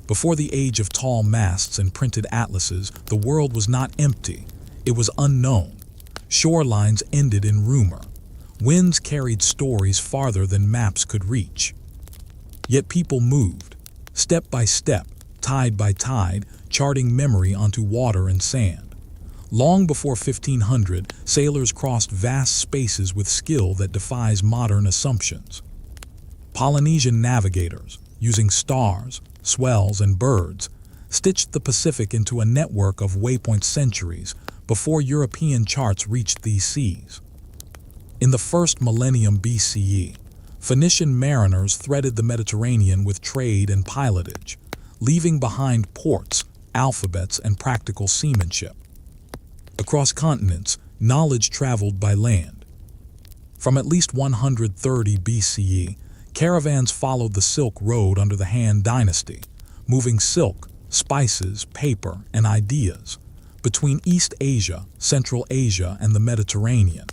Before the age of tall masts and printed atlases, the world was not empty. It was unknown. Shorelines ended in rumor. Winds carried stories farther than maps could reach. Yet people moved, step by step, tide by tide, charting memory onto water and sand. Long before 1500, sailors crossed vast spaces with skill that defies modern assumptions. Polynesian navigators, using stars, swells, and birds, stitched the Pacific into a network of waypoint centuries before European charts reached these seas. In the first millennium BCE, Phoenician mariners threaded the Mediterranean with trade and pilotage, leaving behind ports, alphabets, and practical seamanship. Across continents, knowledge traveled by land. From at least 130 BCE, caravans followed the Silk Road under the Han Dynasty, moving silk, spices, paper, and ideas between East Asia, Central Asia, and the Mediterranean.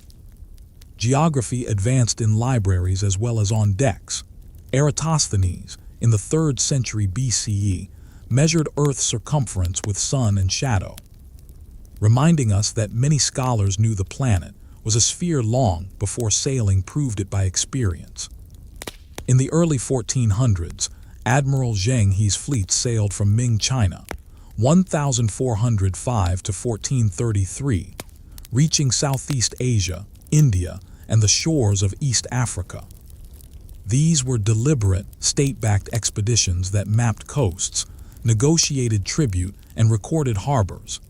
Geography advanced in libraries as well as on decks. Eratosthenes, in the 3rd century BCE, measured Earth's circumference with sun and shadow, reminding us that many scholars knew the planet was a sphere long before sailing proved it by experience. In the early 1400s, Admiral Zheng He's fleet sailed from Ming China, 1405 to 1433, reaching Southeast Asia, India, and the shores of East Africa. These were deliberate, state-backed expeditions that mapped coasts, negotiated tribute, and recorded harbors,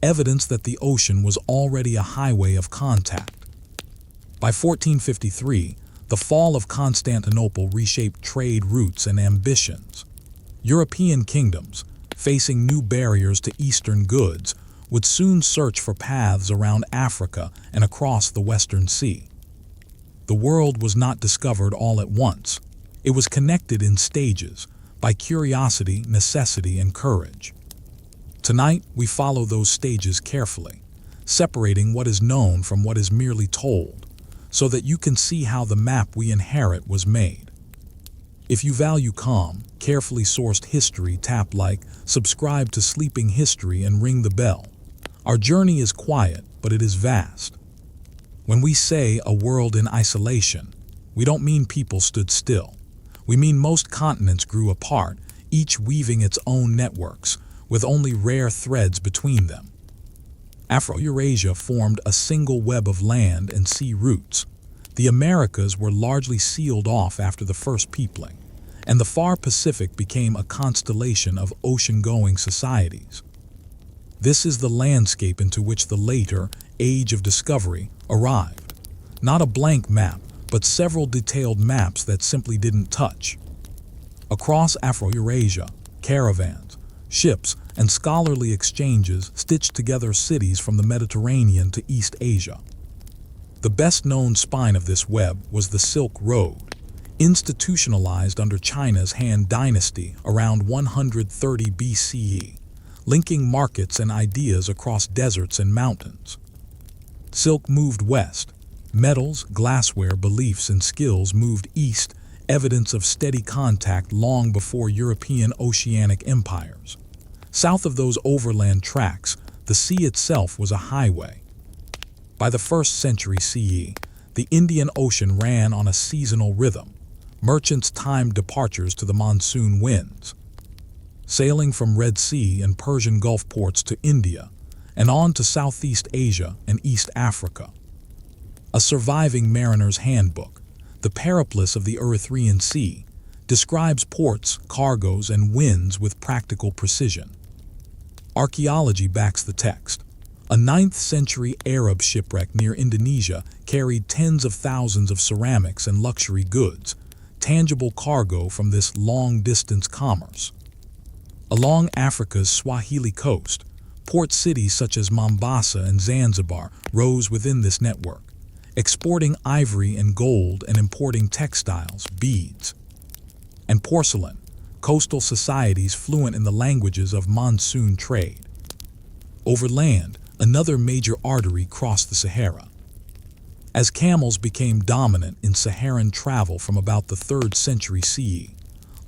evidence that the ocean was already a highway of contact. By 1453, the fall of Constantinople reshaped trade routes and ambitions. European kingdoms, facing new barriers to Eastern goods, would soon search for paths around Africa and across the Western Sea. The world was not discovered all at once. It was connected in stages, by curiosity, necessity, and courage. Tonight, we follow those stages carefully, separating what is known from what is merely told, so that you can see how the map we inherit was made. If you value calm, carefully sourced history, tap like, subscribe to Sleeping History, and ring the bell. Our journey is quiet, but it is vast. When we say a world in isolation, we don't mean people stood still. We mean most continents grew apart, each weaving its own networks, with only rare threads between them. Afro-Eurasia formed a single web of land and sea routes. The Americas were largely sealed off after the first peopling, and the far Pacific became a constellation of ocean-going societies. This is the landscape into which the later Age of Discovery arrived. Not a blank map, but several detailed maps that simply didn't touch. Across Afro-Eurasia, caravans, ships, and scholarly exchanges stitched together cities from the Mediterranean to East Asia. The best-known spine of this web was the Silk Road, institutionalized under China's Han Dynasty around 130 BCE, linking markets and ideas across deserts and mountains. Silk moved west. Metals, glassware, beliefs, and skills moved east, evidence of steady contact long before European oceanic empires. South of those overland tracks, the sea itself was a highway. By the 1st century CE, the Indian Ocean ran on a seasonal rhythm. Merchants timed departures to the monsoon winds, sailing from Red Sea and Persian Gulf ports to India, and on to Southeast Asia and East Africa. A surviving mariner's handbook, The Periplus of the Erythraean Sea, describes ports, cargoes, and winds with practical precision. Archaeology backs the text. A 9th century Arab shipwreck near Indonesia carried tens of thousands of ceramics and luxury goods, tangible cargo from this long-distance commerce. Along Africa's Swahili coast, port cities such as Mombasa and Zanzibar rose within this network, exporting ivory and gold and importing textiles, beads, and porcelain, coastal societies fluent in the languages of monsoon trade. Over land, another major artery crossed the Sahara. As camels became dominant in Saharan travel from about the 3rd century CE,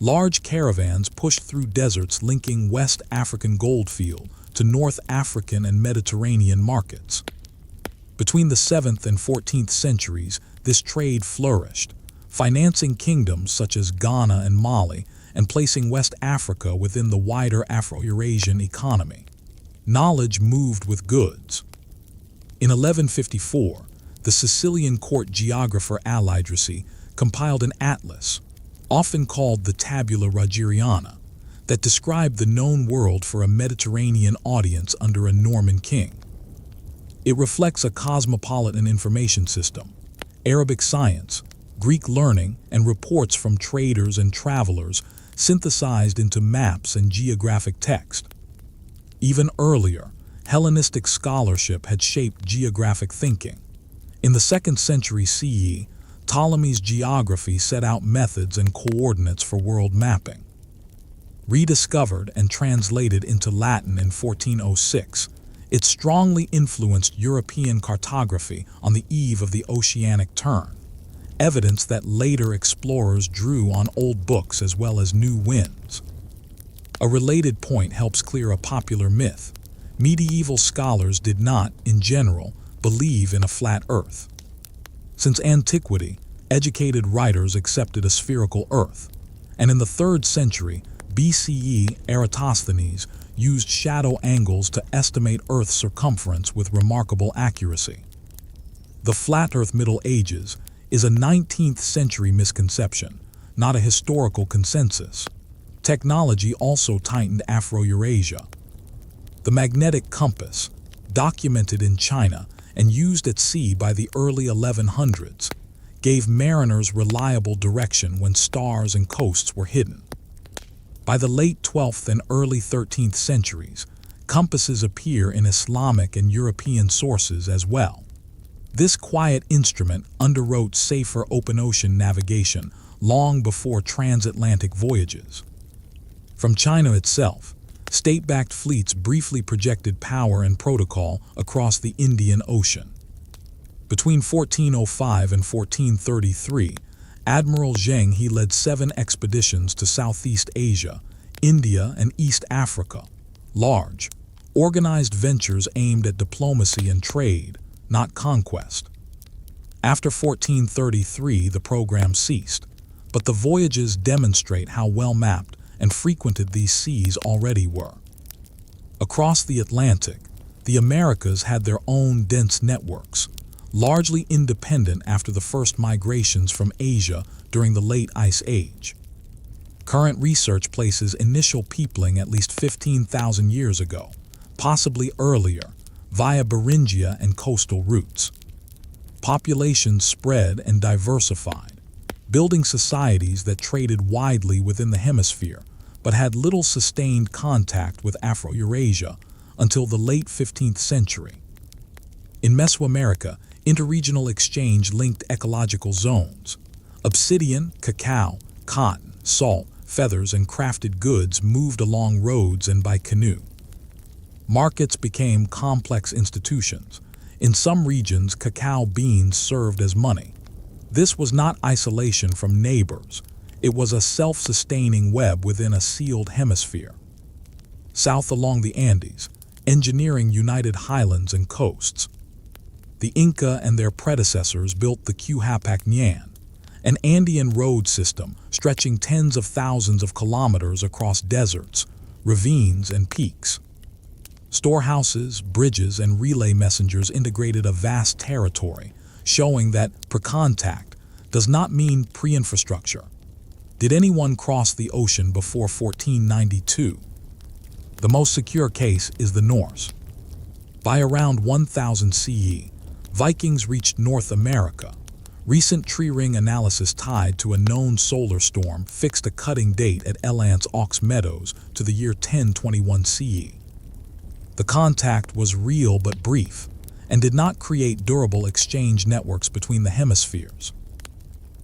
Large caravans pushed through deserts linking West African goldfield to North African and Mediterranean markets. Between the 7th and 14th centuries, this trade flourished, financing kingdoms such as Ghana and Mali and placing West Africa within the wider Afro-Eurasian economy. Knowledge moved with goods. In 1154, the Sicilian court geographer Al-Idrisi compiled an atlas, often called the Tabula Rogeriana, that described the known world for a Mediterranean audience under a Norman king. It reflects a cosmopolitan information system, Arabic science, Greek learning, and reports from traders and travelers synthesized into maps and geographic text. Even earlier, Hellenistic scholarship had shaped geographic thinking. In the 2nd century CE, Ptolemy's geography set out methods and coordinates for world mapping. Rediscovered and translated into Latin in 1406, it strongly influenced European cartography on the eve of the oceanic turn, evidence that later explorers drew on old books as well as new winds. A related point helps clear a popular myth. Medieval scholars did not, in general, believe in a flat Earth. Since antiquity, educated writers accepted a spherical Earth, and in the 3rd century BCE, Eratosthenes used shadow angles to estimate Earth's circumference with remarkable accuracy. The flat Earth Middle Ages is a 19th century misconception, not a historical consensus. Technology also tightened Afro-Eurasia. The magnetic compass, documented in China and used at sea by the early 1100s, gave mariners reliable direction when stars and coasts were hidden. By the late 12th and early 13th centuries, compasses appear in Islamic and European sources as well. This quiet instrument underwrote safer open ocean navigation long before transatlantic voyages. From China itself, state-backed fleets briefly projected power and protocol across the Indian Ocean. Between 1405 and 1433, Admiral Zheng He led 7 expeditions to Southeast Asia, India, and East Africa. Large, organized ventures aimed at diplomacy and trade, not conquest. After 1433, the program ceased, but the voyages demonstrate how well-mapped and frequented these seas already were. Across the Atlantic, the Americas had their own dense networks, largely independent after the first migrations from Asia during the late Ice Age. Current research places initial peopling at least 15,000 years ago, possibly earlier, via Beringia and coastal routes. Populations spread and diversified, building societies that traded widely within the hemisphere, but had little sustained contact with Afro-Eurasia until the late 15th century. In Mesoamerica, interregional exchange linked ecological zones. Obsidian, cacao, cotton, salt, feathers, and crafted goods moved along roads and by canoe. Markets became complex institutions. In some regions, cacao beans served as money. This was not isolation from neighbors. It was a self-sustaining web within a sealed hemisphere. South along the Andes, engineering united highlands and coasts. The Inca and their predecessors built the Quihapac-Ñan, an Andean road system stretching tens of thousands of kilometers across deserts, ravines, and peaks. Storehouses, bridges, and relay messengers integrated a vast territory, showing that pre-contact does not mean pre-infrastructure. Did anyone cross the ocean before 1492? The most secure case is the Norse. By around 1000 CE, Vikings reached North America. Recent tree ring analysis tied to a known solar storm fixed a cutting date at Elant's Ox Meadows to the year 1021 CE. The contact was real but brief, and did not create durable exchange networks between the hemispheres.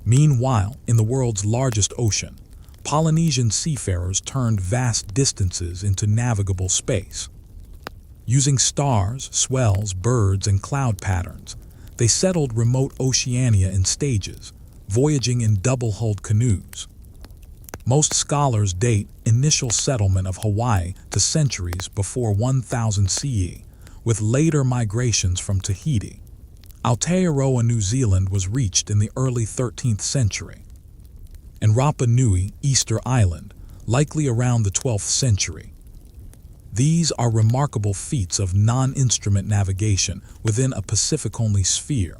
Meanwhile, in the world's largest ocean, Polynesian seafarers turned vast distances into navigable space. Using stars, swells, birds, and cloud patterns, they settled remote Oceania in stages, voyaging in double-hulled canoes. Most scholars date initial settlement of Hawaii to centuries before 1000 CE, with later migrations from Tahiti. Aotearoa, New Zealand was reached in the early 13th century, and Rapa Nui, Easter Island, likely around the 12th century. These are remarkable feats of non-instrument navigation within a Pacific-only sphere.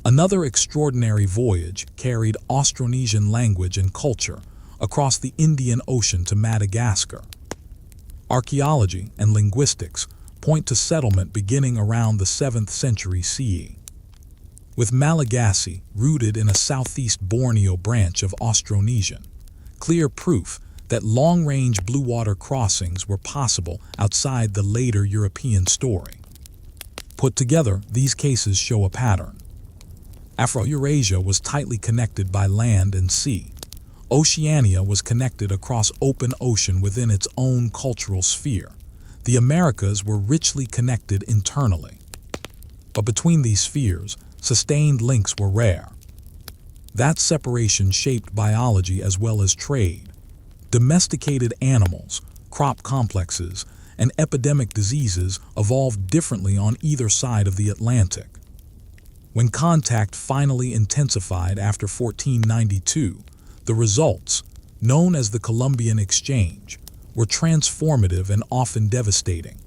Another extraordinary voyage carried Austronesian language and culture across the Indian Ocean to Madagascar. Archaeology and linguistics point to settlement beginning around the 7th century CE, with Malagasy rooted in a southeast Borneo branch of Austronesian, clear proof that long-range blue water crossings were possible outside the later European story. Put together, these cases show a pattern. Afro-Eurasia was tightly connected by land and sea. Oceania was connected across open ocean within its own cultural sphere. The Americas were richly connected internally. But between these spheres, sustained links were rare. That separation shaped biology as well as trade. Domesticated animals, crop complexes, and epidemic diseases evolved differently on either side of the Atlantic. When contact finally intensified after 1492, the results, known as the Columbian Exchange, were transformative and often devastating.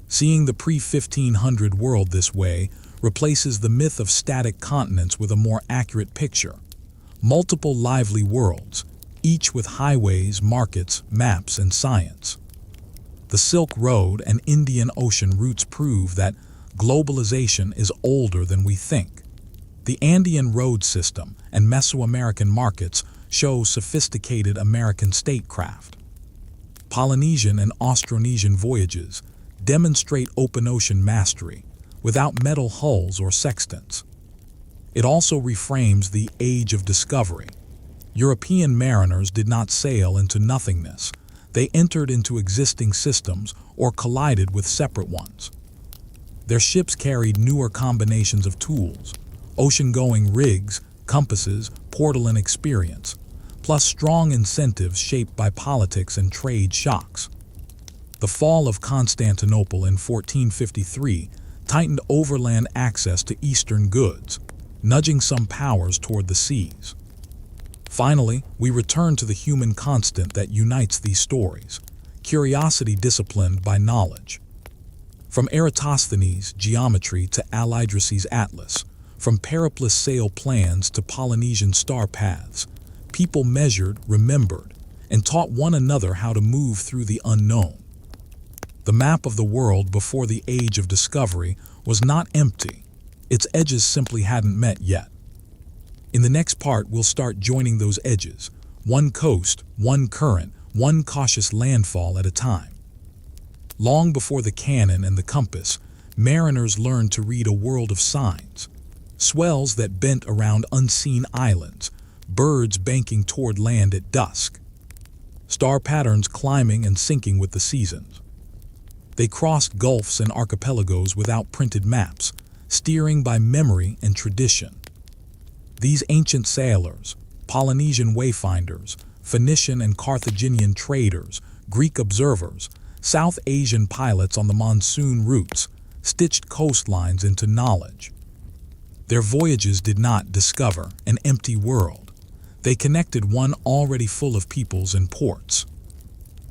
Seeing the pre-1500 world this way replaces the myth of static continents with a more accurate picture. Multiple lively worlds, each with highways, markets, maps, and science. The Silk Road and Indian Ocean routes prove that globalization is older than we think. The Andean road system and Mesoamerican markets show sophisticated American statecraft. Polynesian and Austronesian voyages demonstrate open ocean mastery without metal hulls or sextants. It also reframes the age of discovery. European mariners did not sail into nothingness. They entered into existing systems or collided with separate ones. Their ships carried newer combinations of tools, ocean-going rigs, compasses, portal and experience, plus strong incentives shaped by politics and trade shocks. The fall of Constantinople in 1453 tightened overland access to Eastern goods, nudging some powers toward the seas. Finally, we return to the human constant that unites these stories, curiosity disciplined by knowledge. From Eratosthenes' geometry to Al-Idris's atlas, from periplus sail plans to Polynesian star paths, people measured, remembered, and taught one another how to move through the unknown. The map of the world before the age of discovery was not empty. Its edges simply hadn't met yet. In the next part, we'll start joining those edges, one coast, one current, one cautious landfall at a time. Long before the cannon and the compass, mariners learned to read a world of signs. Swells that bent around unseen islands, birds banking toward land at dusk, star patterns climbing and sinking with the seasons. They crossed gulfs and archipelagos without printed maps, steering by memory and tradition. These ancient sailors, Polynesian wayfinders, Phoenician and Carthaginian traders, Greek observers, South Asian pilots on the monsoon routes, stitched coastlines into knowledge. Their voyages did not discover an empty world. They connected one already full of peoples and ports.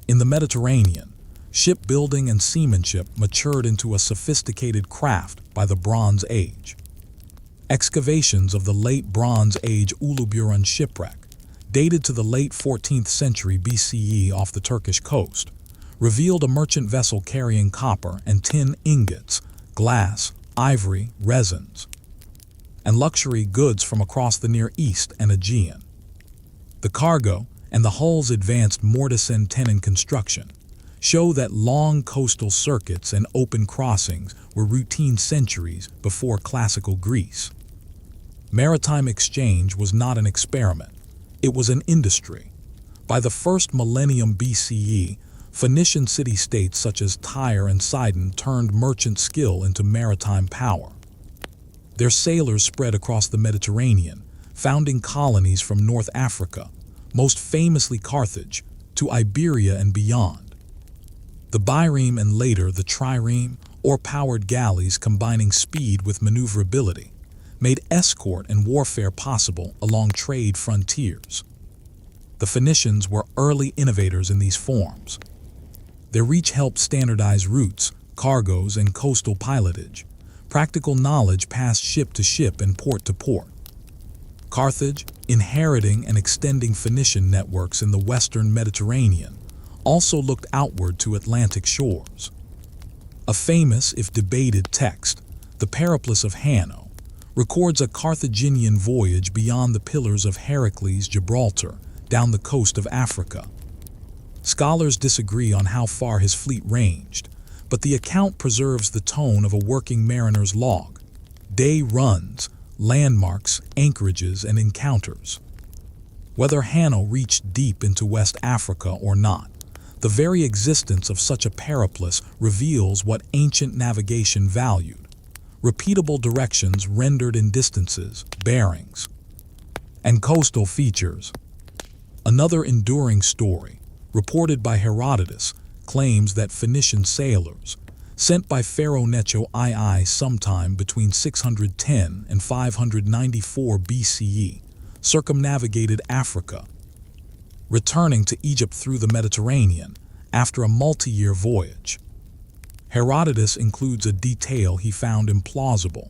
In the Mediterranean, shipbuilding and seamanship matured into a sophisticated craft by the Bronze Age. Excavations of the late Bronze Age Uluburun shipwreck, dated to the late 14th century BCE off the Turkish coast, revealed a merchant vessel carrying copper and tin ingots, glass, ivory, resins, and luxury goods from across the Near East and Aegean. The cargo and the hull's advanced mortise and tenon construction show that long coastal circuits and open crossings were routine centuries before classical Greece. Maritime exchange was not an experiment, it was an industry. By the first millennium BCE, Phoenician city-states such as Tyre and Sidon turned merchant skill into maritime power. Their sailors spread across the Mediterranean, founding colonies from North Africa, most famously Carthage, to Iberia and beyond. The bireme and later the trireme, or powered galleys combining speed with maneuverability, made escort and warfare possible along trade frontiers. The Phoenicians were early innovators in these forms. Their reach helped standardize routes, cargoes, and coastal pilotage. Practical knowledge passed ship to ship and port to port. Carthage, inheriting and extending Phoenician networks in the western Mediterranean, also looked outward to Atlantic shores. A famous, if debated, text, the Periplus of Hanno, records a Carthaginian voyage beyond the Pillars of Heracles, Gibraltar, down the coast of Africa. Scholars disagree on how far his fleet ranged, but the account preserves the tone of a working mariner's log: day runs, landmarks, anchorages, and encounters. Whether Hanno reached deep into West Africa or not, the very existence of such a periplus reveals what ancient navigation valued: repeatable directions rendered in distances, bearings, and coastal features. Another enduring story, reported by Herodotus, claims that Phoenician sailors, sent by Pharaoh Necho II sometime between 610 and 594 BCE, circumnavigated Africa, returning to Egypt through the Mediterranean after a multi-year voyage. Herodotus includes a detail he found implausible.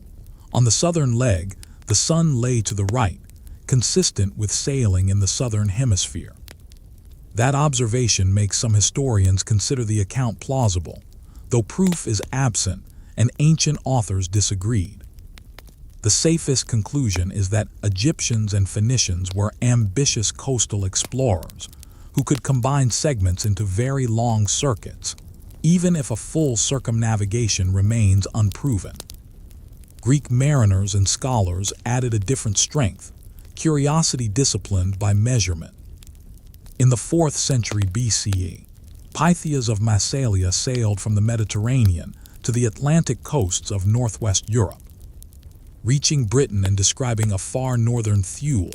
On the southern leg, the sun lay to the right, consistent with sailing in the southern hemisphere. That observation makes some historians consider the account plausible, though proof is absent and ancient authors disagreed. The safest conclusion is that Egyptians and Phoenicians were ambitious coastal explorers who could combine segments into very long circuits, even if a full circumnavigation remains unproven. Greek mariners and scholars added a different strength: curiosity disciplined by measurement. In the 4th century BCE, Pythias of Massalia sailed from the Mediterranean to the Atlantic coasts of northwest Europe, reaching Britain and describing a far northern Thule,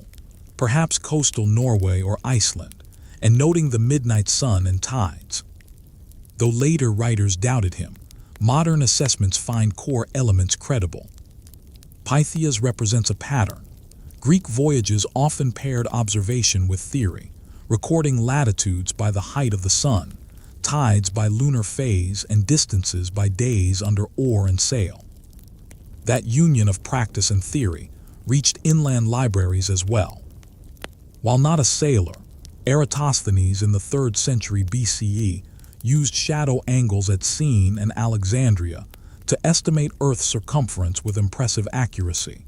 perhaps coastal Norway or Iceland, and noting the midnight sun and tides. Though later writers doubted him, modern assessments find core elements credible. Pythias represents a pattern. Greek voyages often paired observation with theory, recording latitudes by the height of the sun, tides by lunar phase, and distances by days under oar and sail. That union of practice and theory reached inland libraries as well. While not a sailor, Eratosthenes in the 3rd century BCE used shadow angles at Syene and Alexandria to estimate Earth's circumference with impressive accuracy,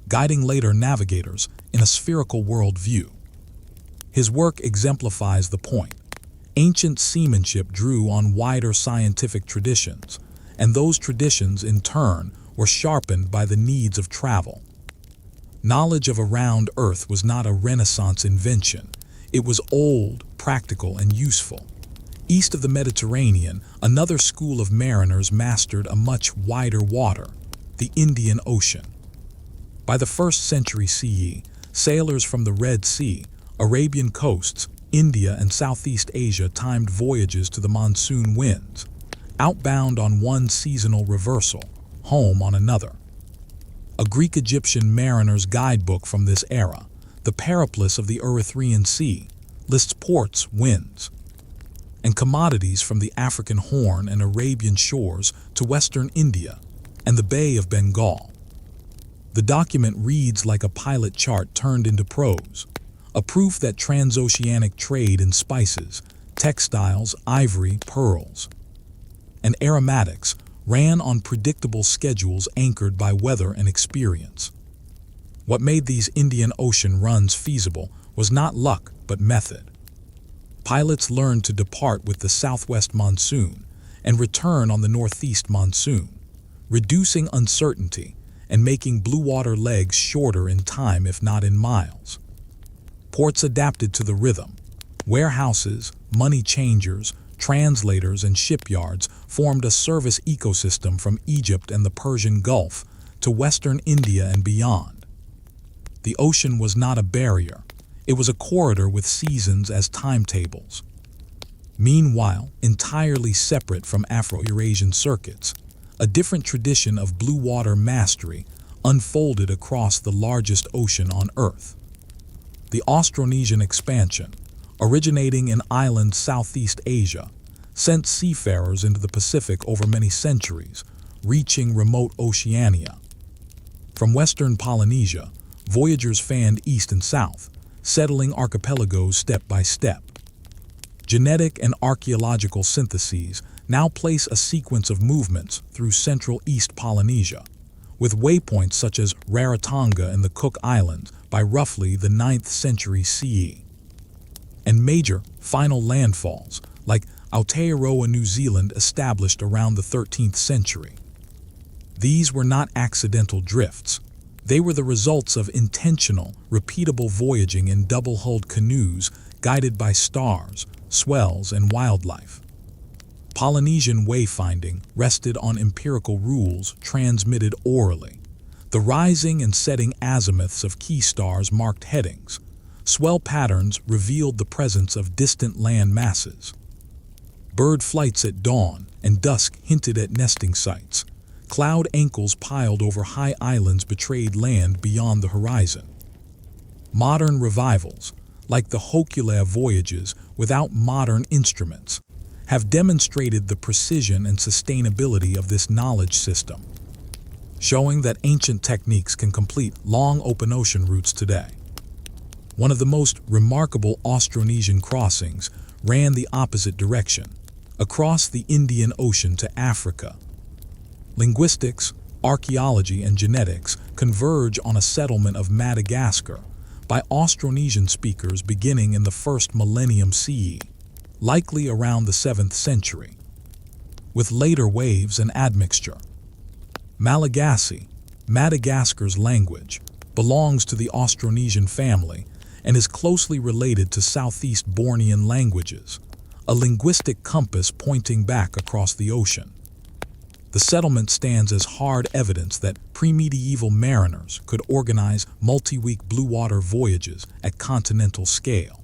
guiding later navigators in a spherical worldview. His work exemplifies the point. Ancient seamanship drew on wider scientific traditions, and those traditions, in turn, were sharpened by the needs of travel. Knowledge of a round Earth was not a Renaissance invention. It was old, practical, and useful. East of the Mediterranean, another school of mariners mastered a much wider water, the Indian Ocean. By the 1st century CE, sailors from the Red Sea, Arabian coasts, India, and Southeast Asia timed voyages to the monsoon winds, outbound on one seasonal reversal, home on another. A Greek-Egyptian mariner's guidebook from this era, the Periplus of the Erythraean Sea, lists ports, winds, and commodities from the African Horn and Arabian shores to western India and the Bay of Bengal. The document reads like a pilot chart turned into prose, a proof that transoceanic trade in spices, textiles, ivory, pearls, and aromatics ran on predictable schedules anchored by weather and experience. What made these Indian Ocean runs feasible was not luck, but method. Pilots learned to depart with the southwest monsoon and return on the northeast monsoon, reducing uncertainty and making blue water legs shorter in time if not in miles. Ports adapted to the rhythm. Warehouses, money changers, translators, and shipyards formed a service ecosystem from Egypt and the Persian Gulf to western India and beyond. The ocean was not a barrier. It was a corridor with seasons as timetables. Meanwhile, entirely separate from Afro-Eurasian circuits, a different tradition of blue water mastery unfolded across the largest ocean on Earth. The Austronesian expansion, originating in island Southeast Asia, sent seafarers into the Pacific over many centuries, reaching remote Oceania. From western Polynesia, voyagers fanned east and south, settling archipelagos step by step. Genetic and archaeological syntheses now place a sequence of movements through central East Polynesia, with waypoints such as Rarotonga and the Cook Islands by roughly the 9th century CE, and major final landfalls like Aotearoa, New Zealand, established around the 13th century. These were not accidental drifts. They were the results of intentional, repeatable voyaging in double-hulled canoes guided by stars, swells, and wildlife. Polynesian wayfinding rested on empirical rules transmitted orally. The rising and setting azimuths of key stars marked headings. Swell patterns revealed the presence of distant land masses. Bird flights at dawn and dusk hinted at nesting sites. Cloud ankles piled over high islands betrayed land beyond the horizon. Modern revivals, like the Hokulea voyages without modern instruments, have demonstrated the precision and sustainability of this knowledge system, showing that ancient techniques can complete long open ocean routes today. One of the most remarkable Austronesian crossings ran the opposite direction, across the Indian Ocean to Africa. Linguistics, archaeology, and genetics converge on a settlement of Madagascar by Austronesian speakers beginning in the first millennium CE, likely around the 7th century, with later waves and admixture. Malagasy, Madagascar's language, belongs to the Austronesian family and is closely related to Southeast Bornean languages, a linguistic compass pointing back across the ocean. The settlement stands as hard evidence that pre-medieval mariners could organize multi-week blue water voyages at continental scale.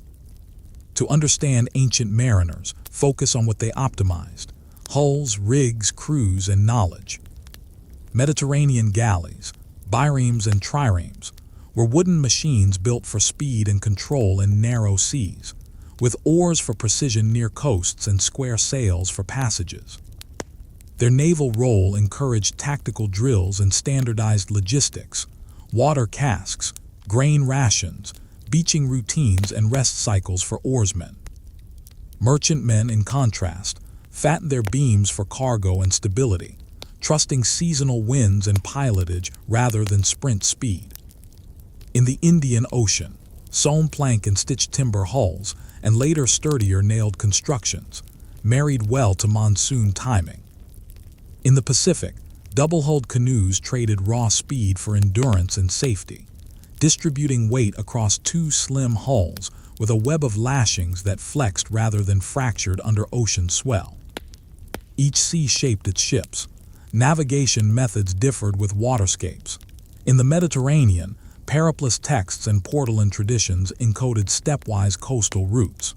To understand ancient mariners, focus on what they optimized: hulls, rigs, crews, and knowledge. Mediterranean galleys, biremes and triremes, were wooden machines built for speed and control in narrow seas, with oars for precision near coasts and square sails for passages. Their naval role encouraged tactical drills and standardized logistics, water casks, grain rations, beaching routines, and rest cycles for oarsmen. Merchantmen, in contrast, fattened their beams for cargo and stability, trusting seasonal winds and pilotage rather than sprint speed. In the Indian Ocean, sewn plank and stitched timber hulls, and later sturdier nailed constructions, married well to monsoon timing. In the Pacific, double-hulled canoes traded raw speed for endurance and safety, distributing weight across two slim hulls with a web of lashings that flexed rather than fractured under ocean swell. Each sea shaped its ships. Navigation methods differed with waterscapes. In the Mediterranean, periplus texts and portolan traditions encoded stepwise coastal routes.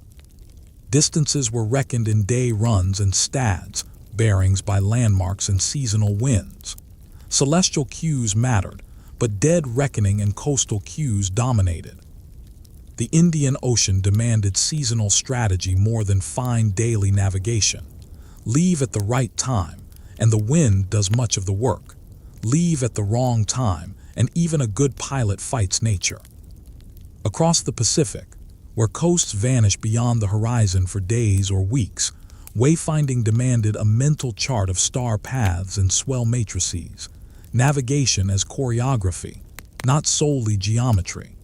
Distances were reckoned in day runs and stads, bearings by landmarks and seasonal winds. Celestial cues mattered, but dead reckoning and coastal cues dominated. The Indian Ocean demanded seasonal strategy more than fine daily navigation. Leave at the right time, and the wind does much of the work. Leave at the wrong time, and even a good pilot fights nature. Across the Pacific, where coasts vanish beyond the horizon for days or weeks, wayfinding demanded a mental chart of star paths and swell matrices, navigation as choreography, not solely geometry.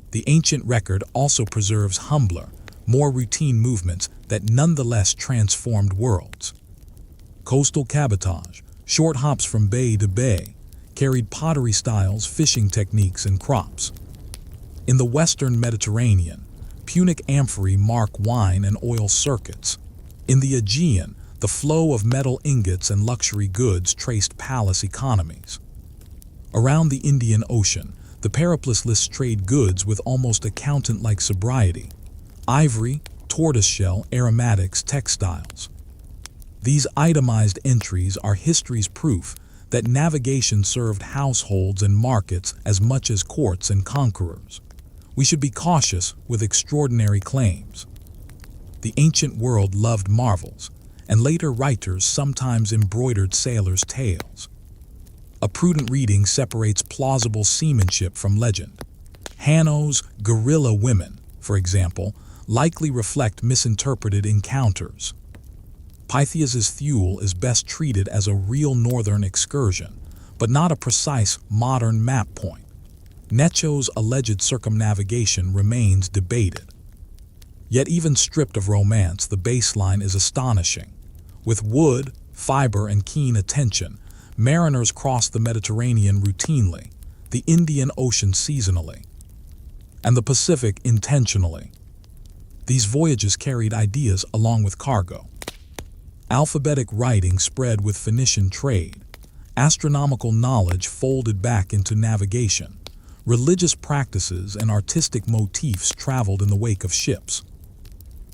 The ancient record also preserves humbler, more routine movements that nonetheless transformed worlds. Coastal cabotage, short hops from bay to bay, carried pottery styles, fishing techniques, and crops. In the Western Mediterranean, Punic amphorae mark wine and oil circuits. In the Aegean, the flow of metal ingots and luxury goods traced palace economies. Around the Indian Ocean, The Periplus lists trade goods with almost accountant-like sobriety: ivory, tortoiseshell, aromatics, textiles. These itemized entries are history's proof that navigation served households and markets as much as courts and conquerors. We should be cautious with extraordinary claims. The ancient world loved marvels, and later writers sometimes embroidered sailors' tales. A prudent reading separates plausible seamanship from legend. Hanno's guerrilla women, for example, likely reflect misinterpreted encounters. Pythias's Thule is best treated as a real northern excursion, but not a precise modern map point. Necho's alleged circumnavigation remains debated. Yet even stripped of romance, the baseline is astonishing. With wood, fiber, and keen attention, mariners crossed the Mediterranean routinely, the Indian Ocean seasonally, and the Pacific intentionally. These voyages carried ideas along with cargo. Alphabetic writing spread with Phoenician trade. Astronomical knowledge folded back into navigation. Religious practices and artistic motifs traveled in the wake of ships.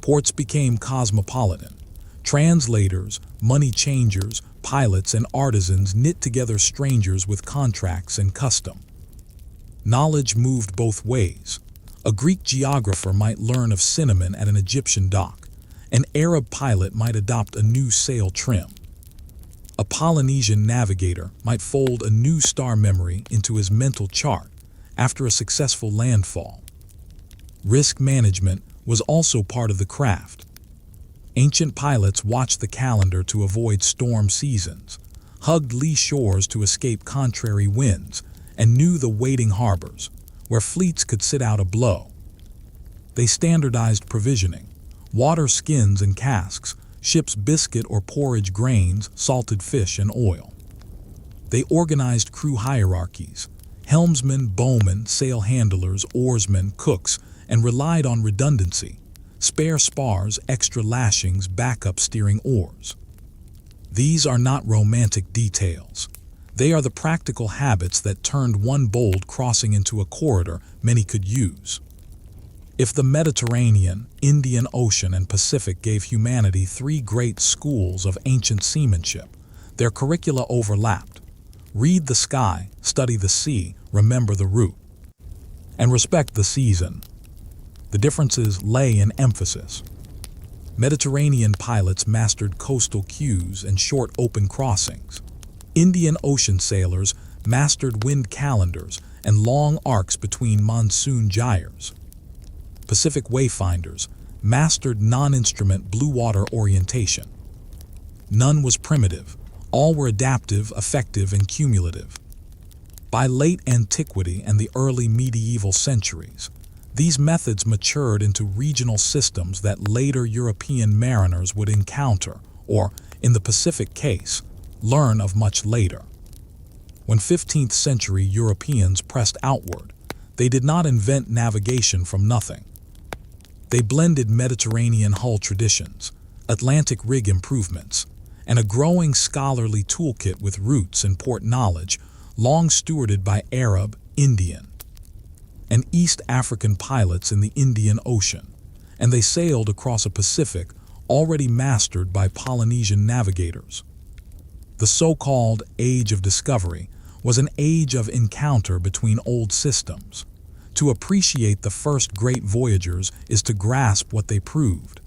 Ports became cosmopolitan. Translators, money changers, pilots, and artisans knit together strangers with contracts and custom. Knowledge moved both ways. A Greek geographer might learn of cinnamon at an Egyptian dock. An Arab pilot might adopt a new sail trim. A Polynesian navigator might fold a new star memory into his mental chart after a successful landfall. Risk management was also part of the craft. Ancient pilots watched the calendar to avoid storm seasons, hugged lee shores to escape contrary winds, and knew the waiting harbors, where fleets could sit out a blow. They standardized provisioning: water skins and casks, ship's biscuit or porridge grains, salted fish and oil. They organized crew hierarchies: helmsmen, bowmen, sail handlers, oarsmen, cooks, and relied on redundancy: spare spars, extra lashings, backup steering oars. These are not romantic details. They are the practical habits that turned one bold crossing into a corridor many could use. If the Mediterranean, Indian Ocean, and Pacific gave humanity three great schools of ancient seamanship, their curricula overlapped. Read the sky, study the sea, remember the route, and respect the season. The differences lay in emphasis. Mediterranean pilots mastered coastal quays and short open crossings. Indian Ocean sailors mastered wind calendars and long arcs between monsoon gyres. Pacific wayfinders mastered non-instrument blue water orientation. None was primitive. All were adaptive, effective, and cumulative. By late antiquity and the early medieval centuries, these methods matured into regional systems that later European mariners would encounter, or, in the Pacific case, learn of much later. When 15th century Europeans pressed outward, they did not invent navigation from nothing. They blended Mediterranean hull traditions, Atlantic rig improvements, and a growing scholarly toolkit with roots and port knowledge long stewarded by Arab, Indian, and East African pilots in the Indian Ocean, and they sailed across a Pacific already mastered by Polynesian navigators. The so-called Age of Discovery was an age of encounter between old systems. To appreciate the first great voyagers is to grasp what they proved.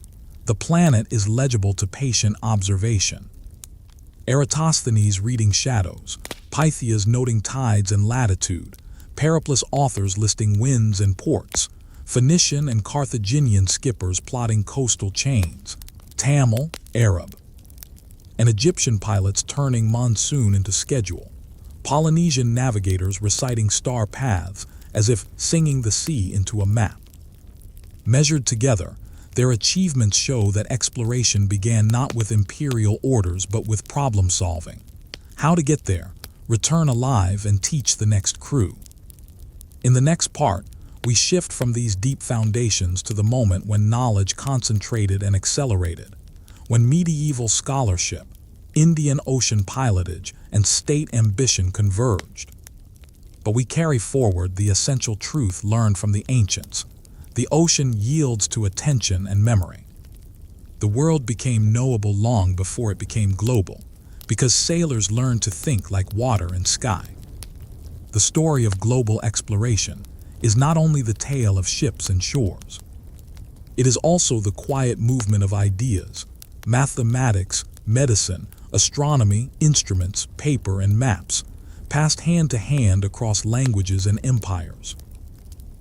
The planet is legible to patient observation. Eratosthenes reading shadows, Pythias noting tides and latitude, Periplus authors listing winds and ports, Phoenician and Carthaginian skippers plotting coastal chains, Tamil, Arab, and Egyptian pilots turning monsoon into schedule, Polynesian navigators reciting star paths as if singing the sea into a map. Measured together, their achievements show that exploration began not with imperial orders but with problem solving. How to get there, return alive, and teach the next crew. In the next part, we shift from these deep foundations to the moment when knowledge concentrated and accelerated, when medieval scholarship, Indian Ocean pilotage, and state ambition converged. but we carry forward the essential truth learned from the ancients. The ocean yields to attention and memory. The world became knowable long before it became global, because sailors learned to think like water and sky. The story of global exploration is not only the tale of ships and shores. It is also the quiet movement of ideas, mathematics, medicine, astronomy, instruments, paper, and maps, passed hand to hand across languages and empires.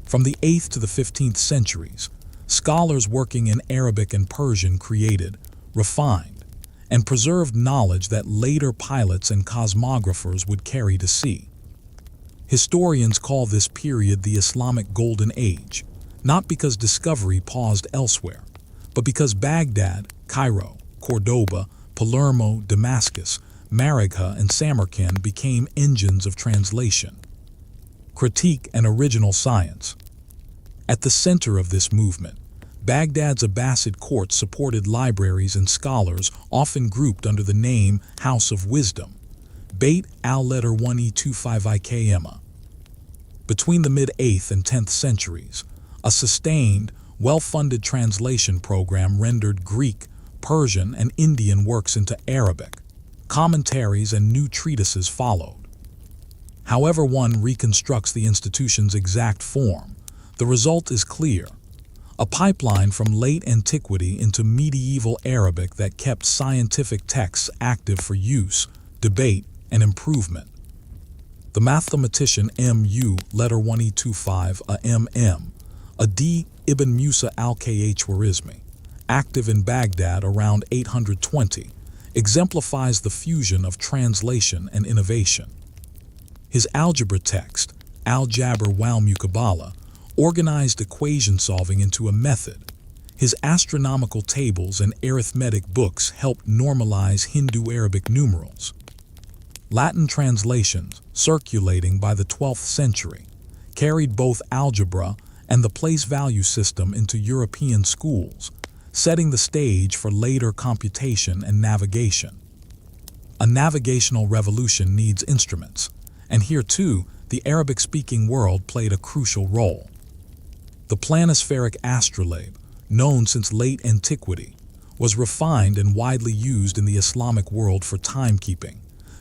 From the 8th to the 15th centuries, scholars working in Arabic and Persian created, refined, and preserved knowledge that later pilots and cosmographers would carry to sea. Historians call this period the Islamic Golden Age, not because discovery paused elsewhere, but because Baghdad, Cairo, Cordoba, Palermo, Damascus, Maragha, and Samarkand became engines of translation. Critique and original science. At the center of this movement, Baghdad's Abbasid court supported libraries and scholars often grouped under the name House of Wisdom, Beit al-Letter 1E25 Between the mid-8th and 10th centuries, a sustained, well-funded translation program rendered Greek, Persian, and Indian works into Arabic. Commentaries and new treatises followed. However one reconstructs the institution's exact form, the result is clear. A pipeline from late antiquity into medieval Arabic that kept scientific texts active for use, debate, and improvement. The mathematician M.U. letter 1E25 A.M.M. Adi ibn Musa al-Khwarizmi, active in Baghdad around 820, exemplifies the fusion of translation and innovation. His algebra text, Al-Jabr wal-Muqabala, organized equation solving into a method. His astronomical tables and arithmetic books helped normalize Hindu-Arabic numerals. Latin translations, circulating by the 12th century, carried both algebra and the place value system into European schools, setting the stage for later computation and navigation. A navigational revolution needs instruments, and here too, the Arabic-speaking world played a crucial role. The planispheric astrolabe, known since late antiquity, was refined and widely used in the Islamic world for timekeeping,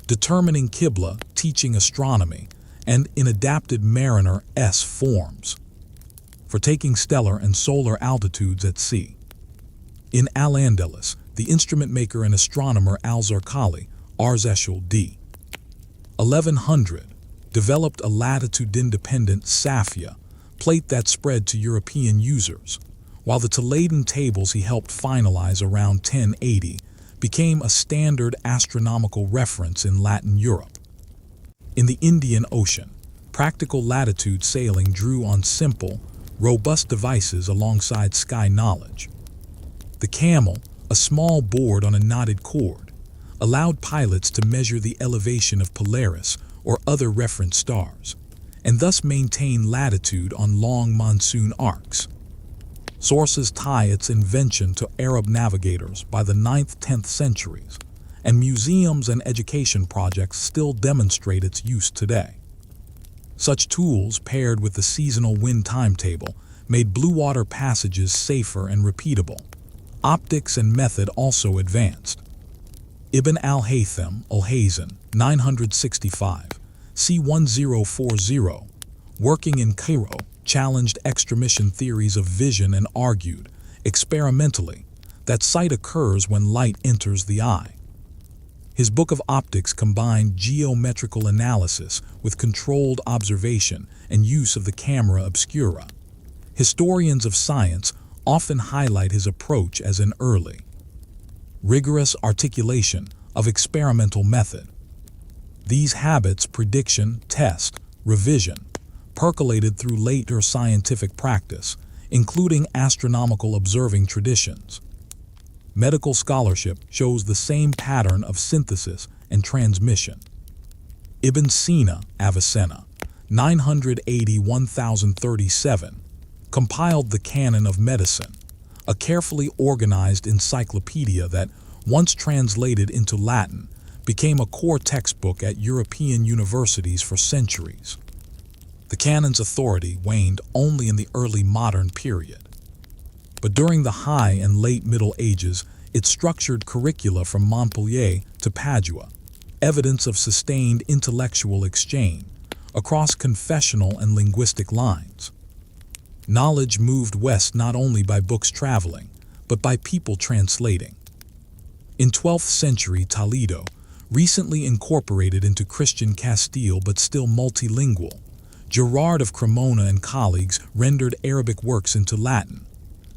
determining Qibla, teaching astronomy, and in adapted Mariner-S forms, for taking stellar and solar altitudes at sea. In Al-Andalus, the instrument maker and astronomer Al-Zarqali, Arzeshel d. 1100, developed a latitude-independent Safia, plate that spread to European users, while the Toledan tables he helped finalize around 1080 became a standard astronomical reference in Latin Europe. In the Indian Ocean, practical latitude sailing drew on simple, robust devices alongside sky knowledge. The camel, a small board on a knotted cord, allowed pilots to measure the elevation of Polaris or other reference stars, and thus maintain latitude on long monsoon arcs. Sources tie its invention to Arab navigators by the 9th–10th centuries, and museums and education projects still demonstrate its use today. Such tools, paired with the seasonal wind timetable, made blue water passages safer and repeatable. Optics and method also advanced. Ibn al-Haytham al-Hazan, 965, c. 1040, working in Cairo, challenged extramission theories of vision and argued, experimentally, that sight occurs when light enters the eye. His book of optics combined geometrical analysis with controlled observation and use of the camera obscura. Historians of science often highlight his approach as an early, rigorous articulation of experimental method. These habits, prediction, test, revision, percolated through later scientific practice, including astronomical observing traditions. Medical scholarship shows the same pattern of synthesis and transmission. Ibn Sina, Avicenna, 980–1037, compiled the Canon of Medicine, a carefully organized encyclopedia that, once translated into Latin, became a core textbook at European universities for centuries. The canon's authority waned only in the early modern period. But during the High and Late Middle Ages, it structured curricula from Montpellier to Padua, evidence of sustained intellectual exchange across confessional and linguistic lines. Knowledge moved west not only by books traveling, but by people translating. In 12th century Toledo, recently incorporated into Christian Castile but still multilingual, Gerard of Cremona and colleagues rendered Arabic works into Latin.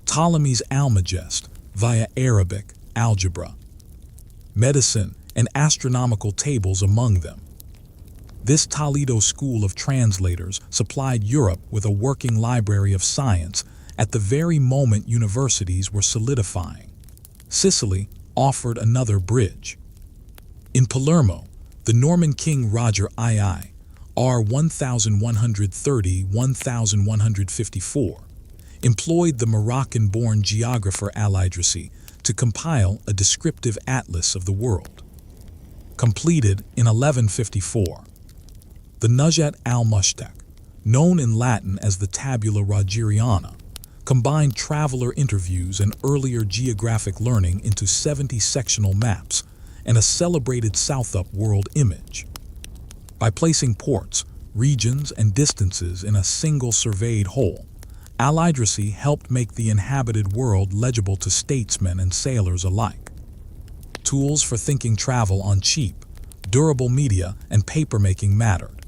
Ptolemy's Almagest, via Arabic, algebra, medicine, and astronomical tables among them. This Toledo school of translators supplied Europe with a working library of science at the very moment universities were solidifying. Sicily offered another bridge. In Palermo, the Norman king Roger II, R 1130-1154, employed the Moroccan-born geographer Al-Idrisi to compile a descriptive atlas of the world. Completed in 1154, the Nujat al-Mushtaq, known in Latin as the Tabula Rogeriana, combined traveler interviews and earlier geographic learning into 70 sectional maps and a celebrated South-up world image. By placing ports, regions, and distances in a single surveyed whole, Al-Idrisi helped make the inhabited world legible to statesmen and sailors alike. Tools for thinking travel on cheap, durable media and papermaking mattered.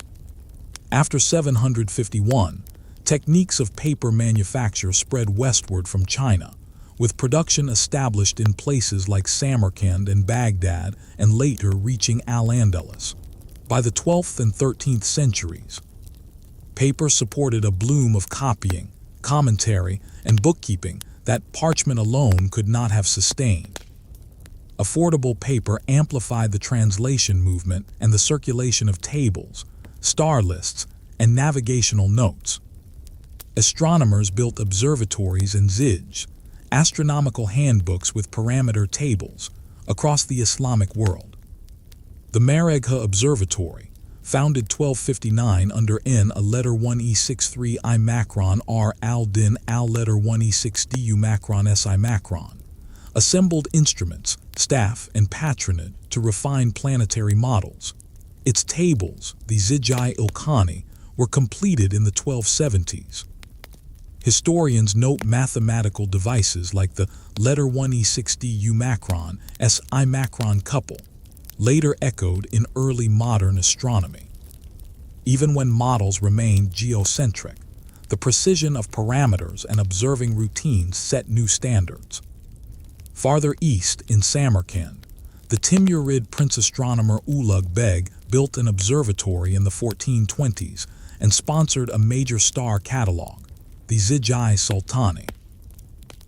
After 751, techniques of paper manufacture spread westward from China, with production established in places like Samarkand and Baghdad and later reaching Al-Andalus. By the 12th and 13th centuries, paper supported a bloom of copying, commentary, and bookkeeping that parchment alone could not have sustained. Affordable paper amplified the translation movement and the circulation of tables, star lists, and navigational notes. Astronomers built observatories and zij, astronomical handbooks with parameter tables, across the Islamic world. The Maragha Observatory, founded 1259 under N a letter 1E63 I Macron R al-Din al letter 1E6 Du Macron Si Macron, assembled instruments, staff, and patronage to refine planetary models. Its tables, the Zij-i-Ilkhani, were completed in the 1270s. Historians note mathematical devices like the letter 1E6 Du Macron Si Macron couple, later echoed in early modern astronomy. Even when models remained geocentric, the precision of parameters and observing routines set new standards. Farther east in Samarkand, the Timurid prince astronomer Ulugh Beg built an observatory in the 1420s and sponsored a major star catalog, the Zij-i-Sultani.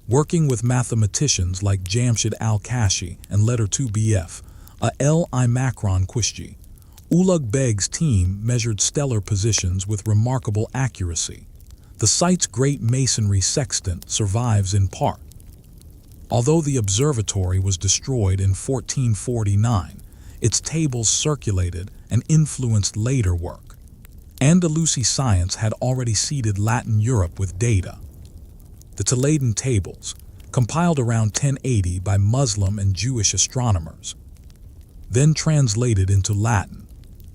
Working with mathematicians like Jamshid al-Kashi and letter 2 BF, L.I. Macron Quishji, Ulugh Beg's team measured stellar positions with remarkable accuracy. The site's great masonry sextant survives in part. Although the observatory was destroyed in 1449, its tables circulated and influenced later work. Andalusi science had already seeded Latin Europe with data. The Toledan tables, compiled around 1080 by Muslim and Jewish astronomers, then translated into Latin,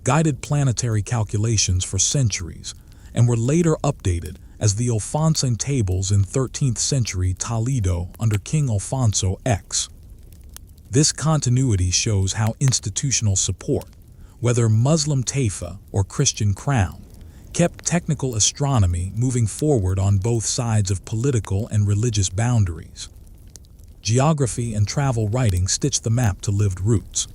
guided planetary calculations for centuries, and were later updated as the Alphonsine tables in 13th century Toledo under King Alfonso X. This continuity shows how institutional support, whether Muslim Taifa or Christian crown, kept technical astronomy moving forward on both sides of political and religious boundaries. Geography and travel writing stitched the map to lived roots.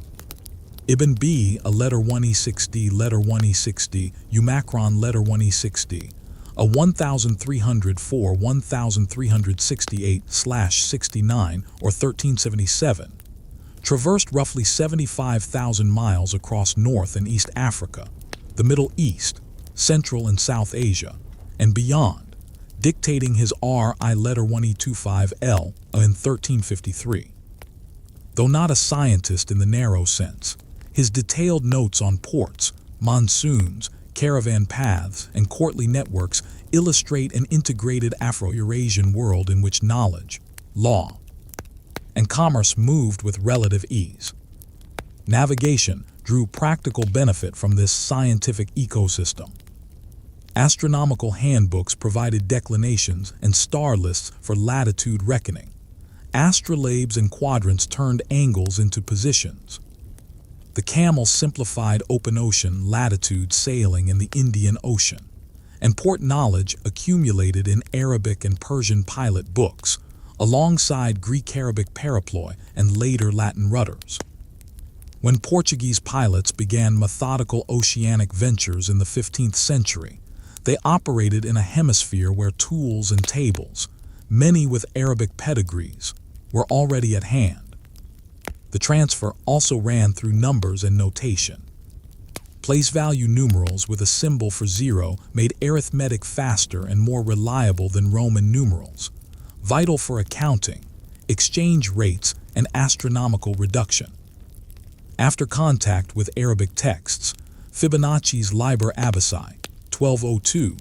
Ibn B, a letter 1E6D, letter 1E6D, Umacron, letter 1E6D, a 1368/1368/69 or 1377, traversed roughly 75,000 miles across North and East Africa, the Middle East, Central and South Asia, and beyond, dictating his R.I. letter 1E25L in 1353. Though not a scientist in the narrow sense, his detailed notes on ports, monsoons, caravan paths, and courtly networks illustrate an integrated Afro-Eurasian world in which knowledge, law, and commerce moved with relative ease. Navigation drew practical benefit from this scientific ecosystem. Astronomical handbooks provided declinations and star lists for latitude reckoning. Astrolabes and quadrants turned angles into positions. The camel simplified open ocean latitude sailing in the Indian Ocean, and port knowledge accumulated in Arabic and Persian pilot books, alongside Greek-Arabic paraploy and later Latin rudders. When Portuguese pilots began methodical oceanic ventures in the 15th century, they operated in a hemisphere where tools and tables, many with Arabic pedigrees, were already at hand. The transfer also ran through numbers and notation. Place value numerals with a symbol for zero made arithmetic faster and more reliable than Roman numerals, vital for accounting, exchange rates, and astronomical reduction. After contact with Arabic texts, Fibonacci's Liber Abaci, 1202,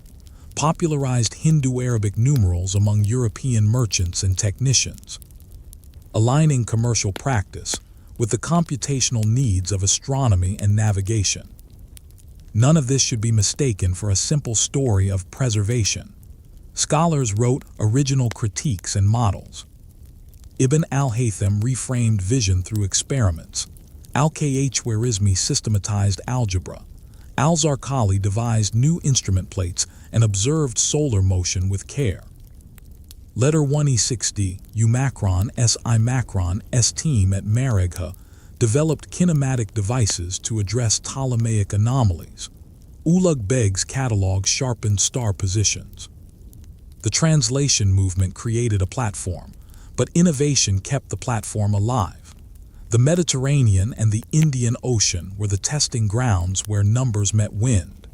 popularized Hindu-Arabic numerals among European merchants and technicians, aligning commercial practice with the computational needs of astronomy and navigation. None of this should be mistaken for a simple story of preservation. Scholars wrote original critiques and models. Ibn al-Haytham reframed vision through experiments. Al-Khwarizmi systematized algebra. Al-Zarqali devised new instrument plates and observed solar motion with care. Letter 1E6D, U Macron S.I. Macron S-Team at Maragha developed kinematic devices to address Ptolemaic anomalies. Ulugh Beg's catalog sharpened star positions. The translation movement created a platform, but innovation kept the platform alive. The Mediterranean and the Indian Ocean were the testing grounds where numbers met wind.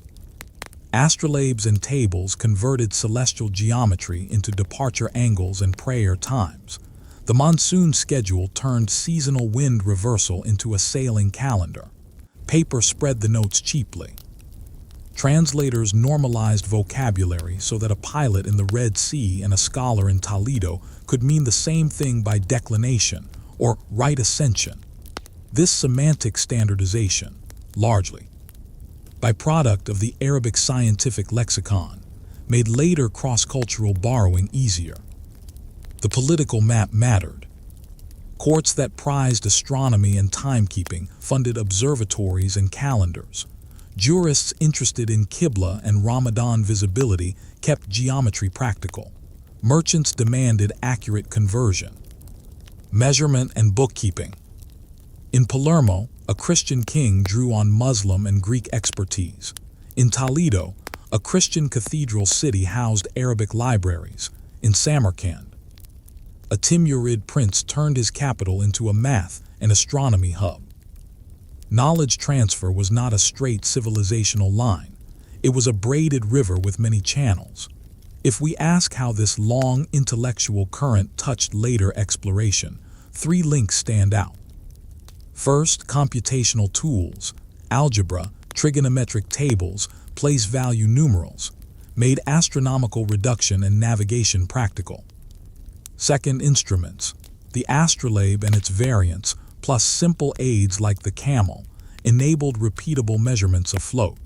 Astrolabes and tables converted celestial geometry into departure angles and prayer times. The monsoon schedule turned seasonal wind reversal into a sailing calendar. Paper spread the notes cheaply. Translators normalized vocabulary so that a pilot in the Red Sea and a scholar in Toledo could mean the same thing by declination or right ascension. This semantic standardization, largely byproduct of the Arabic scientific lexicon, made later cross-cultural borrowing easier. The political map mattered. Courts that prized astronomy and timekeeping funded observatories and calendars. Jurists interested in Qibla and Ramadan visibility kept geometry practical. Merchants demanded accurate conversion, measurement, and bookkeeping. In Palermo, a Christian king drew on Muslim and Greek expertise. In Toledo, a Christian cathedral city housed Arabic libraries. In Samarkand, a Timurid prince turned his capital into a math and astronomy hub. Knowledge transfer was not a straight civilizational line. It was a braided river with many channels. If we ask how this long intellectual current touched later exploration, 3 links stand out. First, computational tools, algebra, trigonometric tables, place value numerals, made astronomical reduction and navigation practical. Second, instruments, the astrolabe and its variants, plus simple aids like the camel, enabled repeatable measurements afloat.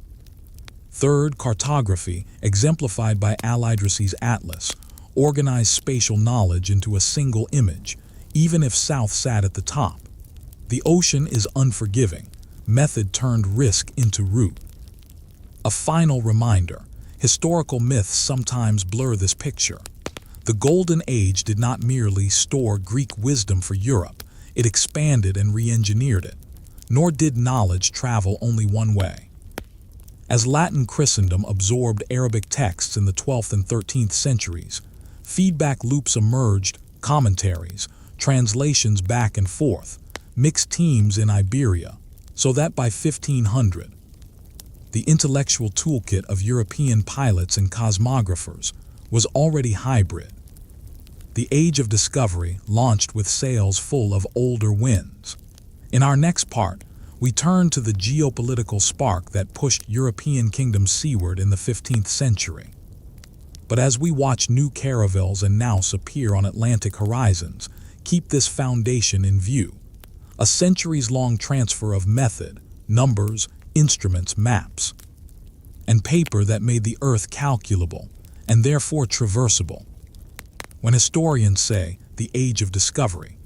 Third, cartography, exemplified by Al-Idrisi's atlas, organized spatial knowledge into a single image, even if south sat at the top. The ocean is unforgiving. Method turned risk into route. A final reminder, historical myths sometimes blur this picture. The Golden Age did not merely store Greek wisdom for Europe, it expanded and re-engineered it. Nor did knowledge travel only one way. As Latin Christendom absorbed Arabic texts in the 12th and 13th centuries, feedback loops emerged, commentaries, translations back and forth, mixed teams in Iberia, so that by 1500, the intellectual toolkit of European pilots and cosmographers was already hybrid. The age of discovery launched with sails full of older winds. In our next part, we turn to the geopolitical spark that pushed European kingdoms seaward in the 15th century. But as we watch new caravels and naus appear on Atlantic horizons, keep this foundation in view. A centuries-long transfer of method, numbers, instruments, maps, and paper that made the earth calculable, and therefore traversable. When historians say the age of discovery,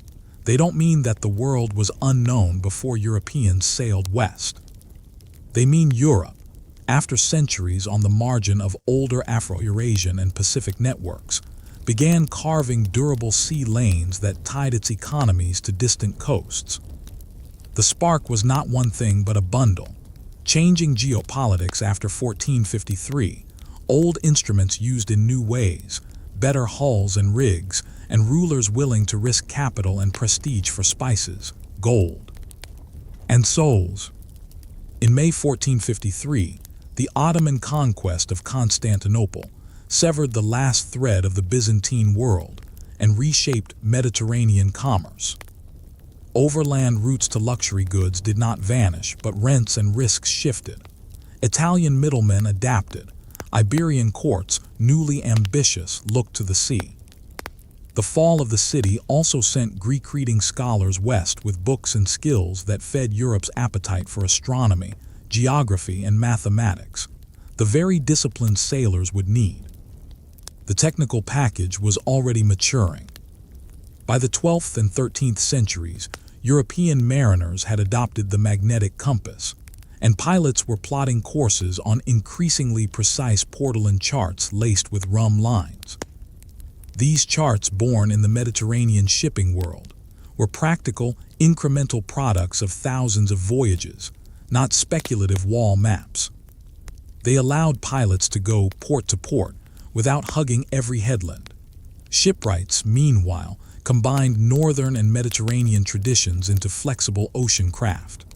they don't mean that the world was unknown before Europeans sailed west. They mean Europe, after centuries on the margin of older Afro-Eurasian and Pacific networks, began carving durable sea lanes that tied its economies to distant coasts. The spark was not one thing but a bundle. Changing geopolitics after 1453, old instruments used in new ways, better hulls and rigs, and rulers willing to risk capital and prestige for spices, gold, and souls. In May 1453, the Ottoman conquest of Constantinople severed the last thread of the Byzantine world and reshaped Mediterranean commerce. Overland routes to luxury goods did not vanish, but rents and risks shifted. Italian middlemen adapted. Iberian courts, newly ambitious, looked to the sea. The fall of the city also sent Greek-reading scholars west with books and skills that fed Europe's appetite for astronomy, geography, and mathematics, the very disciplines sailors would need. The technical package was already maturing. By the 12th and 13th centuries, European mariners had adopted the magnetic compass, and pilots were plotting courses on increasingly precise portolan charts laced with rum lines. These charts, born in the Mediterranean shipping world, were practical, incremental products of thousands of voyages, not speculative wall maps. They allowed pilots to go port to port without hugging every headland. Shipwrights, meanwhile, combined northern and Mediterranean traditions into flexible ocean craft.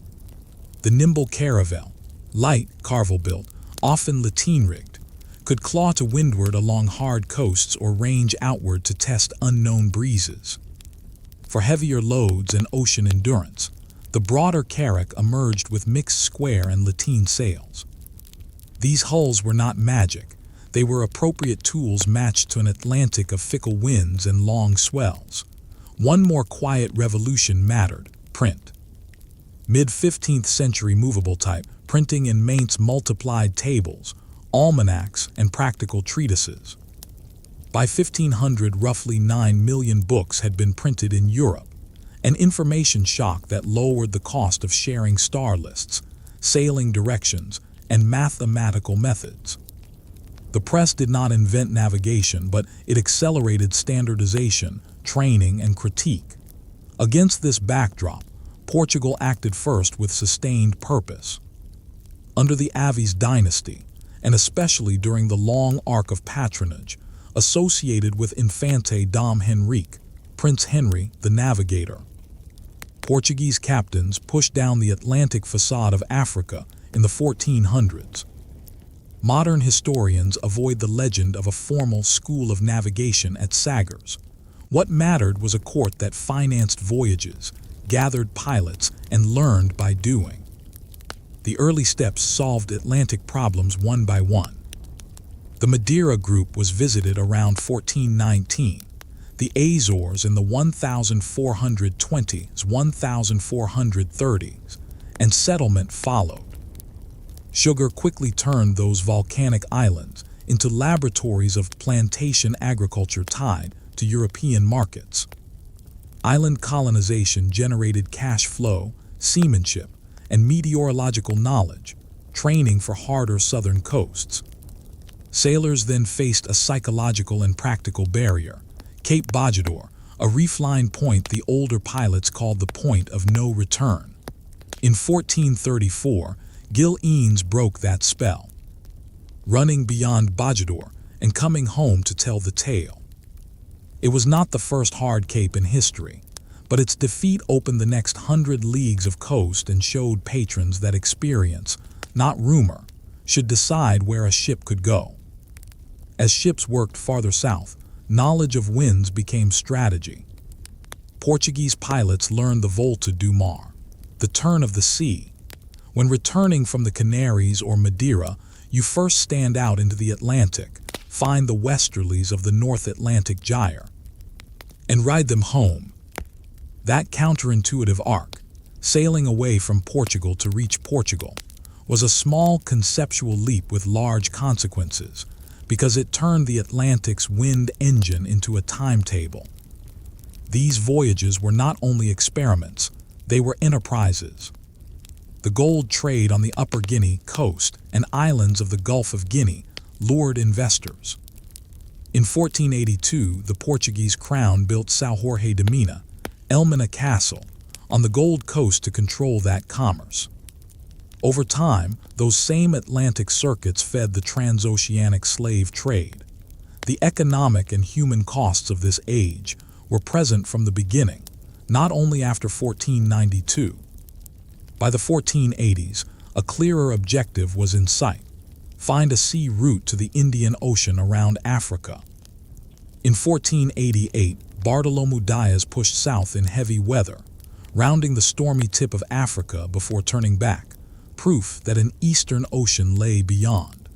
The nimble caravel, light, carvel-built, often lateen-rigged, could claw to windward along hard coasts or range outward to test unknown breezes. For heavier loads and ocean endurance, the broader carrack emerged with mixed square and lateen sails. These hulls were not magic. They were appropriate tools matched to an Atlantic of fickle winds and long swells. One more quiet revolution mattered: print. Mid-15th century movable type, printing in Mainz multiplied tables, almanacs, and practical treatises. By 1500, roughly 9 million books had been printed in Europe, an information shock that lowered the cost of sharing star lists, sailing directions, and mathematical methods. The press did not invent navigation, but it accelerated standardization, training, and critique. Against this backdrop, Portugal acted first with sustained purpose. Under the Avi's dynasty, and especially during the long arc of patronage associated with Infante Dom Henrique, Prince Henry the Navigator, Portuguese captains pushed down the Atlantic facade of Africa in the 1400s. Modern historians avoid the legend of a formal school of navigation at Sagres. What mattered was a court that financed voyages, gathered pilots, and learned by doing. The early steps solved Atlantic problems one by one. The Madeira group was visited around 1419, the Azores in the 1420s, 1430s, and settlement followed. Sugar quickly turned those volcanic islands into laboratories of plantation agriculture tied to European markets. Island colonization generated cash flow, seamanship, and meteorological knowledge, training for harder southern coasts. Sailors then faced a psychological and practical barrier: Cape Bojador, a reef-line point the older pilots called the point of no return. In 1434, Gil Eanes broke that spell, running beyond Bojador and coming home to tell the tale. It was not the first hard cape in history, but its defeat opened the next 100 leagues of coast and showed patrons that experience, not rumor, should decide where a ship could go. As ships worked farther south, knowledge of winds became strategy. Portuguese pilots learned the Volta do Mar, The turn of the sea. When returning from the Canaries or Madeira, you first stand out into the Atlantic, find the westerlies of the North Atlantic gyre, and ride them home. That counterintuitive arc, sailing away from Portugal to reach Portugal, was a small conceptual leap with large consequences, because it turned the Atlantic's wind engine into a timetable. These voyages were not only experiments, they were enterprises. The gold trade on the Upper Guinea coast and islands of the Gulf of Guinea lured investors. In 1482, the Portuguese crown built São Jorge de Mina, Elmina Castle, on the Gold Coast to control that commerce. Over time, those same Atlantic circuits fed the transoceanic slave trade. The economic and human costs of this age were present from the beginning, not only after 1492. By the 1480s, a clearer objective was in sight: find a sea route to the Indian Ocean around Africa. In 1488, Bartolomeu Dias pushed south in heavy weather, rounding the stormy tip of Africa before turning back, proof that an eastern ocean lay beyond.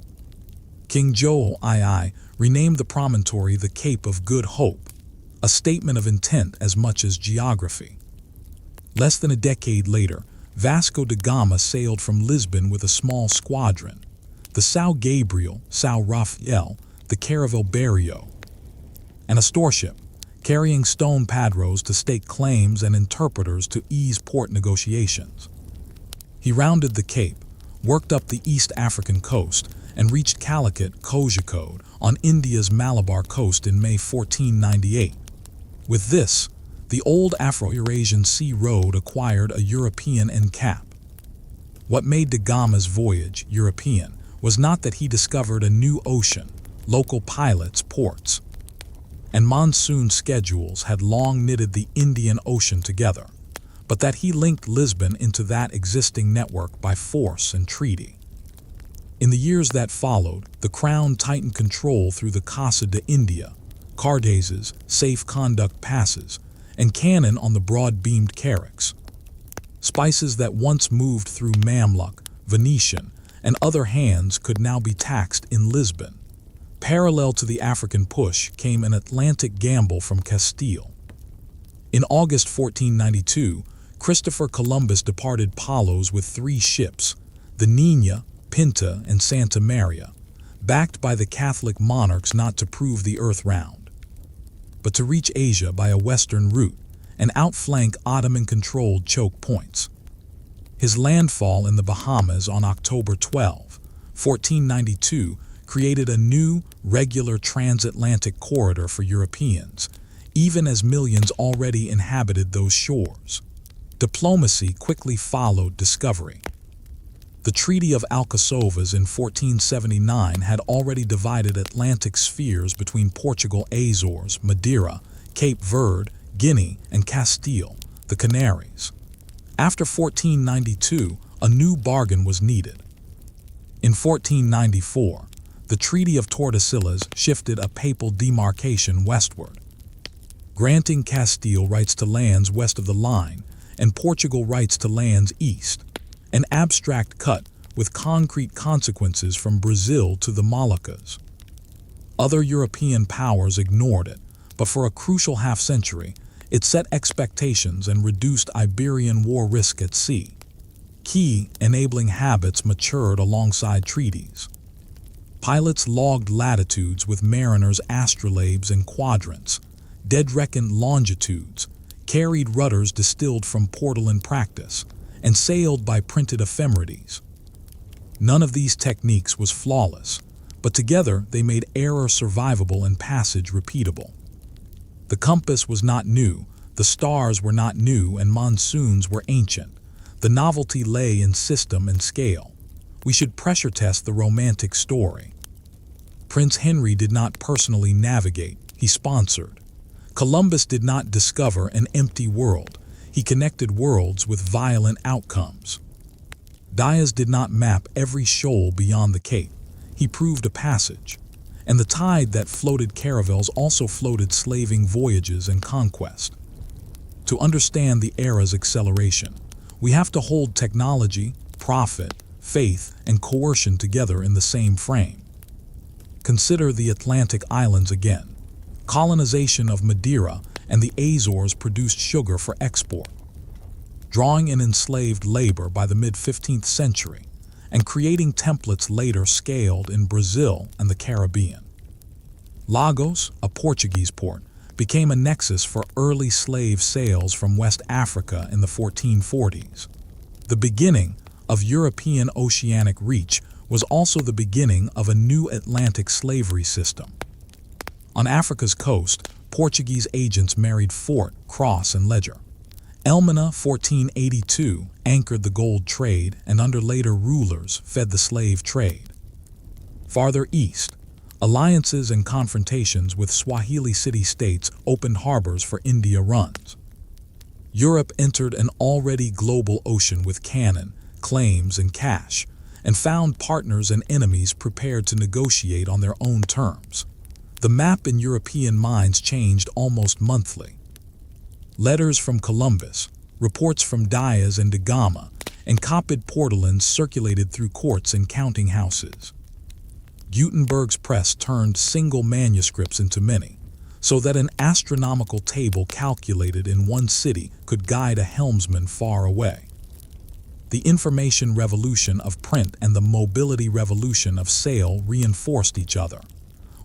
King Joel II renamed the promontory the Cape of Good Hope, a statement of intent as much as geography. Less than a decade later, Vasco da Gama sailed from Lisbon with a small squadron, the São Gabriel, São Rafael, the Caravel Berrio, and a storeship, carrying stone padros to stake claims and interpreters to ease port negotiations. He rounded the Cape, worked up the East African coast, and reached Calicut, Kozhikode, on India's Malabar coast in May 1498. With this, the old Afro-Eurasian Sea Road acquired a European end cap. What made da Gama's voyage European was not that he discovered a new ocean, local pilots, ports, and monsoon schedules had long knitted the Indian Ocean together, but that he linked Lisbon into that existing network by force and treaty. In the years that followed, the Crown tightened control through the Casa de India, Cardaises, safe conduct passes, and cannon on the broad-beamed carracks. Spices that once moved through Mamluk, Venetian, and other hands could now be taxed in Lisbon. Parallel to the African push came an Atlantic gamble from Castile. In August 1492, Christopher Columbus departed Palos with 3 ships, the Nina, Pinta, and Santa Maria, backed by the Catholic monarchs not to prove the earth round, but to reach Asia by a western route and outflank Ottoman-controlled choke points. His landfall in the Bahamas on October 12, 1492, created a new, regular transatlantic corridor for Europeans, even as millions already inhabited those shores. Diplomacy quickly followed discovery. The Treaty of Alcasovas in 1479 had already divided Atlantic spheres between Portugal, Azores, Madeira, Cape Verde, Guinea, and Castile, the Canaries. After 1492, a new bargain was needed. In 1494, the Treaty of Tordesillas shifted a papal demarcation westward, granting Castile rights to lands west of the line and Portugal rights to lands east, an abstract cut with concrete consequences from Brazil to the Moluccas. Other European powers ignored it, but for a crucial half-century, it set expectations and reduced Iberian war risk at sea. Key enabling habits matured alongside treaties. Pilots logged latitudes with mariners' astrolabes and quadrants, dead-reckoned longitudes, carried rudders distilled from Portolan practice, and sailed by printed ephemerides. None of these techniques was flawless, but together they made error survivable and passage repeatable. The compass was not new, the stars were not new, and monsoons were ancient. The novelty lay in system and scale. We should pressure test the romantic story. Prince Henry did not personally navigate, he sponsored. Columbus did not discover an empty world, he connected worlds with violent outcomes. Dias did not map every shoal beyond the Cape, he proved a passage. And the tide that floated caravels also floated slaving voyages and conquest. To understand the era's acceleration, We have to hold technology, profit, faith, and coercion together in the same frame. Consider the Atlantic islands again. Colonization of Madeira and the Azores produced sugar for export, drawing in enslaved labor by the mid-15th century and creating templates later scaled in Brazil and the Caribbean. Lagos, a Portuguese port, became a nexus for early slave sales from West Africa in the 1440s. The beginning of European oceanic reach was also the beginning of a new Atlantic slavery system. On Africa's coast, Portuguese agents married Fort, Cross, and Ledger. Elmina, 1482, anchored the gold trade and under later rulers fed the slave trade. Farther east, alliances and confrontations with Swahili city-states opened harbors for India runs. Europe entered an already global ocean with cannon, claims, and cash, and found partners and enemies prepared to negotiate on their own terms. The map in European minds changed almost monthly. Letters from Columbus, reports from Diaz and Gama, and copied portolans circulated through courts and counting houses. Gutenberg's press turned single manuscripts into many, so that an astronomical table calculated in one city could guide a helmsman far away. The information revolution of print and the mobility revolution of sail reinforced each other.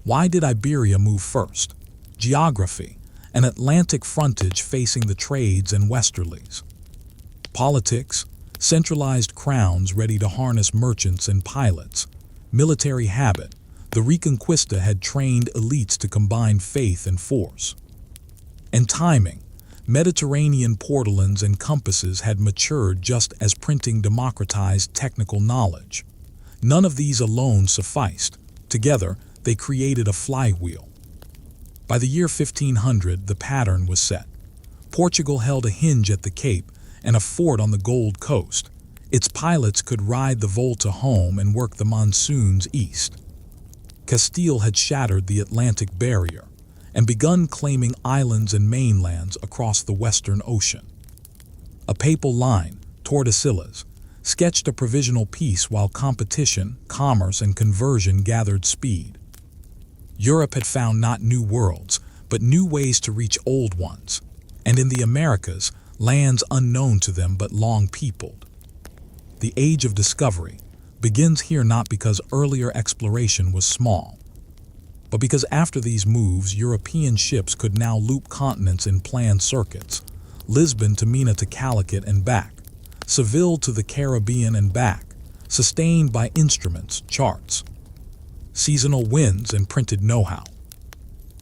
Why did Iberia move first? Geography, an Atlantic frontage facing the trades and westerlies. Politics, centralized crowns ready to harness merchants and pilots. Military habit, the Reconquista had trained elites to combine faith and force. And timing, Mediterranean portolans and compasses had matured just as printing democratized technical knowledge. None of these alone sufficed. Together, they created a flywheel. By the year 1500, the pattern was set. Portugal held a hinge at the Cape and a fort on the Gold Coast. Its pilots could ride the Volta home and work the monsoons east. Castile had shattered the Atlantic barrier and begun claiming islands and mainlands across the Western Ocean. A papal line, Tordesillas, sketched a provisional peace while competition, commerce, and conversion gathered speed. Europe had found not new worlds, but new ways to reach old ones, and in the Americas, lands unknown to them but long peopled. The age of discovery begins here not because earlier exploration was small, but because after these moves, European ships could now loop continents in planned circuits, Lisbon to Mina to Calicut and back, Seville to the Caribbean and back, sustained by instruments, charts, seasonal winds, and printed know-how.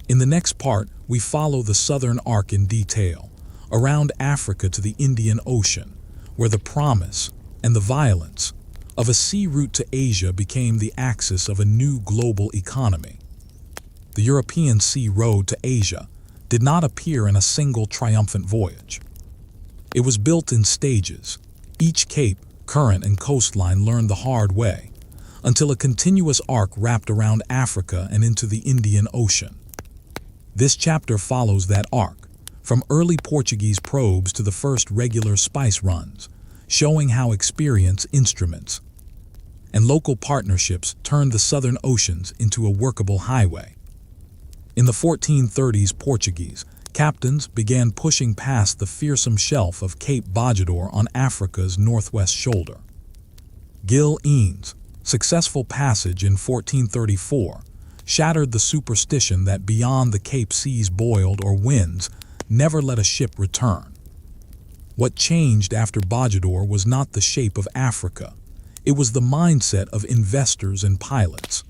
In the next part, we follow the southern arc in detail, around Africa to the Indian Ocean, where the promise and the violence of a sea route to Asia became the axis of a new global economy. The European sea road to Asia did not appear in a single triumphant voyage. It was built in stages. Each cape, current, and coastline learned the hard way, until a continuous arc wrapped around Africa and into the Indian Ocean. This chapter follows that arc, from early Portuguese probes to the first regular spice runs, showing how experience, instruments, and local partnerships turned the southern oceans into a workable highway. In the 1430s, Portuguese captains began pushing past the fearsome shelf of Cape Bojador on Africa's northwest shoulder. Gil Eanes' successful passage in 1434 shattered the superstition that beyond the Cape seas boiled or winds never let a ship return. What changed after Bojador was not the shape of Africa. It was the mindset of investors and pilots.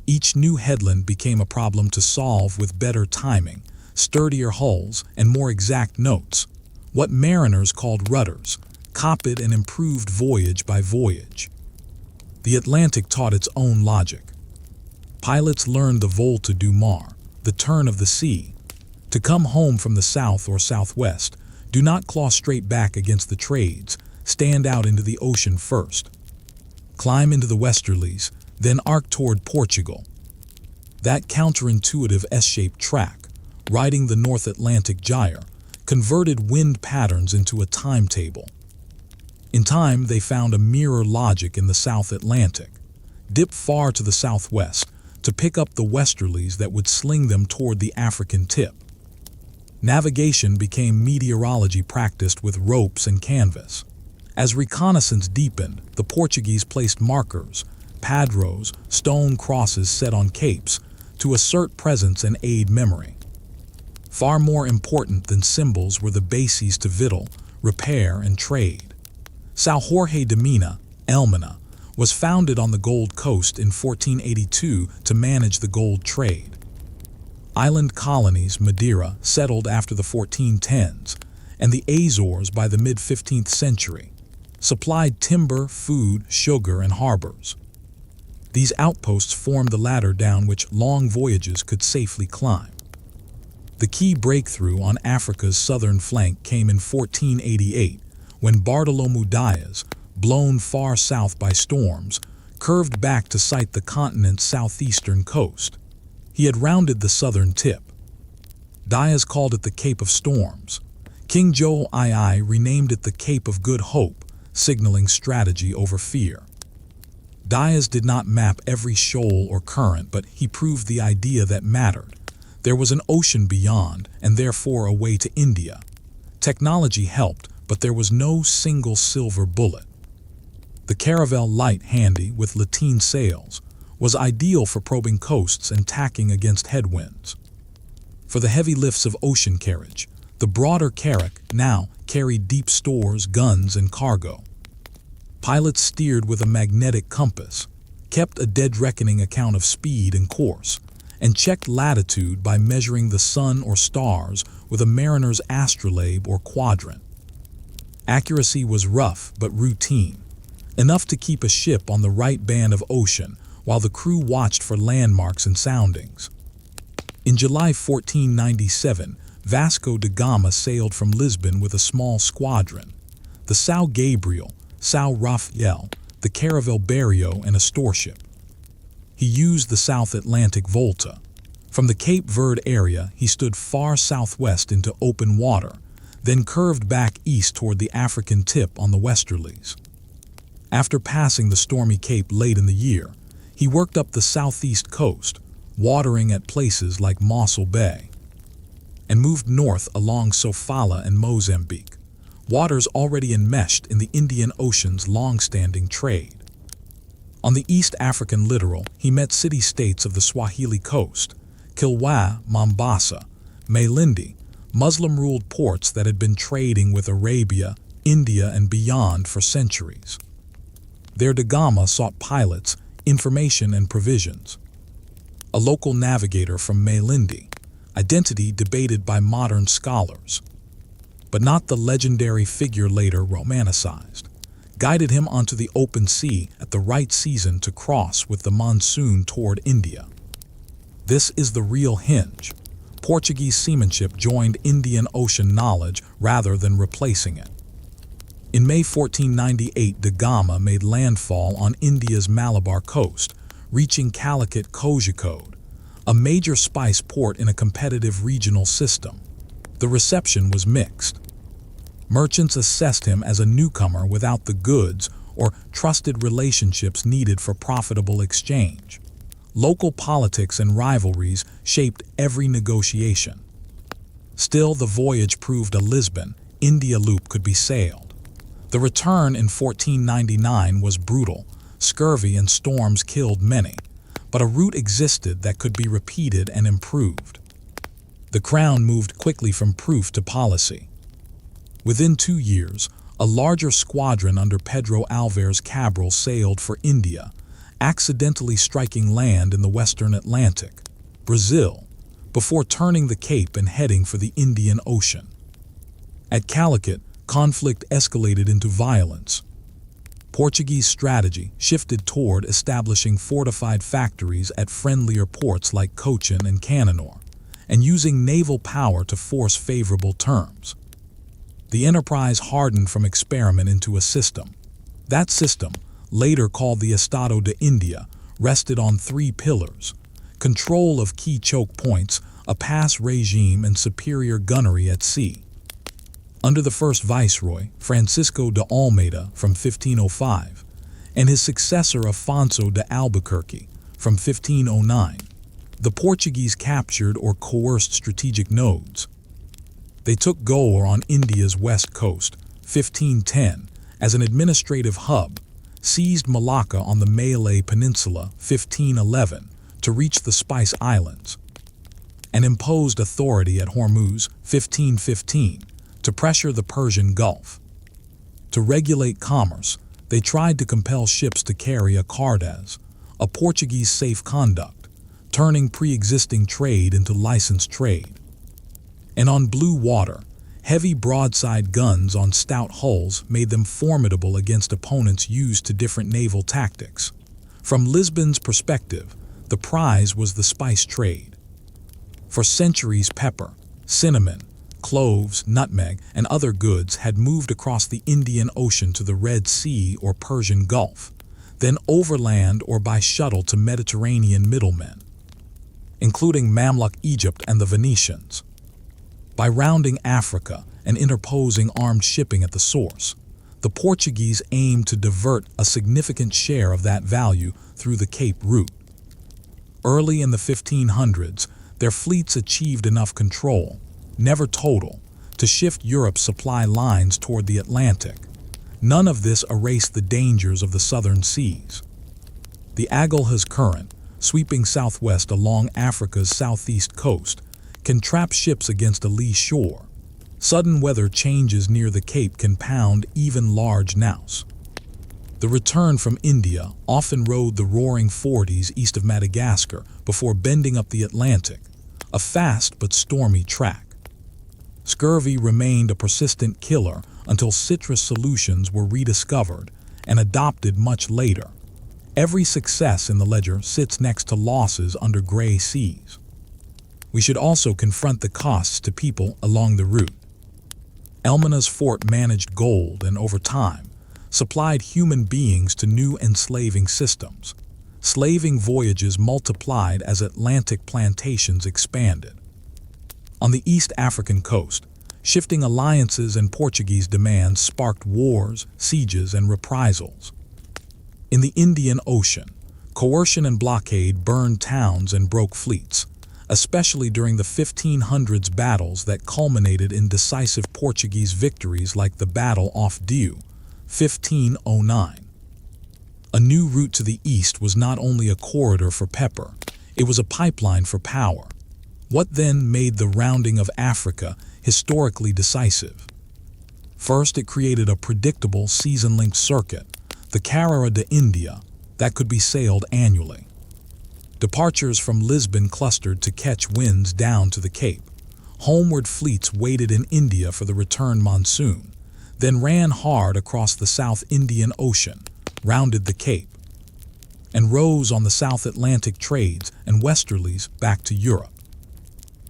Each new headland became a problem to solve with better timing, sturdier hulls, and more exact notes. What mariners called rudders, copied and improved voyage by voyage. The Atlantic taught its own logic. Pilots learned the volte du mar, the turn of the sea. To come home from the south or southwest, do not claw straight back against the trades, stand out into the ocean first. Climb into the westerlies, then arc toward Portugal. That counterintuitive S-shaped track, riding the North Atlantic gyre, converted wind patterns into a timetable. In time, they found a mirror logic in the South Atlantic. Dip far to the southwest to pick up the westerlies that would sling them toward the African tip. Navigation became meteorology practiced with ropes and canvas. As reconnaissance deepened, the Portuguese placed markers, padros, stone crosses set on capes, to assert presence and aid memory. Far more important than symbols were the bases to victual, repair, and trade. São Jorge de Mina, Elmina, was founded on the Gold Coast in 1482 to manage the gold trade. Island colonies, Madeira, settled after the 1410s, and the Azores by the mid-15th century, supplied timber, food, sugar, and harbors. These outposts formed the ladder down which long voyages could safely climb. The key breakthrough on Africa's southern flank came in 1488, when Bartolomeu Dias, blown far south by storms, curved back to sight the continent's southeastern coast. He had rounded the southern tip. Dias called it the Cape of Storms. King Joe II renamed it the Cape of Good Hope, signaling strategy over fear. Dias did not map every shoal or current, but he proved the idea that mattered. There was an ocean beyond, and therefore a way to India. Technology helped, but there was no single silver bullet. The caravel, light, handy, with lateen sails, was ideal for probing coasts and tacking against headwinds. For the heavy lifts of ocean carriage, the broader carrack now carried deep stores, guns, and cargo. Pilots steered with a magnetic compass, kept a dead reckoning account of speed and course, and checked latitude by measuring the sun or stars with a mariner's astrolabe or quadrant. Accuracy was rough but routine, enough to keep a ship on the right band of ocean while the crew watched for landmarks and soundings. In July 1497, Vasco da Gama sailed from Lisbon with a small squadron, the São Gabriel, São Rafael, the caravel Berrio, and a storeship. He used the South Atlantic Volta. From the Cape Verde area, he stood far southwest into open water, then curved back east toward the African tip on the westerlies. After passing the stormy cape late in the year, he worked up the southeast coast, watering at places like Mossel Bay, and moved north along Sofala and Mozambique, waters already enmeshed in the Indian Ocean's long-standing trade. On the East African littoral, he met city-states of the Swahili coast, Kilwa, Mombasa, Malindi, Muslim-ruled ports that had been trading with Arabia, India, and beyond for centuries. There da Gama sought pilots, information, and provisions. A local navigator from Malindi, identity debated by modern scholars, but not the legendary figure later romanticized, guided him onto the open sea at the right season to cross with the monsoon toward India. This is the real hinge. Portuguese seamanship joined Indian Ocean knowledge rather than replacing it. In May 1498, da Gama made landfall on India's Malabar coast, reaching Calicut, Kozhikode, a major spice port in a competitive regional system. The reception was mixed. Merchants assessed him as a newcomer without the goods or trusted relationships needed for profitable exchange. Local politics and rivalries shaped every negotiation. Still, the voyage proved a Lisbon-India loop could be sailed. The return in 1499 was brutal. Scurvy and storms killed many, but a route existed that could be repeated and improved. The Crown moved quickly from proof to policy. Within 2 years, a larger squadron under Pedro Álvares Cabral sailed for India, accidentally striking land in the western Atlantic, Brazil, before turning the Cape and heading for the Indian Ocean. At Calicut, conflict escalated into violence. Portuguese strategy shifted toward establishing fortified factories at friendlier ports like Cochin and Cananor, and using naval power to force favorable terms. The enterprise hardened from experiment into a system. That system, later called the Estado de India, rested on 3 pillars: control of key choke points, a pass regime, and superior gunnery at sea. under the first viceroy, Francisco de Almeida from 1505, and his successor Afonso de Albuquerque from 1509, the Portuguese captured or coerced strategic nodes. They took Goa on India's west coast, 1510, as an administrative hub, seized Malacca on the Malay Peninsula, 1511, to reach the Spice Islands, and imposed authority at Hormuz, 1515, to pressure the Persian Gulf. To regulate commerce, they tried to compel ships to carry a cardas, a Portuguese safe conduct, turning pre-existing trade into licensed trade. And on blue water, heavy broadside guns on stout hulls made them formidable against opponents used to different naval tactics. From Lisbon's perspective, the prize was the spice trade. For centuries, pepper, cinnamon, cloves, nutmeg, and other goods had moved across the Indian Ocean to the Red Sea or Persian Gulf, then overland or by shuttle to Mediterranean middlemen, including Mamluk Egypt and the Venetians. By rounding Africa and interposing armed shipping at the source, the Portuguese aimed to divert a significant share of that value through the Cape route. Early in the 1500s, their fleets achieved enough control, never total, to shift Europe's supply lines toward the Atlantic. None of this erased the dangers of the southern seas. The Agulhas Current, sweeping southwest along Africa's southeast coast, can trap ships against a lee shore. Sudden weather changes near the Cape can pound even large naus. The return from India often rode the roaring Forties east of Madagascar before bending up the Atlantic, a fast but stormy track. Scurvy remained a persistent killer until citrus solutions were rediscovered and adopted much later. Every success in the ledger sits next to losses under gray seas. We should also confront the costs to people along the route. Elmina's fort managed gold and, over time, supplied human beings to new enslaving systems. Slaving voyages multiplied as Atlantic plantations expanded. On the East African coast, shifting alliances and Portuguese demands sparked wars, sieges, and reprisals. In the Indian Ocean, coercion and blockade burned towns and broke fleets, especially during the 1500s battles that culminated in decisive Portuguese victories like the Battle off Diu, 1509. A new route to the east was not only a corridor for pepper, it was a pipeline for power. What then made the rounding of Africa historically decisive? First, it created a predictable season-linked circuit, the Carrera de India, that could be sailed annually. Departures from Lisbon clustered to catch winds down to the Cape. Homeward fleets waited in India for the return monsoon, then ran hard across the South Indian Ocean, rounded the Cape, and rose on the South Atlantic trades and westerlies back to Europe.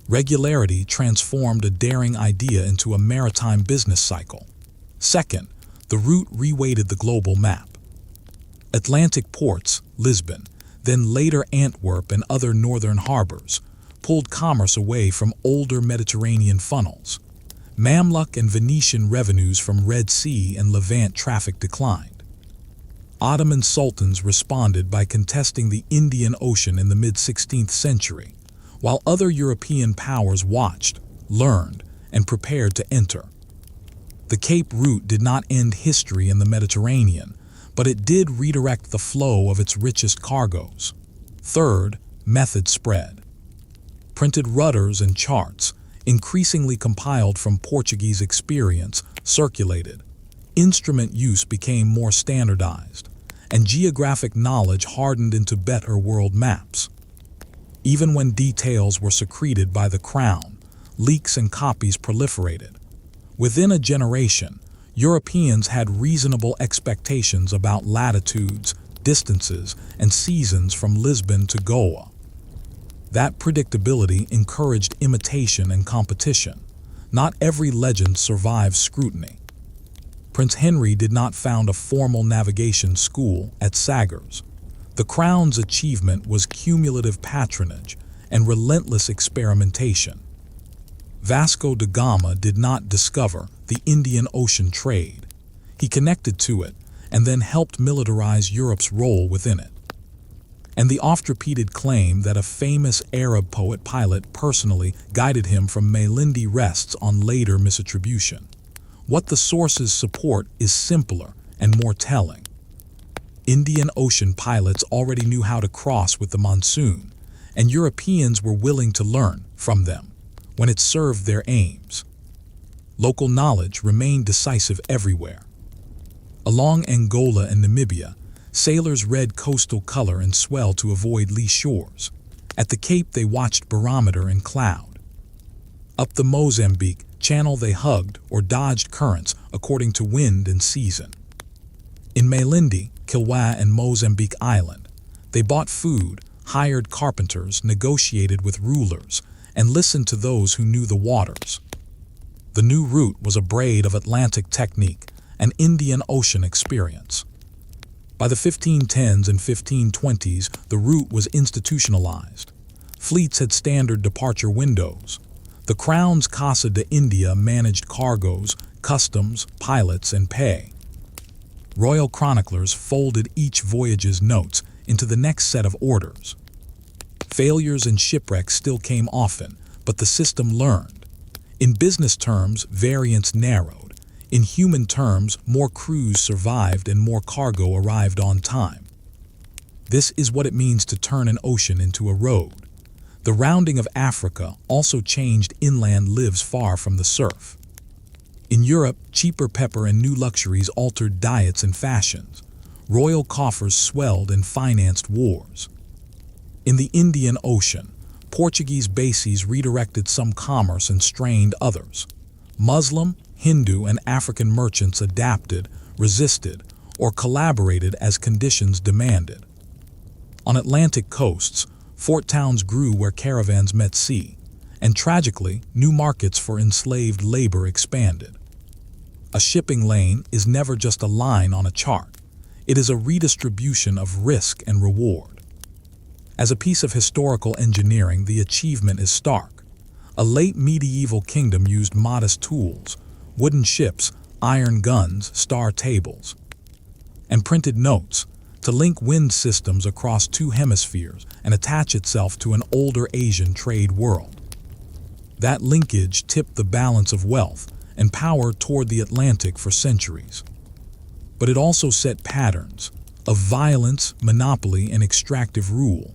Regularity transformed a daring idea into a maritime business cycle. Second, the route reweighted the global map. Atlantic ports, Lisbon, then later Antwerp and other northern harbors, pulled commerce away from older Mediterranean funnels. Mamluk and Venetian revenues from Red Sea and Levant traffic declined. Ottoman sultans responded by contesting the Indian Ocean in the mid-16th century, while other European powers watched, learned, and prepared to enter. The Cape route did not end history in the Mediterranean, but it did redirect the flow of its richest cargoes. Third, method spread. Printed rudders and charts, increasingly compiled from Portuguese experience, circulated. Instrument use became more standardized, and geographic knowledge hardened into better world maps. Even when details were secreted by the crown, leaks and copies proliferated. Within a generation, Europeans had reasonable expectations about latitudes, distances, and seasons from Lisbon to Goa. That predictability encouraged imitation and competition. Not every legend survives scrutiny. Prince Henry did not found a formal navigation school at Sagres. The crown's achievement was cumulative patronage and relentless experimentation. Vasco da Gama did not discover the Indian Ocean trade. He connected to it and then helped militarize Europe's role within it. And the oft-repeated claim that a famous Arab poet pilot personally guided him from Malindi rests on later misattribution. What the sources support is simpler and more telling. Indian Ocean pilots already knew how to cross with the monsoon, and Europeans were willing to learn from them when it served their aims. Local knowledge remained decisive everywhere. Along Angola and Namibia, sailors read coastal color and swell to avoid lee shores. At the Cape, they watched barometer and cloud. Up the Mozambique Channel, they hugged or dodged currents according to wind and season. In Malindi, Kilwa, and Mozambique Island, they bought food, hired carpenters, negotiated with rulers, and listened to those who knew the waters. The new route was a braid of Atlantic technique, an Indian Ocean experience. By the 1510s and 1520s, the route was institutionalized. Fleets had standard departure windows. The Crown's Casa de India managed cargoes, customs, pilots, and pay. Royal chroniclers folded each voyage's notes into the next set of orders. Failures and shipwrecks still came often, but the system learned. In business terms, variance narrowed. In human terms, more crews survived and more cargo arrived on time. This is what it means to turn an ocean into a road. The rounding of Africa also changed inland lives far from the surf. In Europe, cheaper pepper and new luxuries altered diets and fashions. Royal coffers swelled and financed wars. In the Indian Ocean, Portuguese bases redirected some commerce and strained others. Muslim, Hindu, and African merchants adapted, resisted, or collaborated as conditions demanded. On Atlantic coasts, fort towns grew where caravans met sea, and tragically, new markets for enslaved labor expanded. A shipping lane is never just a line on a chart. It is a redistribution of risk and reward. As a piece of historical engineering, the achievement is stark. A late medieval kingdom used modest tools, wooden ships, iron guns, star tables, and printed notes to link wind systems across two hemispheres and attach itself to an older Asian trade world. That linkage tipped the balance of wealth and power toward the Atlantic for centuries. But it also set patterns of violence, monopoly, and extractive rule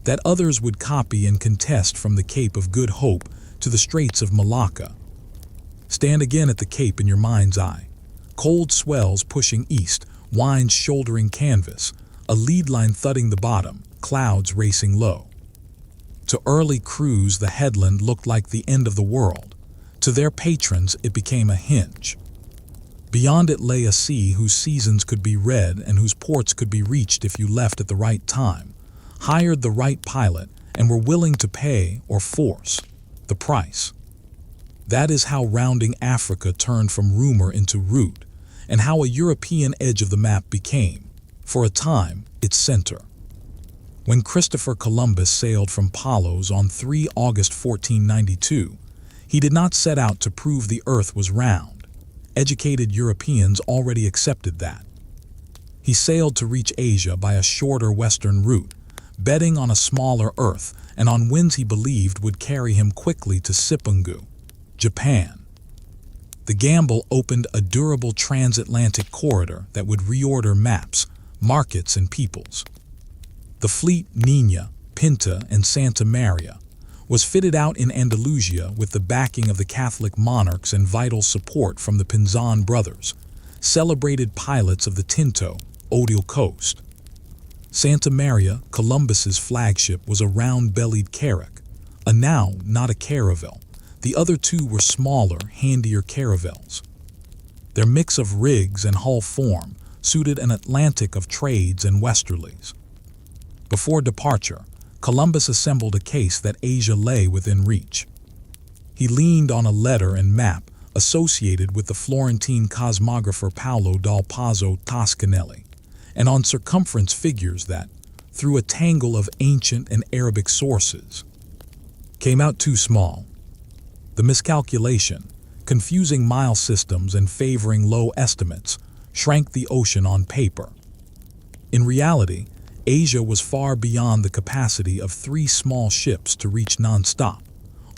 that others would copy and contest, from the Cape of Good Hope to the Straits of Malacca. Stand again at the Cape in your mind's eye. Cold swells pushing east, winds shouldering canvas, a lead line thudding the bottom, clouds racing low. To early crews, the headland looked like the end of the world. To their patrons, it became a hinge. Beyond it lay a sea whose seasons could be read and whose ports could be reached if you left at the right time, hired the right pilot, and were willing to pay, or force, the price. That is how rounding Africa turned from rumor into route, and how a European edge of the map became, for a time, its center. When Christopher Columbus sailed from Palos on 3 August 1492, he did not set out to prove the earth was round. Educated Europeans already accepted that. He sailed to reach Asia by a shorter western route, betting on a smaller earth and on winds he believed would carry him quickly to Sipungu, Japan. The gamble opened a durable transatlantic corridor that would reorder maps, markets, and peoples. The fleet Nina, Pinta, and Santa Maria was fitted out in Andalusia with the backing of the Catholic monarchs and vital support from the Pinzon brothers, celebrated pilots of the Tinto, Odile coast. Santa Maria, Columbus's flagship, was a round-bellied carrack, a now, not a caravel. The other two were smaller, handier caravels. Their mix of rigs and hull form suited an Atlantic of trades and westerlies. Before departure, Columbus assembled a case that Asia lay within reach. He leaned on a letter and map associated with the Florentine cosmographer Paolo dal Pozzo Toscanelli, and on circumference figures that, through a tangle of ancient and Arabic sources, came out too small. The miscalculation, confusing mile systems and favoring low estimates, shrank the ocean on paper. In reality, Asia was far beyond the capacity of 3 small ships to reach non-stop.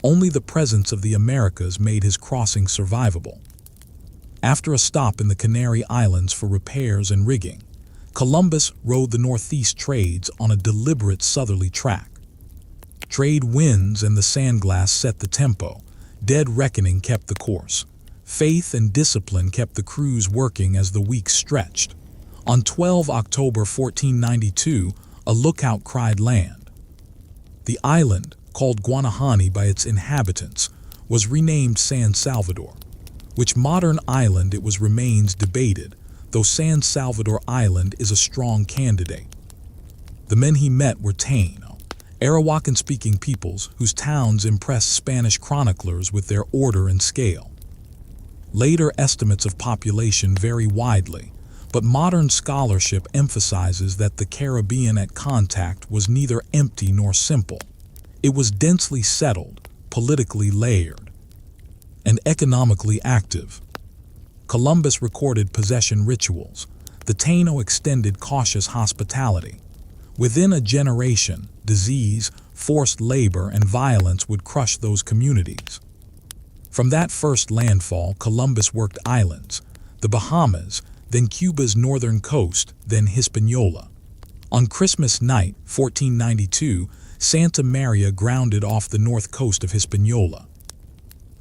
Only the presence of the Americas made his crossing survivable. After a stop in the Canary Islands for repairs and rigging, Columbus rode the northeast trades on a deliberate southerly track. Trade winds and the sandglass set the tempo. Dead reckoning kept the course. Faith and discipline kept the crews working as the weeks stretched. On 12 October 1492, a lookout cried land. The island, called Guanahani by its inhabitants, was renamed San Salvador. Which modern island it was remains debated, though San Salvador Island is a strong candidate. The men he met were Taino, Arawakan-speaking peoples whose towns impressed Spanish chroniclers with their order and scale. Later estimates of population vary widely, but modern scholarship emphasizes that the Caribbean at contact was neither empty nor simple. It was densely settled, politically layered, and economically active. Columbus recorded possession rituals. The Taino extended cautious hospitality. Within a generation, disease, forced labor, and violence would crush those communities. From that first landfall, Columbus worked islands, the Bahamas, then Cuba's northern coast, then Hispaniola. On Christmas night, 1492, Santa Maria grounded off the north coast of Hispaniola.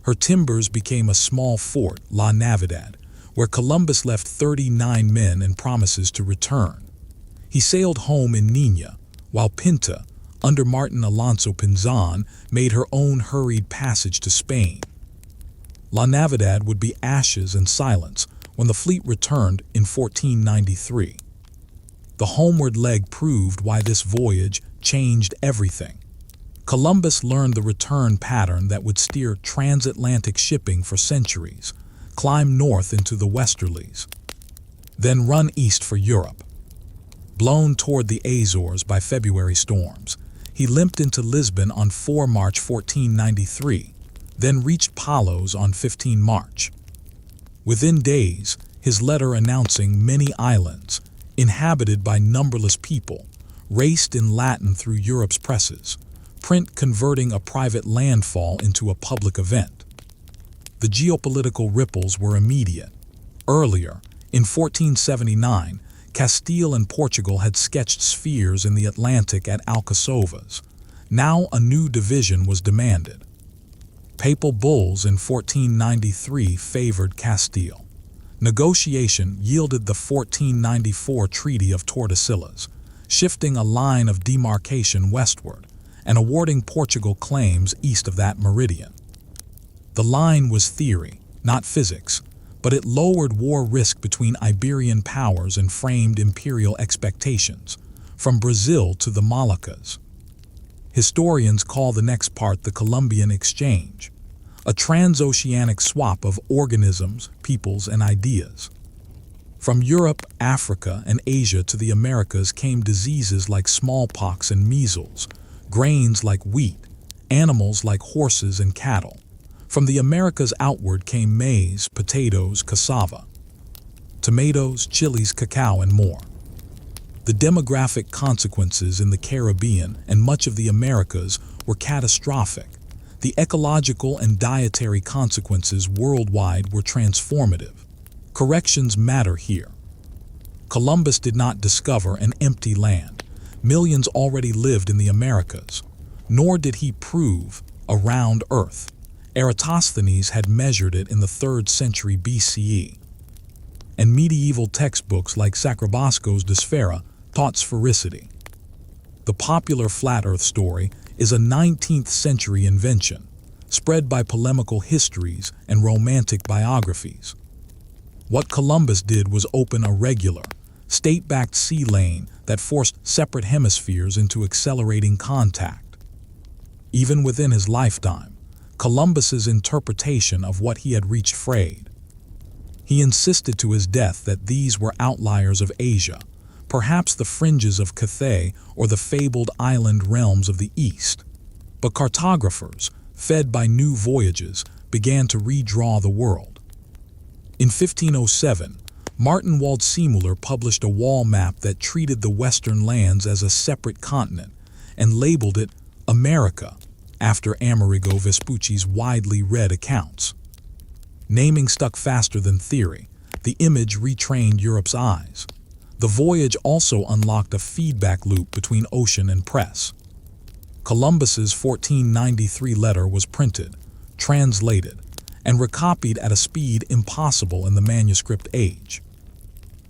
Her timbers became a small fort, La Navidad, where Columbus left 39 men and promises to return. He sailed home in Nina, while Pinta, under Martin Alonso Pinzon, made her own hurried passage to Spain. La Navidad would be ashes and silence when the fleet returned in 1493. The homeward leg proved why this voyage changed everything. Columbus learned the return pattern that would steer transatlantic shipping for centuries, climb north into the westerlies, then run east for Europe. Blown toward the Azores by February storms, he limped into Lisbon on 4 March 1493, then reached Palos on 15 March. Within days, his letter announcing many islands, inhabited by numberless people, raced in Latin through Europe's presses, print converting a private landfall into a public event. The geopolitical ripples were immediate. Earlier, in 1479, Castile and Portugal had sketched spheres in the Atlantic at Alcazovas. Now a new division was demanded. Papal bulls in 1493 favored Castile. Negotiation yielded the 1494 Treaty of Tordesillas, shifting a line of demarcation westward and awarding Portugal claims east of that meridian. The line was theory, not physics, but it lowered war risk between Iberian powers and framed imperial expectations, from Brazil to the Moluccas. Historians call the next part the Columbian Exchange, a transoceanic swap of organisms, peoples, and ideas. From Europe, Africa, and Asia to the Americas came diseases like smallpox and measles, grains like wheat, animals like horses and cattle. From the Americas outward came maize, potatoes, cassava, tomatoes, chilies, cacao, and more. The demographic consequences in the Caribbean and much of the Americas were catastrophic. The ecological and dietary consequences worldwide were transformative. Corrections matter here. Columbus did not discover an empty land. Millions already lived in the Americas. Nor did he prove a round earth. Eratosthenes had measured it in the 3rd century BCE. And medieval textbooks like Sacrobosco's De Sphera taught sphericity. The popular flat earth story is a 19th century invention, spread by polemical histories and romantic biographies. What Columbus did was open a regular, state-backed sea lane that forced separate hemispheres into accelerating contact. Even within his lifetime, Columbus's interpretation of what he had reached frayed. He insisted to his death that these were outliers of Asia, perhaps the fringes of Cathay or the fabled island realms of the East. But cartographers, fed by new voyages, began to redraw the world. In 1507, Martin Waldseemüller published a wall map that treated the western lands as a separate continent and labeled it America, after Amerigo Vespucci's widely read accounts. Naming stuck faster than theory. The image retrained Europe's eyes. The voyage also unlocked a feedback loop between ocean and press. Columbus's 1493 letter was printed, translated, and recopied at a speed impossible in the manuscript age.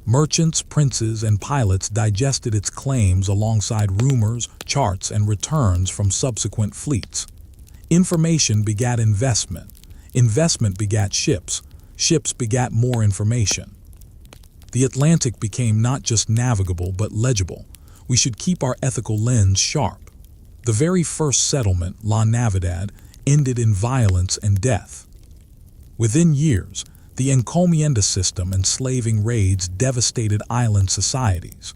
Merchants, princes, and pilots digested its claims alongside rumors, charts, and returns from subsequent fleets. Information begat investment. Investment begat ships. Ships begat more information. The Atlantic became not just navigable but legible. We should keep our ethical lens sharp. The very first settlement, La Navidad, ended in violence and death. Within years, the encomienda system and slaving raids devastated island societies.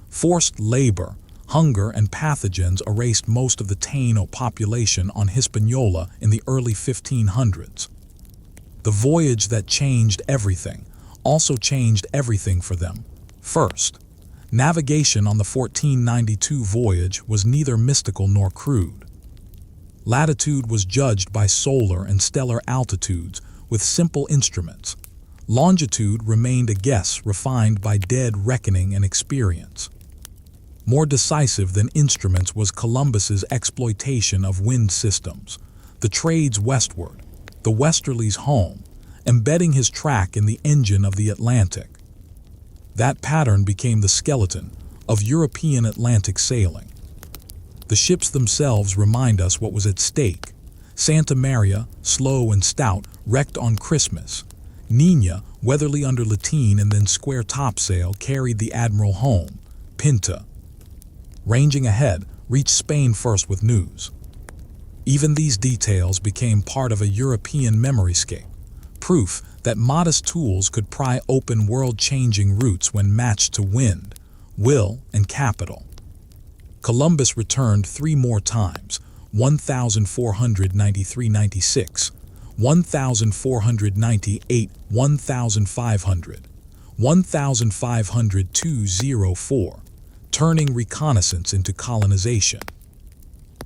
Forced labor, hunger, and pathogens erased most of the Taino population on Hispaniola in the early 1500s. The voyage that changed everything also changed everything for them. First, navigation on the 1492 voyage was neither mystical nor crude. Latitude was judged by solar and stellar altitudes with simple instruments. Longitude remained a guess refined by dead reckoning and experience. More decisive than instruments was Columbus's exploitation of wind systems, the trades westward, the westerlies home, embedding his track in the engine of the Atlantic. That pattern became the skeleton of European Atlantic sailing. The ships themselves remind us what was at stake. Santa Maria, slow and stout, wrecked on Christmas. Nina, weatherly under lateen and then square topsail, carried the admiral home. Pinta, ranging ahead, reached Spain first with news. Even these details became part of a European memoryscape, proof that modest tools could pry open world-changing routes when matched to wind, will, and capital. Columbus returned 3 more times, 1493-96, 1498, 1500, 1500-204, turning reconnaissance into colonization.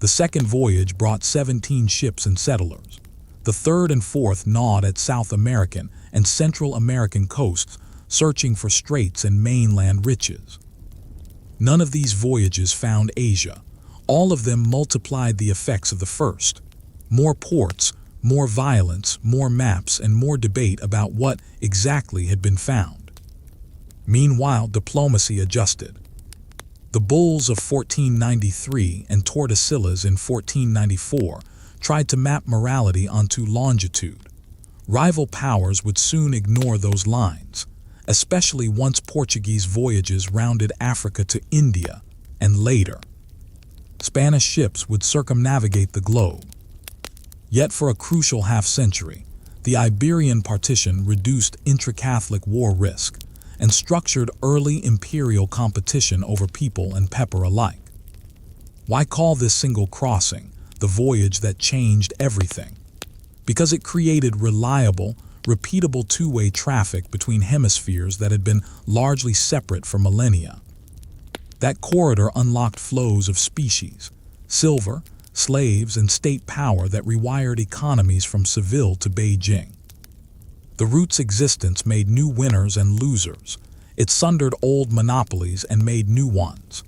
The second voyage brought 17 ships and settlers. The third and fourth gnawed at South American and Central American coasts, searching for straits and mainland riches. None of these voyages found Asia. All of them multiplied the effects of the first. More ports, more violence, more maps, and more debate about what exactly had been found. Meanwhile, diplomacy adjusted. The bulls of 1493 and Tordesillas in 1494 tried to map morality onto longitude. Rival powers would soon ignore those lines, especially once Portuguese voyages rounded Africa to India, and later, Spanish ships would circumnavigate the globe. Yet for a crucial half-century, the Iberian partition reduced intra-Catholic war risk and structured early imperial competition over people and pepper alike. Why call this single crossing the voyage that changed everything? Because it created reliable, repeatable two-way traffic between hemispheres that had been largely separate for millennia. That corridor unlocked flows of species, silver, slaves, and state power that rewired economies from Seville to Beijing. The route's existence made new winners and losers. It sundered old monopolies and made new ones.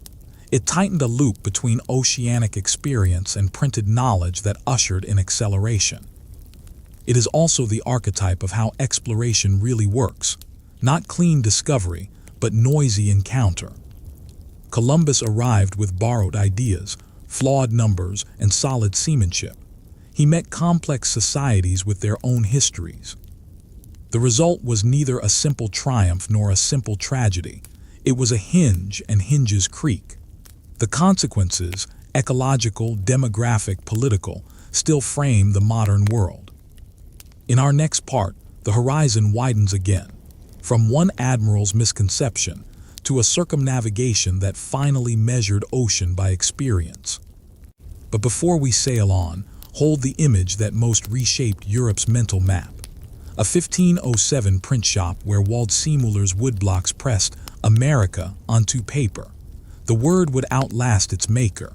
It tightened a loop between oceanic experience and printed knowledge that ushered in acceleration. It is also the archetype of how exploration really works. Not clean discovery, but noisy encounter. Columbus arrived with borrowed ideas, flawed numbers, and solid seamanship. He met complex societies with their own histories. The result was neither a simple triumph nor a simple tragedy. It was a hinge, and hinges creak. The consequences, ecological, demographic, political, still frame the modern world. In our next part, the horizon widens again, from one admiral's misconception to a circumnavigation that finally measured ocean by experience. But before we sail on, hold the image that most reshaped Europe's mental map. A 1507 print shop where Waldseemüller's woodblocks pressed America onto paper. The word would outlast its maker.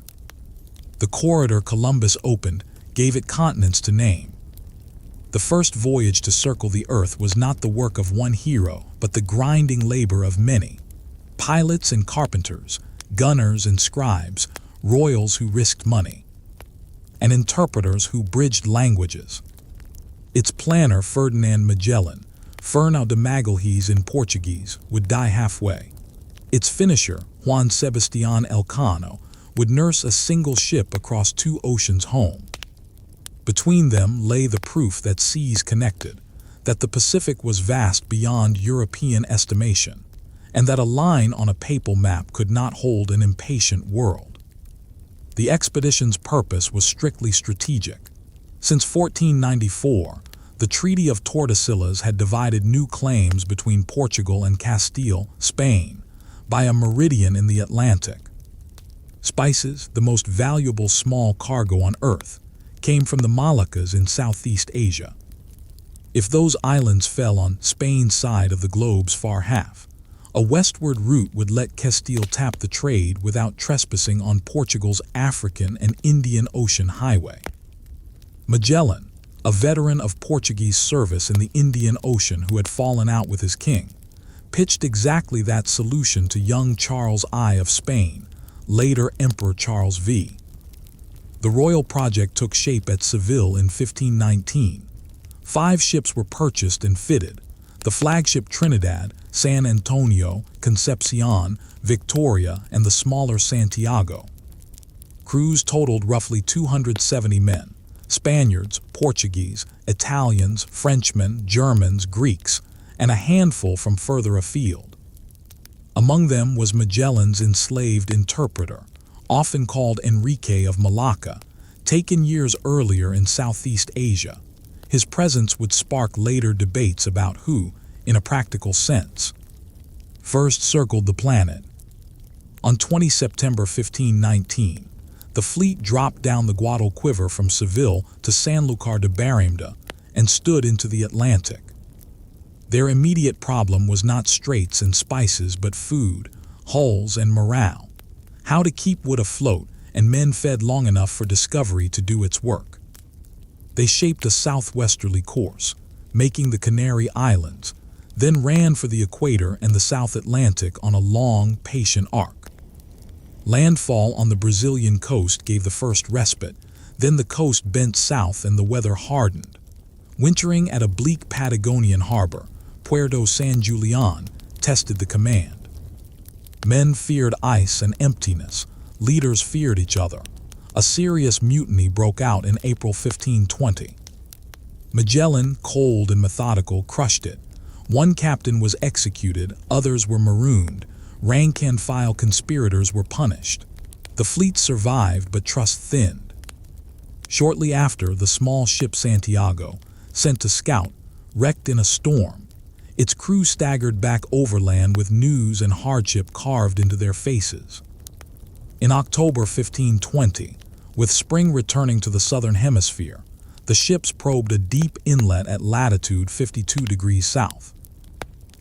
The corridor Columbus opened gave it continents to name. The first voyage to circle the earth was not the work of one hero, but the grinding labor of many. Pilots and carpenters, gunners and scribes, royals who risked money, and interpreters who bridged languages. Its planner, Ferdinand Magellan, Fernão de Magalhães in Portuguese, would die halfway. Its finisher, Juan Sebastián Elcano, would nurse a single ship across 2 oceans home. Between them lay the proof that seas connected, that the Pacific was vast beyond European estimation, and that a line on a papal map could not hold an impatient world. The expedition's purpose was strictly strategic. Since 1494, the Treaty of Tordesillas had divided new claims between Portugal and Castile, Spain, by a meridian in the Atlantic. Spices, the most valuable small cargo on Earth, came from the Moluccas in Southeast Asia. If those islands fell on Spain's side of the globe's far half, a westward route would let Castile tap the trade without trespassing on Portugal's African and Indian Ocean highway. Magellan, a veteran of Portuguese service in the Indian Ocean who had fallen out with his king, pitched exactly that solution to young Charles I of Spain, later Emperor Charles V. The royal project took shape at Seville in 1519. 5 ships were purchased and fitted: the flagship Trinidad, San Antonio, Concepcion, Victoria, and the smaller Santiago. Crews totaled roughly 270 men: Spaniards, Portuguese, Italians, Frenchmen, Germans, Greeks, and a handful from further afield. Among them was Magellan's enslaved interpreter, often called Enrique of Malacca, taken years earlier in Southeast Asia. His presence would spark later debates about who, in a practical sense, first circled the planet. On 20 September 1519, the fleet dropped down the Guadalquivir from Seville to Sanlúcar de Barrameda and stood into the Atlantic. Their immediate problem was not straits and spices but food, hulls, and morale. How to keep wood afloat and men fed long enough for discovery to do its work. They shaped a southwesterly course, making the Canary Islands, then ran for the equator and the South Atlantic on a long, patient arc. Landfall on the Brazilian coast gave the first respite, then the coast bent south and the weather hardened. Wintering at a bleak Patagonian harbor, Puerto San Julián, tested the command. Men feared ice and emptiness, leaders feared each other. A serious mutiny broke out in April 1520. Magellan, cold and methodical, crushed it. One captain was executed, others were marooned, rank-and-file conspirators were punished. The fleet survived, but trust thinned. Shortly after, the small ship Santiago, sent to scout, wrecked in a storm. Its crew staggered back overland with news and hardship carved into their faces. In October 1520, with spring returning to the southern hemisphere, the ships probed a deep inlet at latitude 52 degrees south.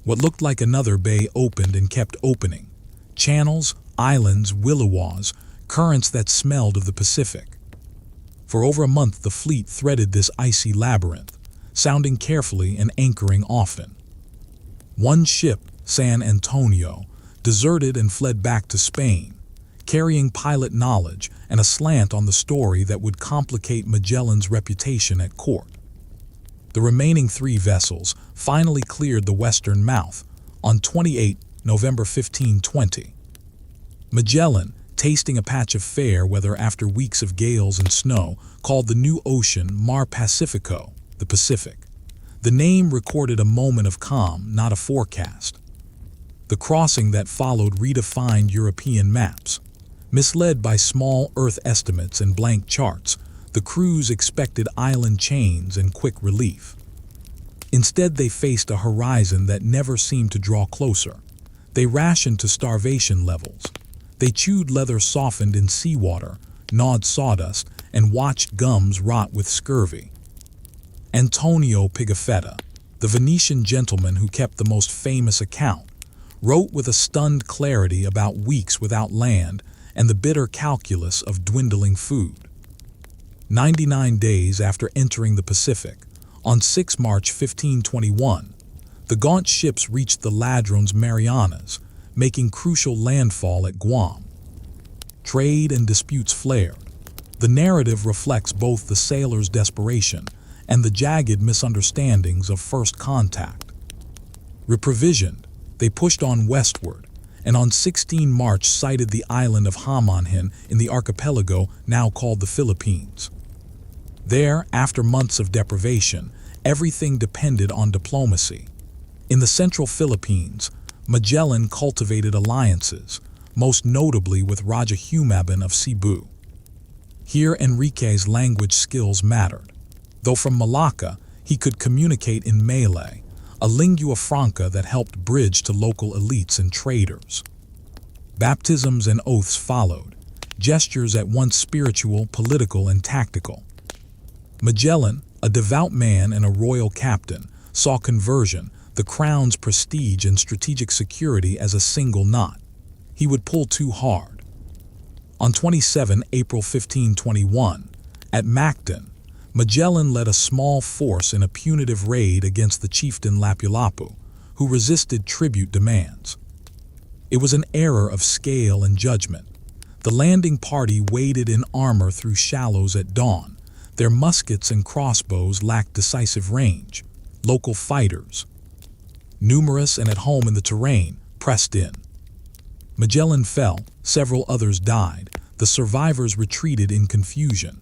What looked like another bay opened and kept opening. Channels, islands, willowas, currents that smelled of the Pacific. For over a month the fleet threaded this icy labyrinth, sounding carefully and anchoring often. One ship, San Antonio, deserted and fled back to Spain, carrying pilot knowledge and a slant on the story that would complicate Magellan's reputation at court. The remaining 3 vessels finally cleared the western mouth on 28 November 1520. Magellan, tasting a patch of fair weather after weeks of gales and snow, called the new ocean Mar Pacifico, the Pacific. The name recorded a moment of calm, not a forecast. The crossing that followed redefined European maps. Misled by small Earth estimates and blank charts, the crews expected island chains and quick relief. Instead, they faced a horizon that never seemed to draw closer. They rationed to starvation levels. They chewed leather softened in seawater, gnawed sawdust, and watched gums rot with scurvy. Antonio Pigafetta, the Venetian gentleman who kept the most famous account, wrote with a stunned clarity about weeks without land and the bitter calculus of dwindling food. 99 days after entering the Pacific, on 6 March 1521, the gaunt ships reached the Ladrones Marianas, making crucial landfall at Guam. Trade and disputes flared. The narrative reflects both the sailors' desperation and the jagged misunderstandings of first contact. Reprovisioned, they pushed on westward, and on 16 March sighted the island of Hamonhin in the archipelago now called the Philippines. There, after months of deprivation, everything depended on diplomacy. In the central Philippines, Magellan cultivated alliances, most notably with Raja Humabon of Cebu. Here Enrique's language skills mattered. Though from Malacca, he could communicate in Malay, a lingua franca that helped bridge to local elites and traders. Baptisms and oaths followed, gestures at once spiritual, political, and tactical. Magellan, a devout man and a royal captain, saw conversion, the crown's prestige and strategic security as a single knot. He would pull too hard. On 27 April 1521, at Mactan, Magellan led a small force in a punitive raid against the chieftain Lapu-Lapu, who resisted tribute demands. It was an error of scale and judgment. The landing party waded in armor through shallows at dawn. Their muskets and crossbows lacked decisive range. Local fighters, numerous and at home in the terrain, pressed in. Magellan fell, several others died. The survivors retreated in confusion.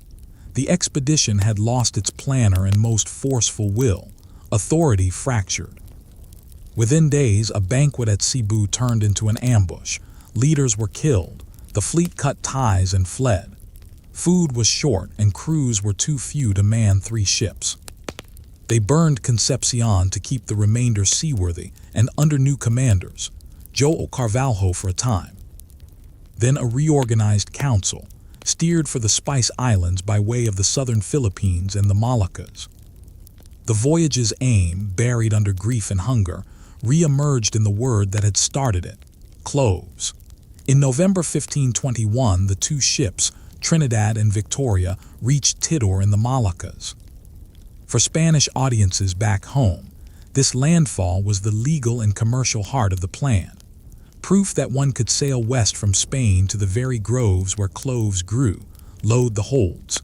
The expedition had lost its planner and most forceful will. Authority fractured. Within days, a banquet at Cebu turned into an ambush. Leaders were killed. The fleet cut ties and fled. Food was short and crews were too few to man 3 ships. They burned Concepcion to keep the remainder seaworthy and under new commanders, João Carvalho for a time. Then a reorganized council, steered for the Spice Islands by way of the southern Philippines and the Moluccas. The voyage's aim, buried under grief and hunger, re-emerged in the word that had started it: cloves. In November 1521, the 2 ships, Trinidad and Victoria, reached Tidor in the Moluccas. For Spanish audiences back home, this landfall was the legal and commercial heart of the plan. Proof that one could sail west from Spain to the very groves where cloves grew, load the holds,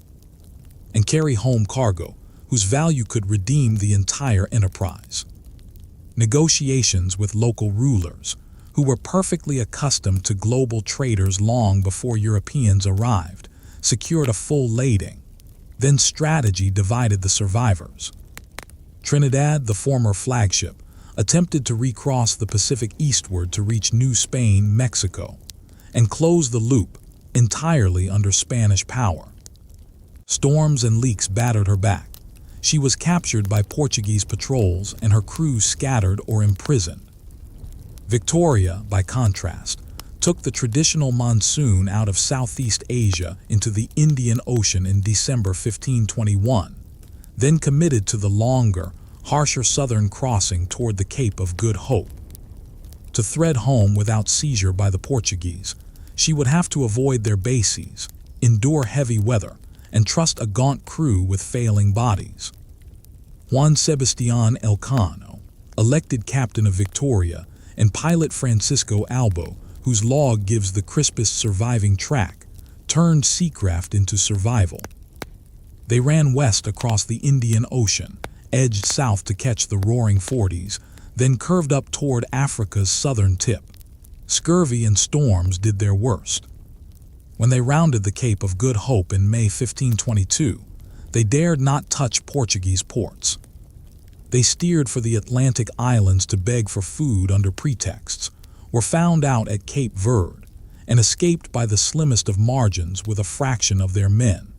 and carry home cargo whose value could redeem the entire enterprise. Negotiations with local rulers, who were perfectly accustomed to global traders long before Europeans arrived, secured a full lading. Then strategy divided the survivors. Trinidad, the former flagship, attempted to recross the Pacific eastward to reach New Spain, Mexico, and close the loop, entirely under Spanish power. Storms and leaks battered her back. She was captured by Portuguese patrols and her crew scattered or imprisoned. Victoria, by contrast, took the traditional monsoon out of Southeast Asia into the Indian Ocean in December 1521, then committed to the longer, harsher southern crossing toward the Cape of Good Hope. To thread home without seizure by the Portuguese, she would have to avoid their bases, endure heavy weather, and trust a gaunt crew with failing bodies. Juan Sebastián Elcano, elected captain of Victoria, and pilot Francisco Albo, whose log gives the crispest surviving track, turned seacraft into survival. They ran west across the Indian Ocean, edged south to catch the roaring 40s, then curved up toward Africa's southern tip. Scurvy and storms did their worst. When they rounded the Cape of Good Hope in May 1522, they dared not touch Portuguese ports. They steered for the Atlantic islands to beg for food under pretexts, were found out at Cape Verde, and escaped by the slimmest of margins with a fraction of their men.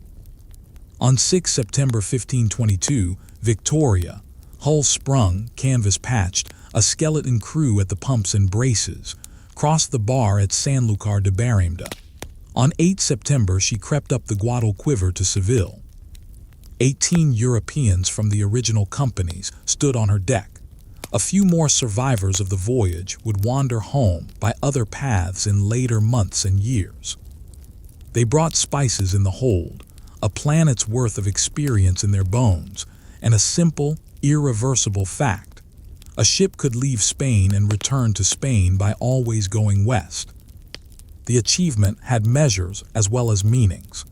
On 6 September 1522, Victoria, hull sprung, canvas patched, a skeleton crew at the pumps and braces, crossed the bar at Sanlúcar de Barrameda. On 8 September, she crept up the Guadalquivir to Seville. 18 Europeans from the original companies stood on her deck. A few more survivors of the voyage would wander home by other paths in later months and years. They brought spices in the hold, a planet's worth of experience in their bones, and a simple, irreversible fact. A ship could leave Spain and return to Spain by always going west. The achievement had measures as well as meanings.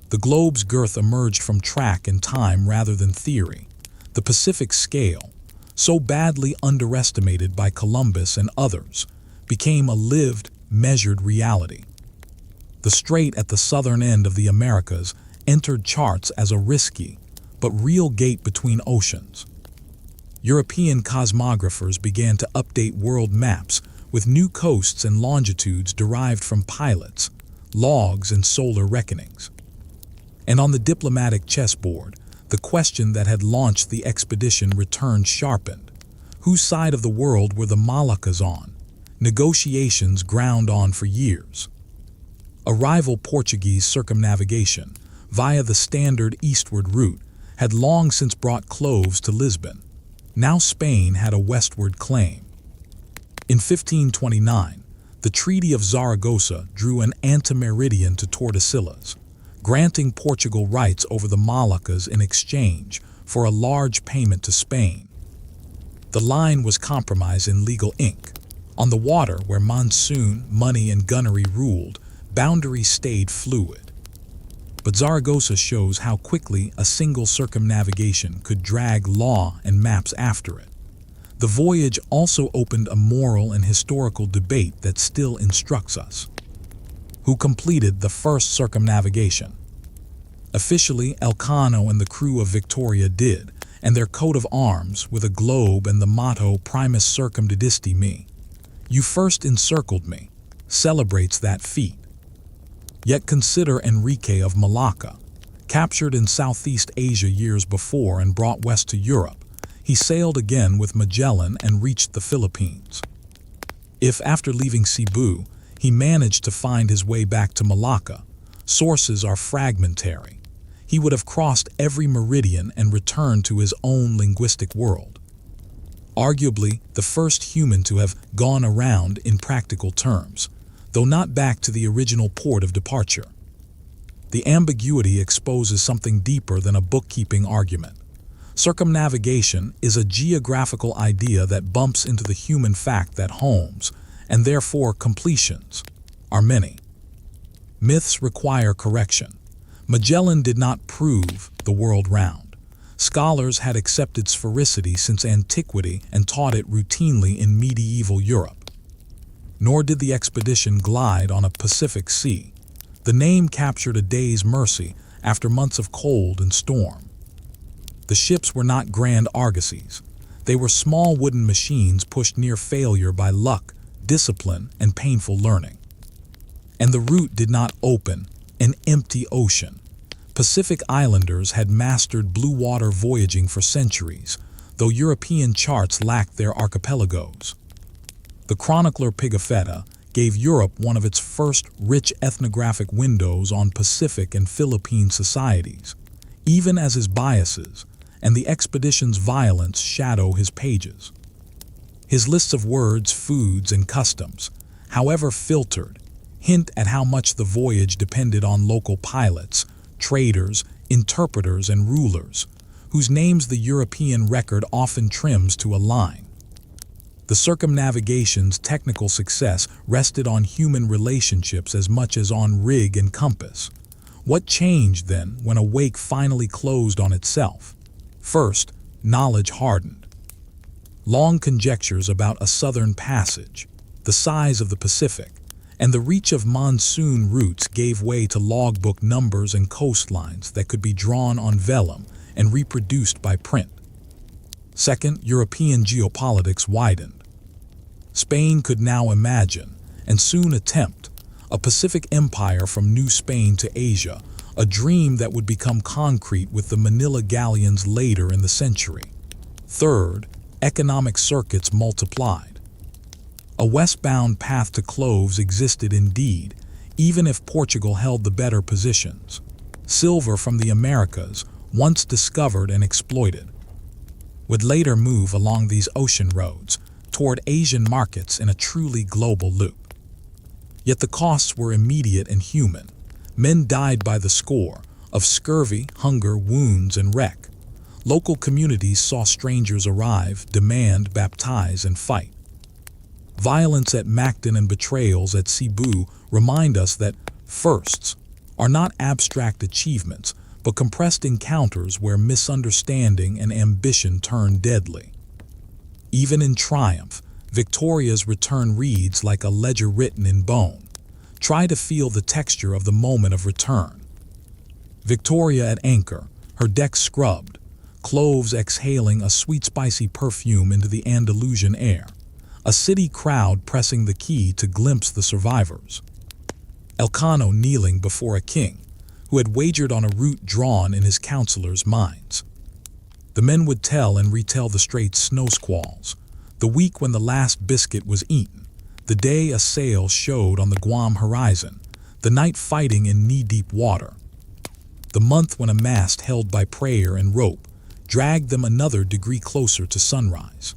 The globe's girth emerged from track and time rather than theory. The Pacific scale, so badly underestimated by Columbus and others, became a lived, measured reality. The strait at the southern end of the Americas entered charts as a risky, but real gate between oceans. European cosmographers began to update world maps with new coasts and longitudes derived from pilots, logs, and solar reckonings. And on the diplomatic chessboard, the question that had launched the expedition returned sharpened. Whose side of the world were the Moluccas on? Negotiations ground on for years. A rival Portuguese circumnavigation, via the standard eastward route, had long since brought cloves to Lisbon. Now Spain had a westward claim. In 1529, the Treaty of Zaragoza drew an anti-meridian to Tordesillas, granting Portugal rights over the Moluccas in exchange for a large payment to Spain. The line was compromised in legal ink. On the water where monsoon, money, and gunnery ruled, boundaries stayed fluid. But Zaragoza shows how quickly a single circumnavigation could drag law and maps after it. The voyage also opened a moral and historical debate that still instructs us. Who completed the first circumnavigation? Officially, Elcano and the crew of Victoria did, and their coat of arms, with a globe and the motto Primus circumdedisti me, "You first encircled me," celebrates that feat. Yet consider Enrique of Malacca. Captured in Southeast Asia years before and brought west to Europe, he sailed again with Magellan and reached the Philippines. If, after leaving Cebu, he managed to find his way back to Malacca, sources are fragmentary. He would have crossed every meridian and returned to his own linguistic world. Arguably, the first human to have gone around in practical terms, though not back to the original port of departure. The ambiguity exposes something deeper than a bookkeeping argument. Circumnavigation is a geographical idea that bumps into the human fact that homes, and therefore completions, are many. Myths require correction. Magellan did not prove the world round. Scholars had accepted sphericity since antiquity and taught it routinely in medieval Europe. Nor did the expedition glide on a Pacific sea. The name captured a day's mercy after months of cold and storm. The ships were not grand argosies. They were small wooden machines pushed near failure by luck, discipline, and painful learning. And the route did not open an empty ocean. Pacific islanders had mastered blue water voyaging for centuries, though European charts lacked their archipelagos. The chronicler Pigafetta gave Europe one of its first rich ethnographic windows on Pacific and Philippine societies, even as his biases and the expedition's violence shadow his pages. His lists of words, foods, and customs, however filtered, hint at how much the voyage depended on local pilots, traders, interpreters, and rulers, whose names the European record often trims to a line. The circumnavigation's technical success rested on human relationships as much as on rig and compass. What changed, then, when a wake finally closed on itself? First, knowledge hardened. Long conjectures about a southern passage, the size of the Pacific, and the reach of monsoon routes gave way to logbook numbers and coastlines that could be drawn on vellum and reproduced by print. Second, European geopolitics widened. Spain could now imagine, and soon attempt, a Pacific empire from New Spain to Asia, a dream that would become concrete with the Manila galleons later in the century. Third, economic circuits multiplied. A westbound path to Cloves existed indeed, even if Portugal held the better positions. Silver from the Americas, once discovered and exploited, would later move along these ocean roads toward Asian markets in a truly global loop. Yet the costs were immediate and human. Men died by the score of scurvy, hunger, wounds, and wreck. Local communities saw strangers arrive, demand, baptize, and fight. Violence at Mactan and betrayals at Cebu remind us that firsts are not abstract achievements, but compressed encounters where misunderstanding and ambition turn deadly. Even in triumph, Victoria's return reads like a ledger written in bone. Try to feel the texture of the moment of return. Victoria at anchor, her deck scrubbed, cloves exhaling a sweet spicy perfume into the Andalusian air, a city crowd pressing the key to glimpse the survivors. Elcano kneeling before a king who had wagered on a route drawn in his counselors' minds. The men would tell and retell the strait's snow squalls, the week when the last biscuit was eaten, the day a sail showed on the Guam horizon, the night fighting in knee-deep water, the month when a mast held by prayer and rope dragged them another degree closer to sunrise.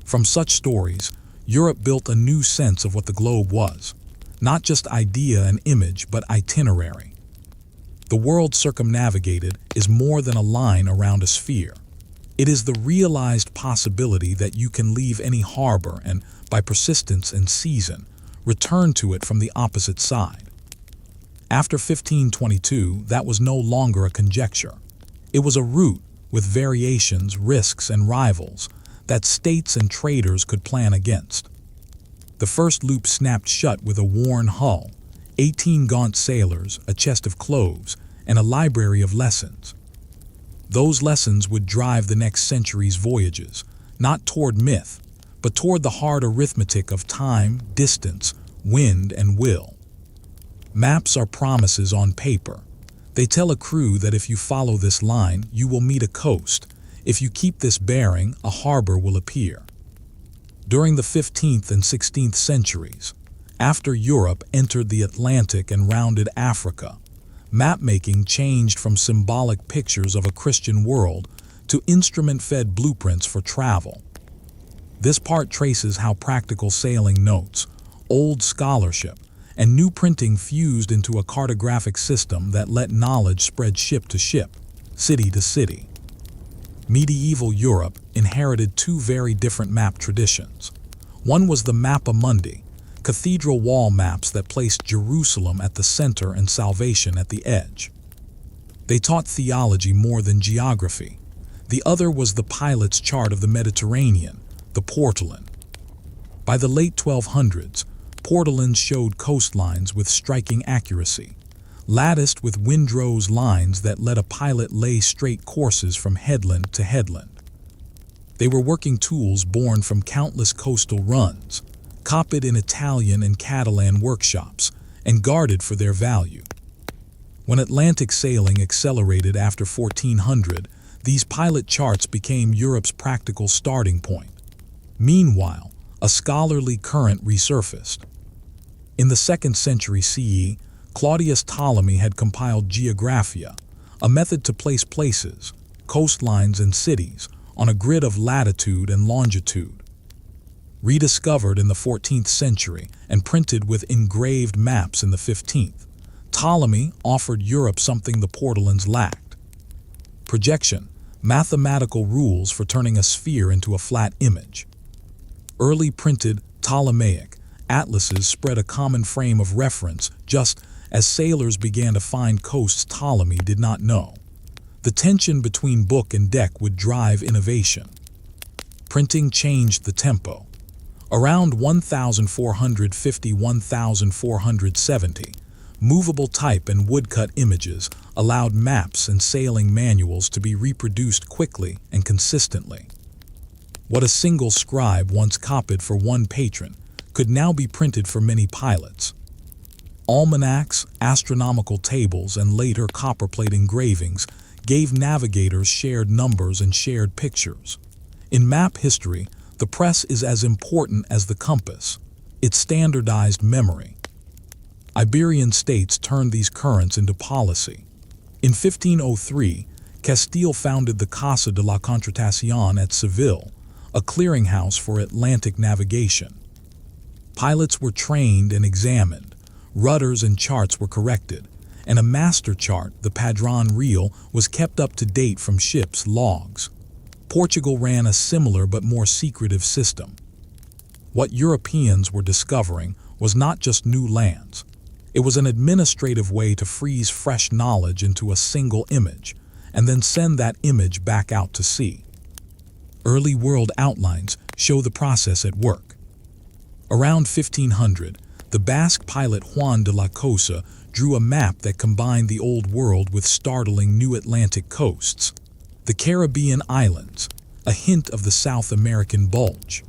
From such stories, Europe built a new sense of what the globe was, not just idea and image, but itinerary. The world circumnavigated is more than a line around a sphere. It is the realized possibility that you can leave any harbor and, by persistence and season, return to it from the opposite side. After 1522, that was no longer a conjecture. It was a route with variations, risks, and rivals that states and traders could plan against. The first loop snapped shut with a worn hull, 18 gaunt sailors, a chest of cloves, and a library of lessons. Those lessons would drive the next century's voyages, not toward myth, but toward the hard arithmetic of time, distance, wind, and will. Maps are promises on paper. They tell a crew that if you follow this line, you will meet a coast. If you keep this bearing, a harbor will appear. During the 15th and 16th centuries, after Europe entered the Atlantic and rounded Africa, map-making changed from symbolic pictures of a Christian world to instrument-fed blueprints for travel. This part traces how practical sailing notes, old scholarship, and new printing fused into a cartographic system that let knowledge spread ship to ship, city to city. Medieval Europe inherited two very different map traditions. One was the Mappa Mundi, cathedral wall maps that placed Jerusalem at the center and salvation at the edge. They taught theology more than geography. The other was the pilot's chart of the Mediterranean, the Portolan. By the late 1200s, Portolans showed coastlines with striking accuracy, latticed with windrow's lines that let a pilot lay straight courses from headland to headland. They were working tools born from countless coastal runs, copied in Italian and Catalan workshops, and guarded for their value. When Atlantic sailing accelerated after 1400, these pilot charts became Europe's practical starting point. Meanwhile, a scholarly current resurfaced. In the 2nd century CE, Claudius Ptolemy had compiled Geographia, a method to place places, coastlines, and cities on a grid of latitude and longitude. Rediscovered in the 14th century and printed with engraved maps in the 15th, Ptolemy offered Europe something the Portolans lacked: projection, mathematical rules for turning a sphere into a flat image. Early printed Ptolemaic atlases spread a common frame of reference just as sailors began to find coasts Ptolemy did not know. The tension between book and deck would drive innovation. Printing changed the tempo. Around 1450–1470, movable type and woodcut images allowed maps and sailing manuals to be reproduced quickly and consistently. What a single scribe once copied for one patron could now be printed for many pilots. Almanacs, astronomical tables, and later copperplate engravings gave navigators shared numbers and shared pictures. In map history, the press is as important as the compass. It standardized memory. Iberian states turned these currents into policy. In 1503, Castile founded the Casa de la Contratación at Seville, a clearinghouse for Atlantic navigation. Pilots were trained and examined, rudders and charts were corrected, and a master chart, the Padrón Real, was kept up to date from ships' logs. Portugal ran a similar but more secretive system. What Europeans were discovering was not just new lands. It was an administrative way to freeze fresh knowledge into a single image, and then send that image back out to sea. Early world outlines show the process at work. Around 1500, the Basque pilot Juan de la Cosa drew a map that combined the Old World with startling new Atlantic coasts. The Caribbean islands, a hint of the South American bulge.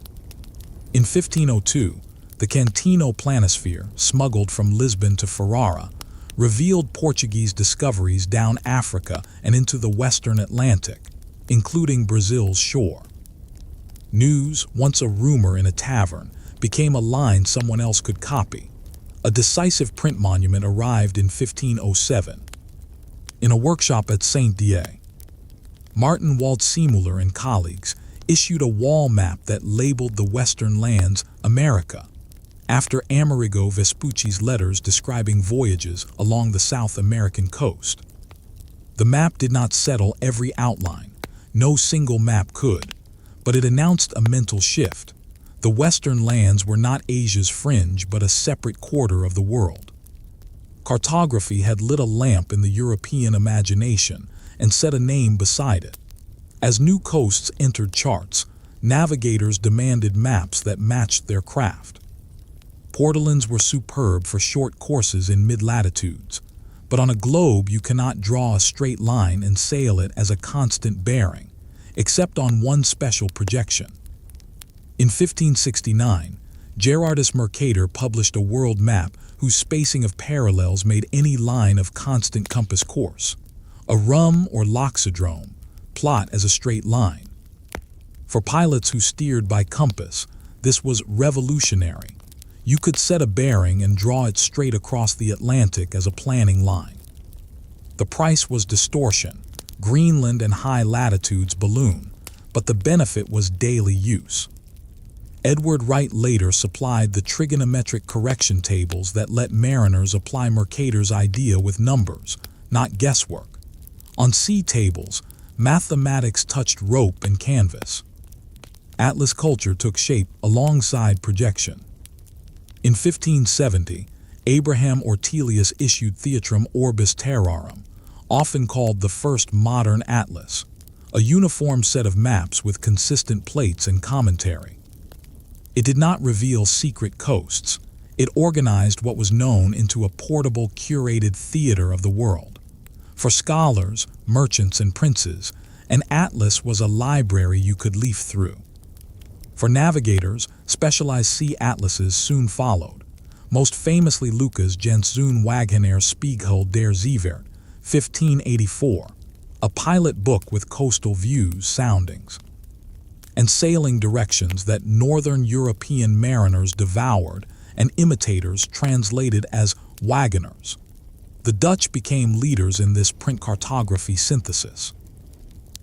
In 1502, the Cantino planisphere, smuggled from Lisbon to Ferrara, revealed Portuguese discoveries down Africa and into the western Atlantic, including Brazil's shore. News, once a rumor in a tavern, became a line someone else could copy. A decisive print monument arrived in 1507. In a workshop at Saint-Dié, Martin Waldseemüller and colleagues issued a wall map that labeled the western lands America, after Amerigo Vespucci's letters describing voyages along the South American coast. The map did not settle every outline. No single map could, but it announced a mental shift. The western lands were not Asia's fringe, but a separate quarter of the world. Cartography had lit a lamp in the European imagination and set a name beside it. As new coasts entered charts, navigators demanded maps that matched their craft. Portolans were superb for short courses in mid-latitudes, but on a globe you cannot draw a straight line and sail it as a constant bearing, except on one special projection. In 1569, Gerardus Mercator published a world map whose spacing of parallels made any line of constant compass course, a rum or loxodrome, plot as a straight line. For pilots who steered by compass, this was revolutionary. You could set a bearing and draw it straight across the Atlantic as a planning line. The price was distortion. Greenland and high latitudes balloon, but the benefit was daily use. Edward Wright later supplied the trigonometric correction tables that let mariners apply Mercator's idea with numbers, not guesswork. On sea tables, mathematics touched rope and canvas. Atlas culture took shape alongside projection. In 1570, Abraham Ortelius issued Theatrum Orbis Terrarum, often called the first modern atlas, a uniform set of maps with consistent plates and commentary. It did not reveal secret coasts. It organized what was known into a portable, curated theater of the world. For scholars, merchants, and princes, an atlas was a library you could leaf through. For navigators, specialized sea atlases soon followed, most famously Lucas Jenszoon Wagenaar Spiegel der Zeevaart, 1584, a pilot book with coastal views, soundings, and sailing directions that northern European mariners devoured and imitators translated as wagoners. The Dutch became leaders in this print cartography synthesis.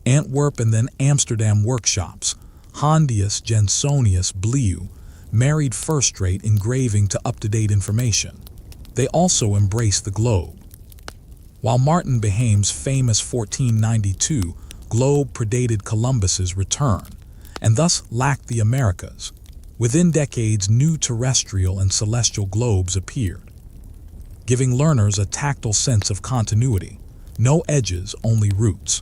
Antwerp and then Amsterdam workshops, Hondius Jensonius Blieu, married first-rate engraving to up-to-date information. They also embraced the globe. While Martin Behaim's famous 1492 globe predated Columbus's return, and thus lacked the Americas, within decades new terrestrial and celestial globes appeared, giving learners a tactile sense of continuity, no edges, only roots.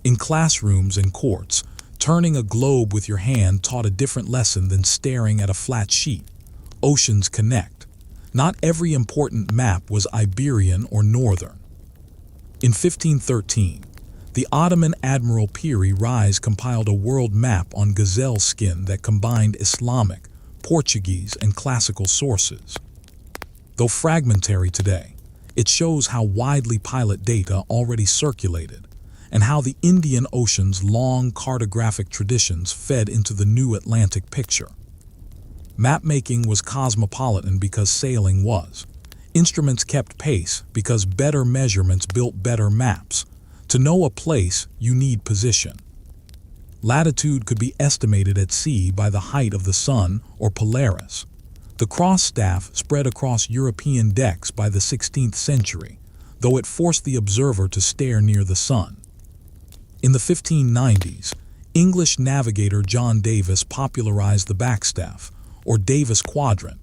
In classrooms and courts, turning a globe with your hand taught a different lesson than staring at a flat sheet. Oceans connect. Not every important map was Iberian or northern. In 1513, the Ottoman Admiral Piri Reis compiled a world map on gazelle skin that combined Islamic, Portuguese, and classical sources. Though fragmentary today, it shows how widely pilot data already circulated, and how the Indian Ocean's long cartographic traditions fed into the new Atlantic picture. Mapmaking was cosmopolitan because sailing was. Instruments kept pace because better measurements built better maps. To know a place, you need position. Latitude could be estimated at sea by the height of the sun or Polaris. The cross staff spread across European decks by the 16th century, though it forced the observer to stare near the sun. In the 1590s, English navigator John Davis popularized the backstaff, or Davis quadrant,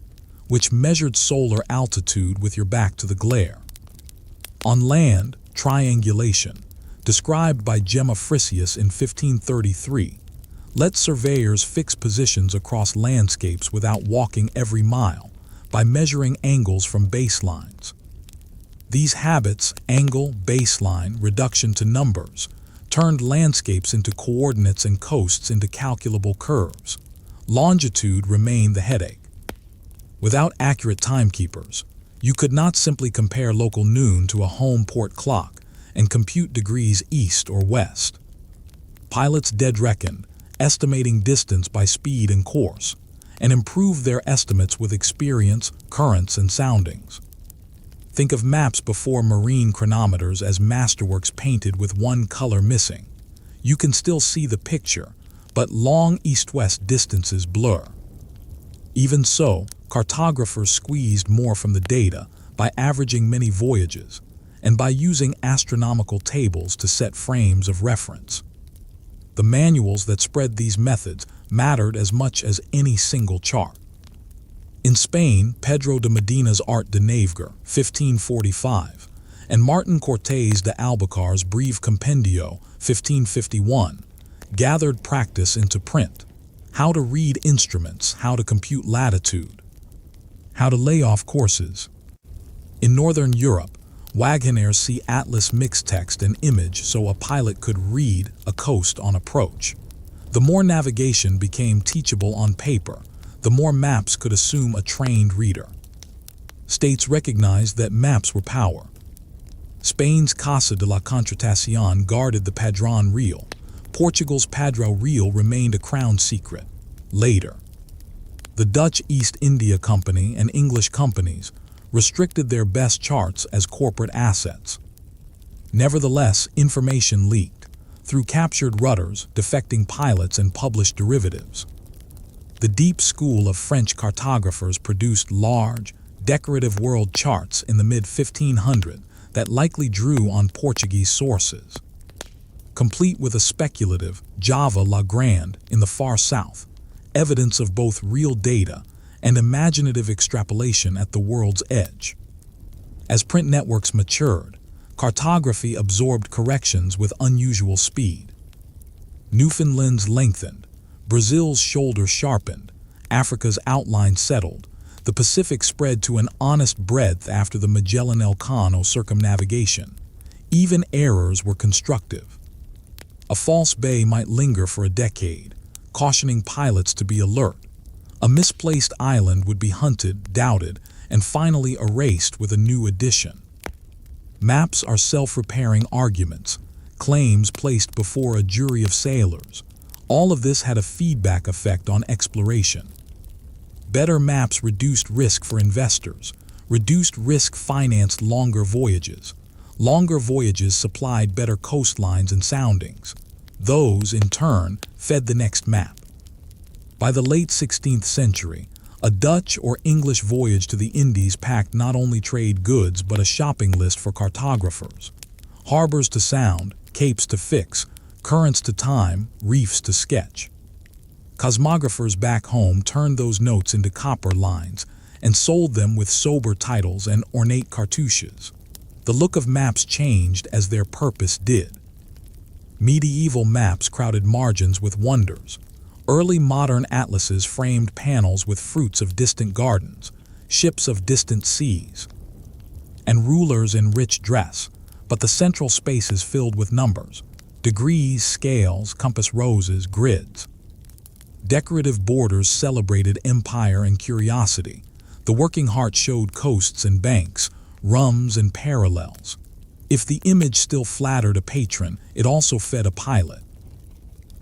which measured solar altitude with your back to the glare. On land, triangulation, described by Gama in 1533, let surveyors fix positions across landscapes without walking every mile by measuring angles from baselines. These habits, angle, baseline, reduction to numbers, turned landscapes into coordinates and coasts into calculable curves. Longitude remained the headache. Without accurate timekeepers, you could not simply compare local noon to a home port clock and compute degrees east or west. Pilots dead-reckoned, estimating distance by speed and course, and improved their estimates with experience, currents, and soundings. Think of maps before marine chronometers as masterworks painted with one color missing. You can still see the picture, but long east-west distances blur. Even so, cartographers squeezed more from the data by averaging many voyages and by using astronomical tables to set frames of reference. The manuals that spread these methods mattered as much as any single chart. In Spain, Pedro de Medina's Art de Navegar, 1545, and Martin Cortés de Albuquerque's Breve Compendio, 1551, gathered practice into print. How to read instruments, how to compute latitude, how to lay off courses. In Northern Europe, wagoners see atlas mixed text and image so a pilot could read a coast on approach. The more navigation became teachable on paper, the more maps could assume a trained reader. States recognized that maps were power. Spain's Casa de la Contratación guarded the Padrón Real. Portugal's Padrão Real remained a crown secret. Later, the Dutch East India Company and English companies restricted their best charts as corporate assets. Nevertheless, information leaked through captured rudders, defecting pilots, and published derivatives. The deep school of French cartographers produced large, decorative world charts in the mid-1500s that likely drew on Portuguese sources. Complete with a speculative Java La Grande in the far south, evidence of both real data and imaginative extrapolation at the world's edge. As print networks matured, cartography absorbed corrections with unusual speed. Newfoundland's lengthened, Brazil's shoulder sharpened, Africa's outline settled, the Pacific spread to an honest breadth after the Magellan-Elcano circumnavigation. Even errors were constructive. A false bay might linger for a decade, cautioning pilots to be alert. A misplaced island would be hunted, doubted, and finally erased with a new addition. Maps are self-repairing arguments, claims placed before a jury of sailors. All of this had a feedback effect on exploration. Better maps reduced risk for investors. Reduced risk financed longer voyages. Longer voyages supplied better coastlines and soundings. Those, in turn, fed the next map. By the late 16th century, a Dutch or English voyage to the Indies packed not only trade goods but a shopping list for cartographers. Harbors to sound, capes to fix, currents to time, reefs to sketch. Cosmographers back home turned those notes into copper lines and sold them with sober titles and ornate cartouches. The look of maps changed as their purpose did. Medieval maps crowded margins with wonders. Early modern atlases framed panels with fruits of distant gardens, ships of distant seas, and rulers in rich dress, but the central spaces filled with numbers, degrees, scales, compass roses, grids. Decorative borders celebrated empire and curiosity. The working heart showed coasts and banks, rums and parallels. If the image still flattered a patron, it also fed a pilot.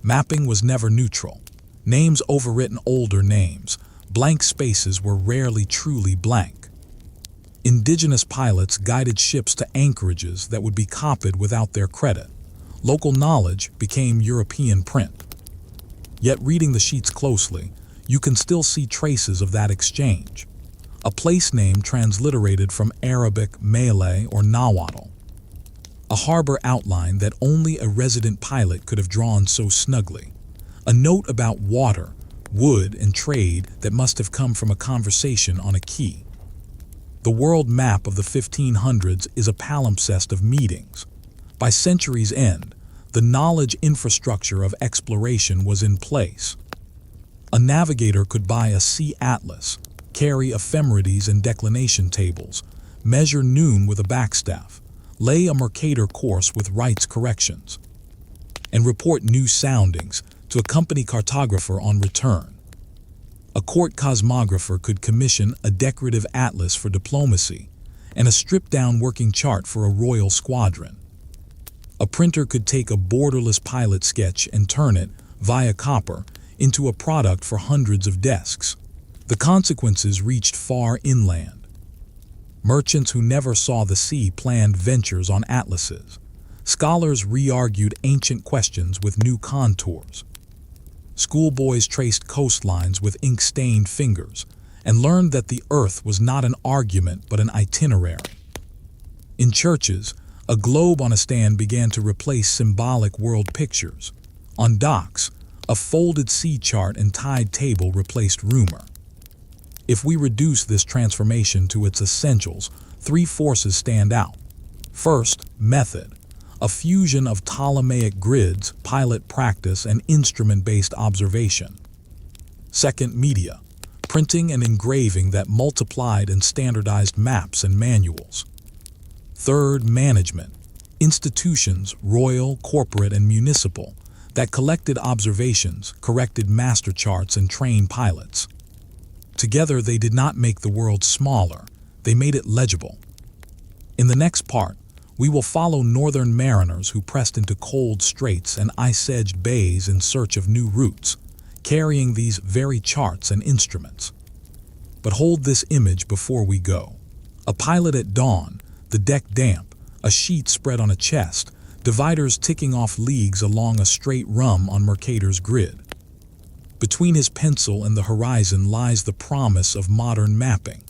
Mapping was never neutral. Names overwritten older names. Blank spaces were rarely truly blank. Indigenous pilots guided ships to anchorages that would be copied without their credit. Local knowledge became European print. Yet reading the sheets closely, you can still see traces of that exchange. A place name transliterated from Arabic, Malay, or Nahuatl. A harbor outline that only a resident pilot could have drawn so snugly. A note about water, wood, and trade that must have come from a conversation on a quay. The world map of the 1500s is a palimpsest of meetings. By century's end, the knowledge infrastructure of exploration was in place. A navigator could buy a sea atlas, carry ephemerides and declination tables, measure noon with a backstaff, lay a Mercator course with Wright's corrections, and report new soundings to a company cartographer on return. A court cosmographer could commission a decorative atlas for diplomacy and a stripped-down working chart for a royal squadron. A printer could take a borderless pilot sketch and turn it, via copper, into a product for hundreds of desks. The consequences reached far inland. Merchants who never saw the sea planned ventures on atlases. Scholars re-argued ancient questions with new contours. Schoolboys traced coastlines with ink-stained fingers and learned that the earth was not an argument but an itinerary. In churches, a globe on a stand began to replace symbolic world pictures. On docks, a folded sea chart and tide table replaced rumor. If we reduce this transformation to its essentials, three forces stand out. First, method, a fusion of Ptolemaic grids, pilot practice, and instrument-based observation. Second, media, printing and engraving that multiplied and standardized maps and manuals. Third, management, institutions, royal, corporate, and municipal, that collected observations, corrected master charts, and trained pilots. Together, they did not make the world smaller, they made it legible. In the next part, we will follow northern mariners who pressed into cold straits and ice-edged bays in search of new routes, carrying these very charts and instruments. But hold this image before we go. A pilot at dawn, the deck damp, a sheet spread on a chest, dividers ticking off leagues along a straight run on Mercator's grid. Between his pencil and the horizon lies the promise of modern mapping.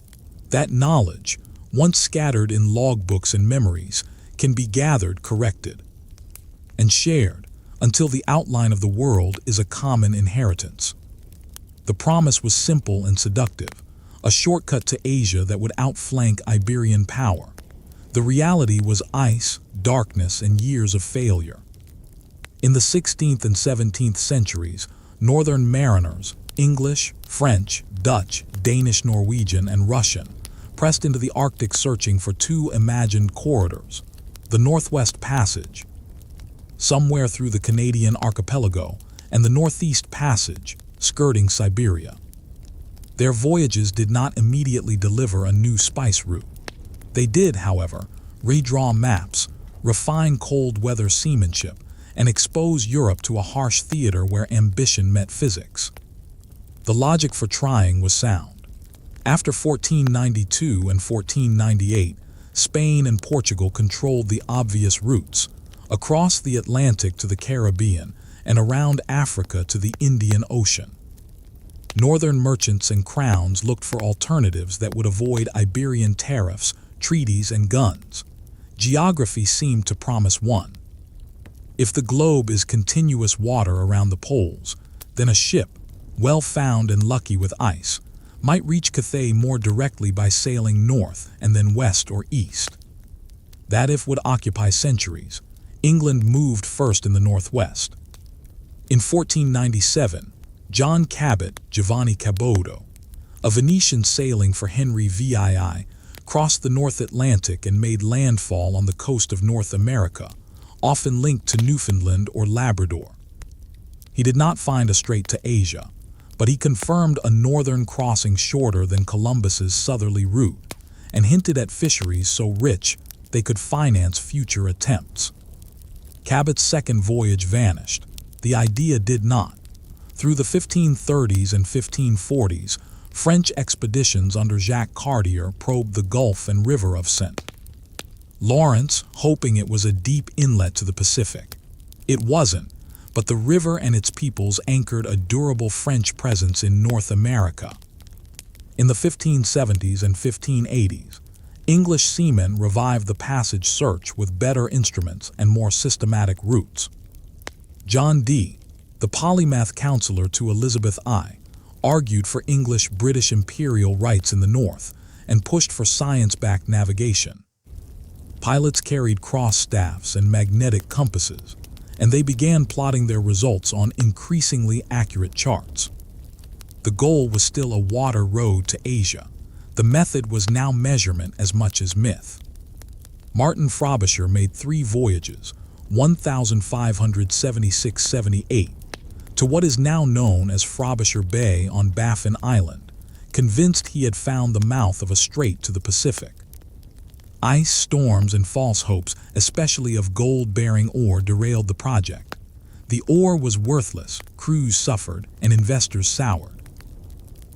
That knowledge, once scattered in logbooks and memories, can be gathered, corrected, and shared until the outline of the world is a common inheritance. The promise was simple and seductive, a shortcut to Asia that would outflank Iberian power. The reality was ice, darkness, and years of failure. In the 16th and 17th centuries, northern mariners, English, French, Dutch, Danish, Norwegian, and Russian, pressed into the Arctic searching for two imagined corridors. The Northwest Passage, somewhere through the Canadian archipelago, and the Northeast Passage, skirting Siberia. Their voyages did not immediately deliver a new spice route. They did, however, redraw maps, refine cold weather seamanship, and expose Europe to a harsh theater where ambition met physics. The logic for trying was sound. After 1492 and 1498, Spain and Portugal controlled the obvious routes, across the Atlantic to the Caribbean and around Africa to the Indian Ocean. Northern merchants and crowns looked for alternatives that would avoid Iberian tariffs, treaties, and guns. Geography seemed to promise one. If the globe is continuous water around the poles, then a ship, well found and lucky with ice, might reach Cathay more directly by sailing north and then west or east. That if would occupy centuries. England moved first in the northwest. In 1497, John Cabot, Giovanni Caboto, a Venetian sailing for Henry VII, crossed the North Atlantic and made landfall on the coast of North America, often linked to Newfoundland or Labrador. He did not find a strait to Asia, but he confirmed a northern crossing shorter than Columbus's southerly route and hinted at fisheries so rich they could finance future attempts. Cabot's second voyage vanished. The idea did not. Through the 1530s and 1540s, French expeditions under Jacques Cartier probed the Gulf and River of St. Lawrence, hoping it was a deep inlet to the Pacific. It wasn't, but the river and its peoples anchored a durable French presence in North America. In the 1570s and 1580s, English seamen revived the passage search with better instruments and more systematic routes. John Dee, the polymath counselor to Elizabeth I, argued for English-British imperial rights in the north and pushed for science-backed navigation. Pilots carried cross staffs and magnetic compasses, and they began plotting their results on increasingly accurate charts. The goal was still a water road to Asia. The method was now measurement as much as myth. Martin Frobisher made 3 voyages, 1576–78, to what is now known as Frobisher Bay on Baffin Island, convinced he had found the mouth of a strait to the Pacific. Ice, storms, and false hopes, especially of gold-bearing ore, derailed the project. The ore was worthless, crews suffered, and investors soured.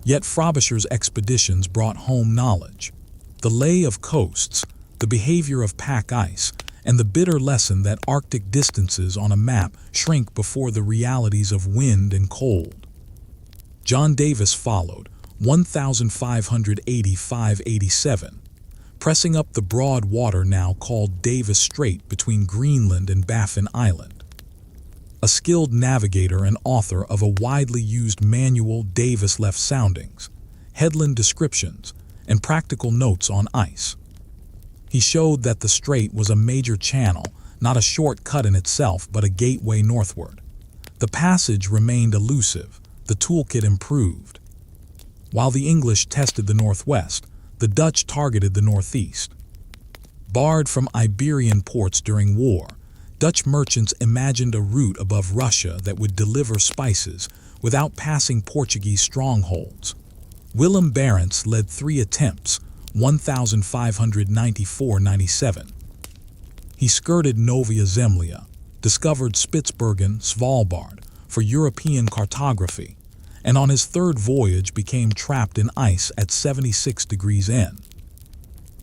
Yet Frobisher's expeditions brought home knowledge: the lay of coasts, the behavior of pack ice, and the bitter lesson that Arctic distances on a map shrink before the realities of wind and cold. John Davis followed, 1585–87, pressing up the broad water now called Davis Strait between Greenland and Baffin Island. A skilled navigator and author of a widely used manual, Davis left soundings, headland descriptions, and practical notes on ice. He showed that the strait was a major channel, not a shortcut in itself, but a gateway northward. The passage remained elusive, the toolkit improved. While the English tested the northwest, the Dutch targeted the northeast. Barred from Iberian ports during war, Dutch merchants imagined a route above Russia that would deliver spices without passing Portuguese strongholds. Willem Barents led 3 attempts, 1594–97. He skirted Novaya Zemlya, discovered Spitsbergen, Svalbard, for European cartography, and on his 3rd voyage became trapped in ice at 76 degrees N.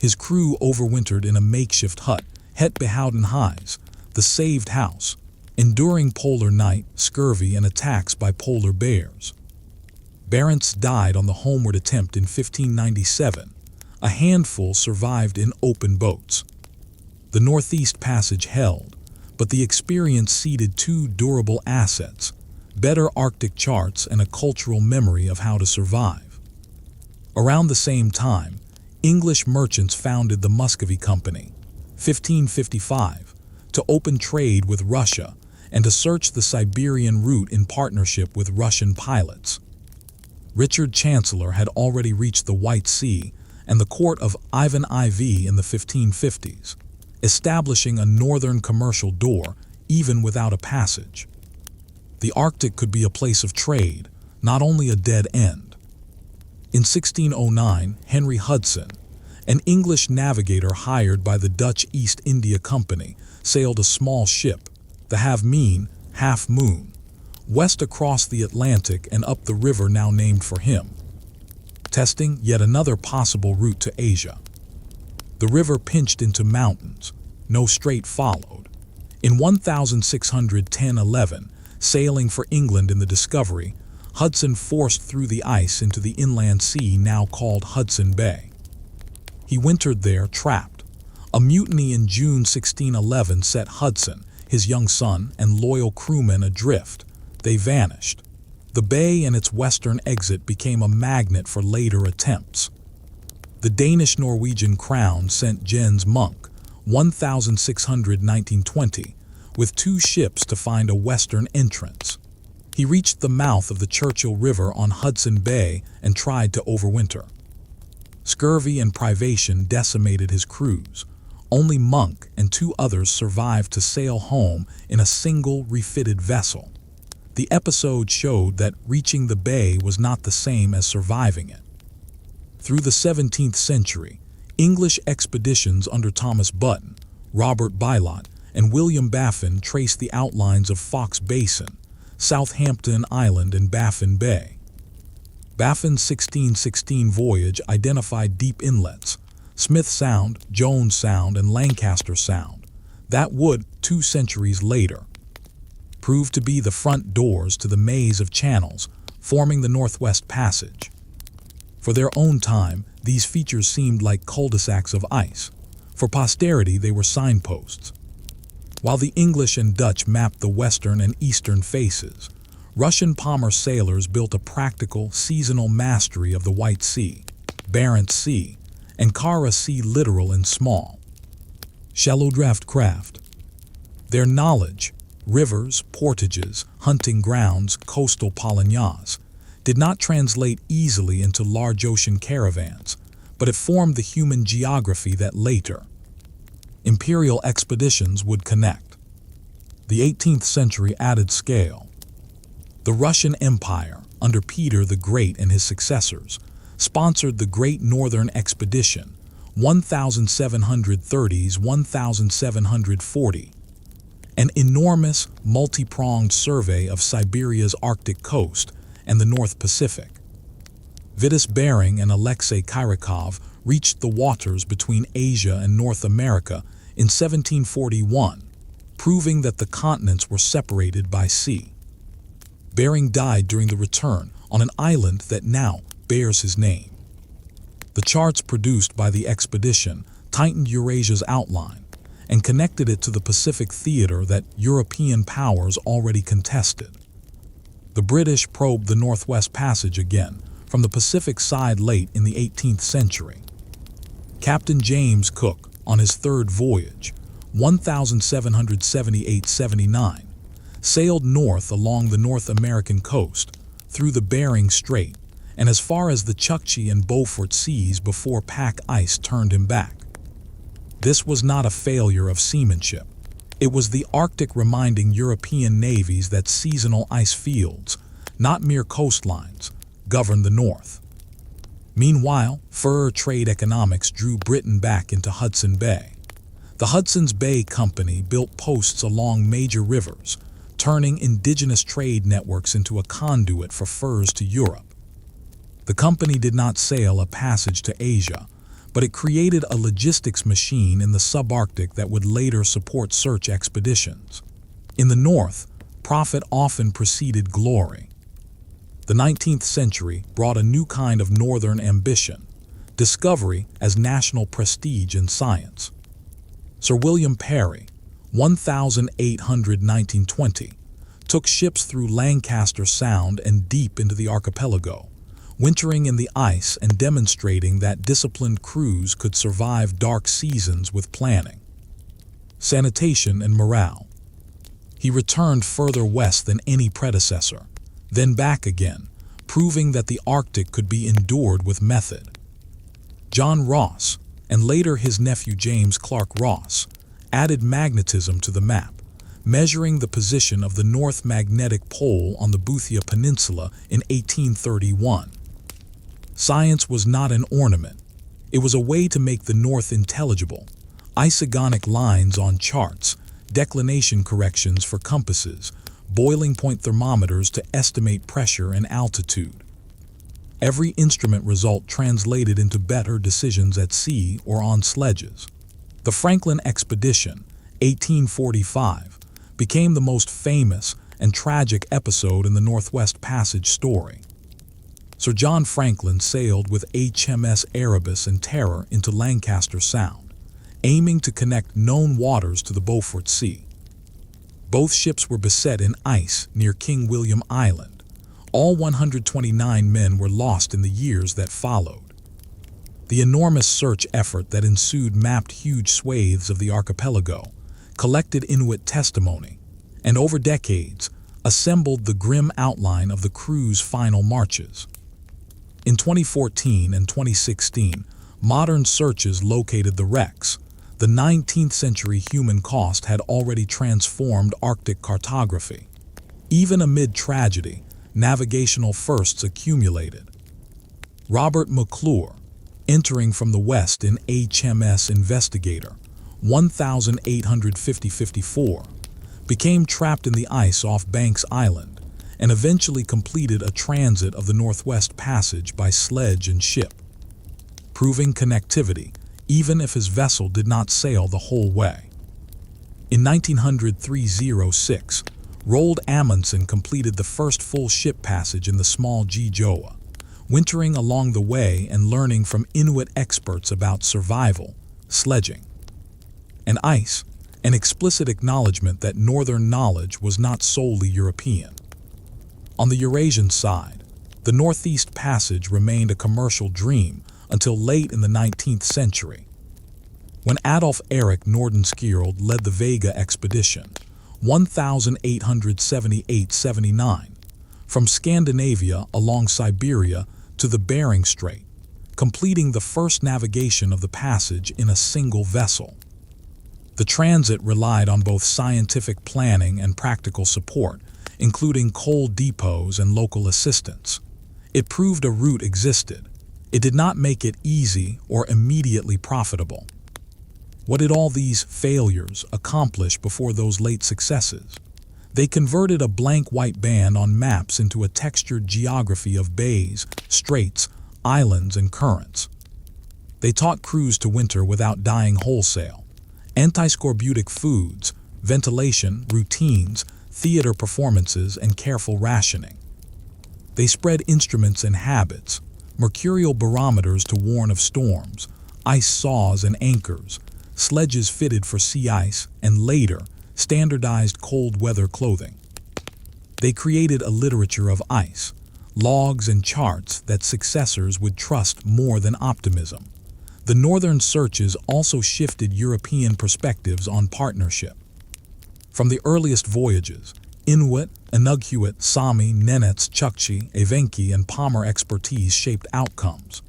His crew overwintered in a makeshift hut, Het Behouden Huis, the saved house, enduring polar night, scurvy, and attacks by polar bears. Barents died on the homeward attempt in 1597. A handful survived in open boats. The Northeast Passage held, but the experience seeded 2 durable assets: better Arctic charts and a cultural memory of how to survive. Around the same time, English merchants founded the Muscovy Company, 1555, to open trade with Russia and to search the Siberian route in partnership with Russian pilots. Richard Chancellor had already reached the White Sea and the court of Ivan IV in the 1550s, establishing a northern commercial door even without a passage. The Arctic could be a place of trade, not only a dead end. In 1609, Henry Hudson, an English navigator hired by the Dutch East India Company, sailed a small ship, the Half Moon, west across the Atlantic and up the river now named for him, testing yet another possible route to Asia. The river pinched into mountains. No strait followed. In 1610–11, sailing for England in the Discovery, Hudson forced through the ice into the inland sea now called Hudson Bay. He wintered there, trapped. A mutiny in June 1611 set Hudson, his young son, and loyal crewmen adrift. They vanished. The bay and its western exit became a magnet for later attempts. The Danish-Norwegian crown sent Jens Munch, 1600–1920, with 2 ships to find a western entrance. He reached the mouth of the Churchill River on Hudson Bay and tried to overwinter. Scurvy and privation decimated his crews. Only Munch and 2 others survived to sail home in a single refitted vessel. The episode showed that reaching the bay was not the same as surviving it. Through the 17th century, English expeditions under Thomas Button, Robert Bylot, and William Baffin traced the outlines of Fox Basin, Southampton Island, and Baffin Bay. Baffin's 1616 voyage identified deep inlets, Smith Sound, Jones Sound, and Lancaster Sound, that would, 2 centuries later, prove to be the front doors to the maze of channels forming the Northwest Passage. For their own time, these features seemed like cul-de-sacs of ice. For posterity, they were signposts. While the English and Dutch mapped the western and eastern faces, Russian Palmer sailors built a practical, seasonal mastery of the White Sea, Barents Sea, and Kara Sea littoral and small, shallow draft craft. Their knowledge, rivers, portages, hunting grounds, coastal polonaises, did not translate easily into large ocean caravans, but it formed the human geography that later imperial expeditions would connect. The 18th century added scale. The Russian Empire, under Peter the Great and his successors, sponsored the Great Northern Expedition, 1730s-1740, an enormous, multi-pronged survey of Siberia's Arctic coast and the North Pacific. Vitus Bering and Alexei Kyrikov reached the waters between Asia and North America in 1741, proving that the continents were separated by sea. Bering died during the return on an island that now bears his name. The charts produced by the expedition tightened Eurasia's outline and connected it to the Pacific theater that European powers already contested. The British probed the Northwest Passage again from the Pacific side late in the 18th century. Captain James Cook, on his third voyage, 1778-79, sailed north along the North American coast, through the Bering Strait, and as far as the Chukchi and Beaufort Seas before pack ice turned him back. This was not a failure of seamanship. It was the Arctic reminding European navies that seasonal ice fields, not mere coastlines, governed the North. Meanwhile, fur trade economics drew Britain back into Hudson Bay. The Hudson's Bay Company built posts along major rivers, turning indigenous trade networks into a conduit for furs to Europe. The company did not sail a passage to Asia, but it created a logistics machine in the subarctic that would later support search expeditions. In the North, profit often preceded glory. The 19th century brought a new kind of northern ambition, discovery as national prestige in science. Sir William Parry, 1800–1920, took ships through Lancaster Sound and deep into the archipelago, wintering in the ice and demonstrating that disciplined crews could survive dark seasons with planning, sanitation, and morale. He returned further west than any predecessor, then back again, proving that the Arctic could be endured with method. John Ross, and later his nephew James Clark Ross, added magnetism to the map, measuring the position of the North Magnetic Pole on the Boothia Peninsula in 1831. Science was not an ornament. It was a way to make the North intelligible. Isogonic lines on charts, declination corrections for compasses, boiling point thermometers to estimate pressure and altitude. Every instrument result translated into better decisions at sea or on sledges. The Franklin Expedition, 1845, became the most famous and tragic episode in the Northwest Passage story. Sir John Franklin sailed with HMS Erebus and Terror into Lancaster Sound, aiming to connect known waters to the Beaufort Sea. Both ships were beset in ice near King William Island. All 129 men were lost in the years that followed. The enormous search effort that ensued mapped huge swathes of the archipelago, collected Inuit testimony, and over decades, assembled the grim outline of the crew's final marches. In 2014 and 2016, modern searches located the wrecks. The 19th century human cost had already transformed Arctic cartography. Even amid tragedy, navigational firsts accumulated. Robert McClure, entering from the west in HMS Investigator, 1850–54, became trapped in the ice off Banks Island and eventually completed a transit of the Northwest Passage by sledge and ship, proving connectivity even if his vessel did not sail the whole way. In 1903-06, Roald Amundsen completed the first full ship passage in the small Gjoa, wintering along the way and learning from Inuit experts about survival, sledging, and ice, an explicit acknowledgement that northern knowledge was not solely European. On the Eurasian side, the Northeast Passage remained a commercial dream until late in the 19th century, when Adolf Erik Nordenskjöld led the Vega expedition, 1878-79, from Scandinavia along Siberia to the Bering Strait, completing the first navigation of the passage in a single vessel. The transit relied on both scientific planning and practical support, including coal depots and local assistance. It proved a route existed. It did not make it easy or immediately profitable. What did all these failures accomplish before those late successes? They converted a blank white band on maps into a textured geography of bays, straits, islands, and currents. They taught crews to winter without dying wholesale, anti-scorbutic foods, ventilation, routines, theater performances, and careful rationing. They spread instruments and habits, mercurial barometers to warn of storms, ice saws and anchors, sledges fitted for sea ice, and later, standardized cold weather clothing. They created a literature of ice, logs and charts that successors would trust more than optimism. The northern searches also shifted European perspectives on partnership. From the earliest voyages, Inuit, Inuktitut, Sami, Nenets, Chukchi, Evenki, and Palmer expertise shaped outcomes.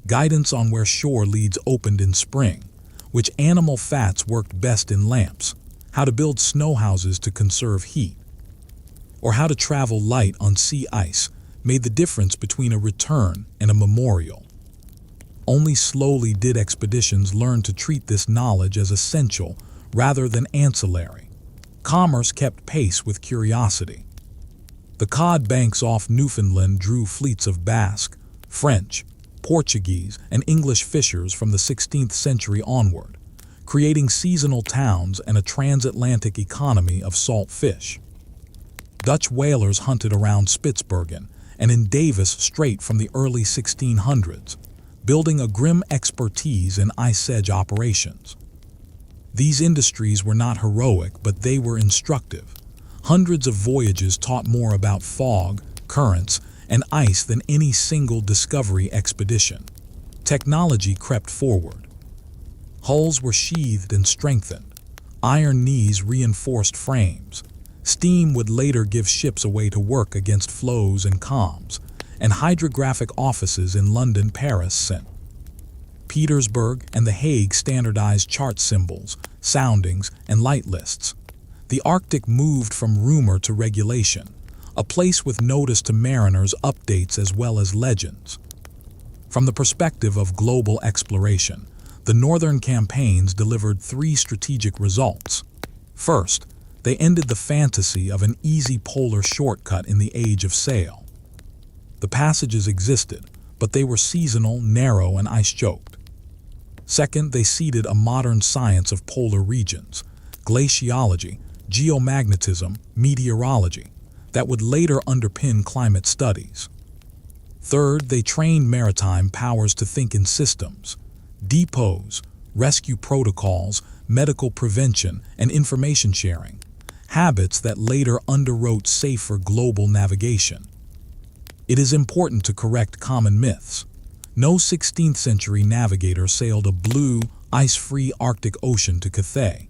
Guidance on where shore leads opened in spring, which animal fats worked best in lamps, how to build snow houses to conserve heat, or how to travel light on sea ice made the difference between a return and a memorial. Only slowly did expeditions learn to treat this knowledge as essential rather than ancillary. Commerce kept pace with curiosity. The cod banks off Newfoundland drew fleets of Basque, French, Portuguese, and English fishers from the 16th century onward, creating seasonal towns and a transatlantic economy of salt fish. Dutch whalers hunted around Spitsbergen and in Davis Strait from the early 1600s, building a grim expertise in ice edge operations. These industries were not heroic, but they were instructive. Hundreds of voyages taught more about fog, currents, and ice than any single discovery expedition. Technology crept forward. Hulls were sheathed and strengthened. Iron knees reinforced frames. Steam would later give ships a way to work against flows and calms, and hydrographic offices in London, Paris, St. Petersburg, and The Hague standardized chart symbols, soundings, and light lists. The Arctic moved from rumor to regulation, a place with notice to mariners, updates, as well as legends. From the perspective of global exploration, the northern campaigns delivered three strategic results. First, they ended the fantasy of an easy polar shortcut in the age of sail. The passages existed, but they were seasonal, narrow, and ice-choked. Second, they seeded a modern science of polar regions, glaciology, geomagnetism, meteorology, that would later underpin climate studies. Third, they trained maritime powers to think in systems, depots, rescue protocols, medical prevention, and information sharing, habits that later underwrote safer global navigation. It is important to correct common myths. No 16th century navigator sailed a blue, ice-free Arctic Ocean to Cathay.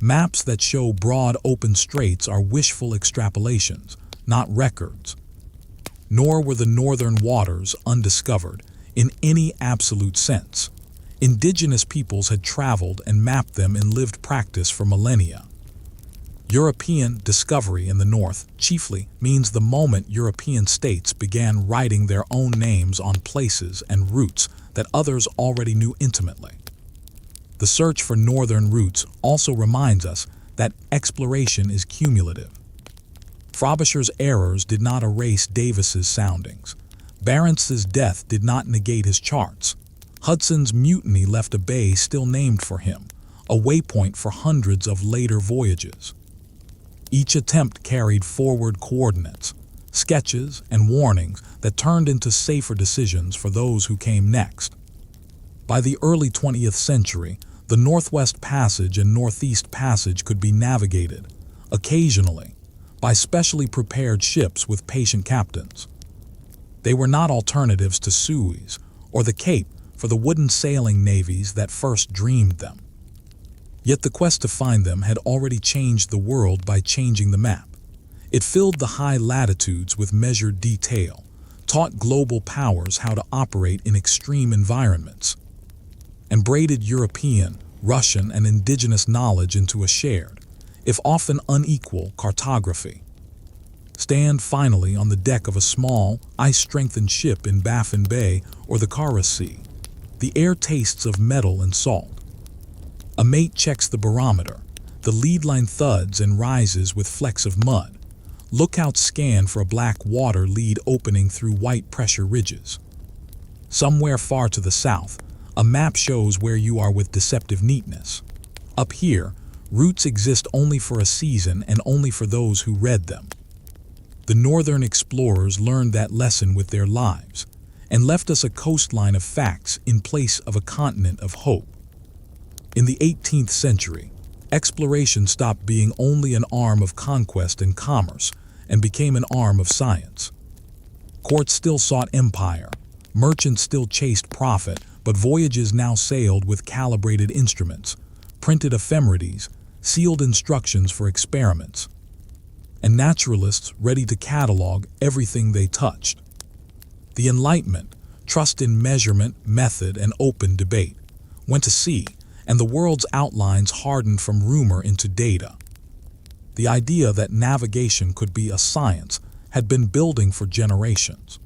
Maps that show broad open straits are wishful extrapolations, not records. Nor were the northern waters undiscovered in any absolute sense. Indigenous peoples had traveled and mapped them in lived practice for millennia. European discovery in the north chiefly means the moment European states began writing their own names on places and routes that others already knew intimately. The search for northern routes also reminds us that exploration is cumulative. Frobisher's errors did not erase Davis's soundings. Barentz's death did not negate his charts. Hudson's mutiny left a bay still named for him, a waypoint for hundreds of later voyages. Each attempt carried forward coordinates, sketches, and warnings that turned into safer decisions for those who came next. By the early 20th century, the Northwest Passage and Northeast Passage could be navigated, occasionally, by specially prepared ships with patient captains. They were not alternatives to Suez or the Cape for the wooden sailing navies that first dreamed them. Yet the quest to find them had already changed the world by changing the map. It filled the high latitudes with measured detail, taught global powers how to operate in extreme environments, and braided European, Russian, and indigenous knowledge into a shared, if often unequal, cartography. Stand finally on the deck of a small, ice-strengthened ship in Baffin Bay or the Kara Sea. The air tastes of metal and salt. A mate checks the barometer. The lead line thuds and rises with flecks of mud. Lookouts scan for a black water lead opening through white pressure ridges. Somewhere far to the south, a map shows where you are with deceptive neatness. Up here, routes exist only for a season and only for those who read them. The northern explorers learned that lesson with their lives and left us a coastline of facts in place of a continent of hope. In the 18th century, exploration stopped being only an arm of conquest and commerce and became an arm of science. Courts still sought empire, merchants still chased profit, but voyages now sailed with calibrated instruments, printed ephemerides, sealed instructions for experiments, and naturalists ready to catalog everything they touched. The Enlightenment, trust in measurement, method, and open debate, went to sea, and the world's outlines hardened from rumor into data. The idea that navigation could be a science had been building for generations.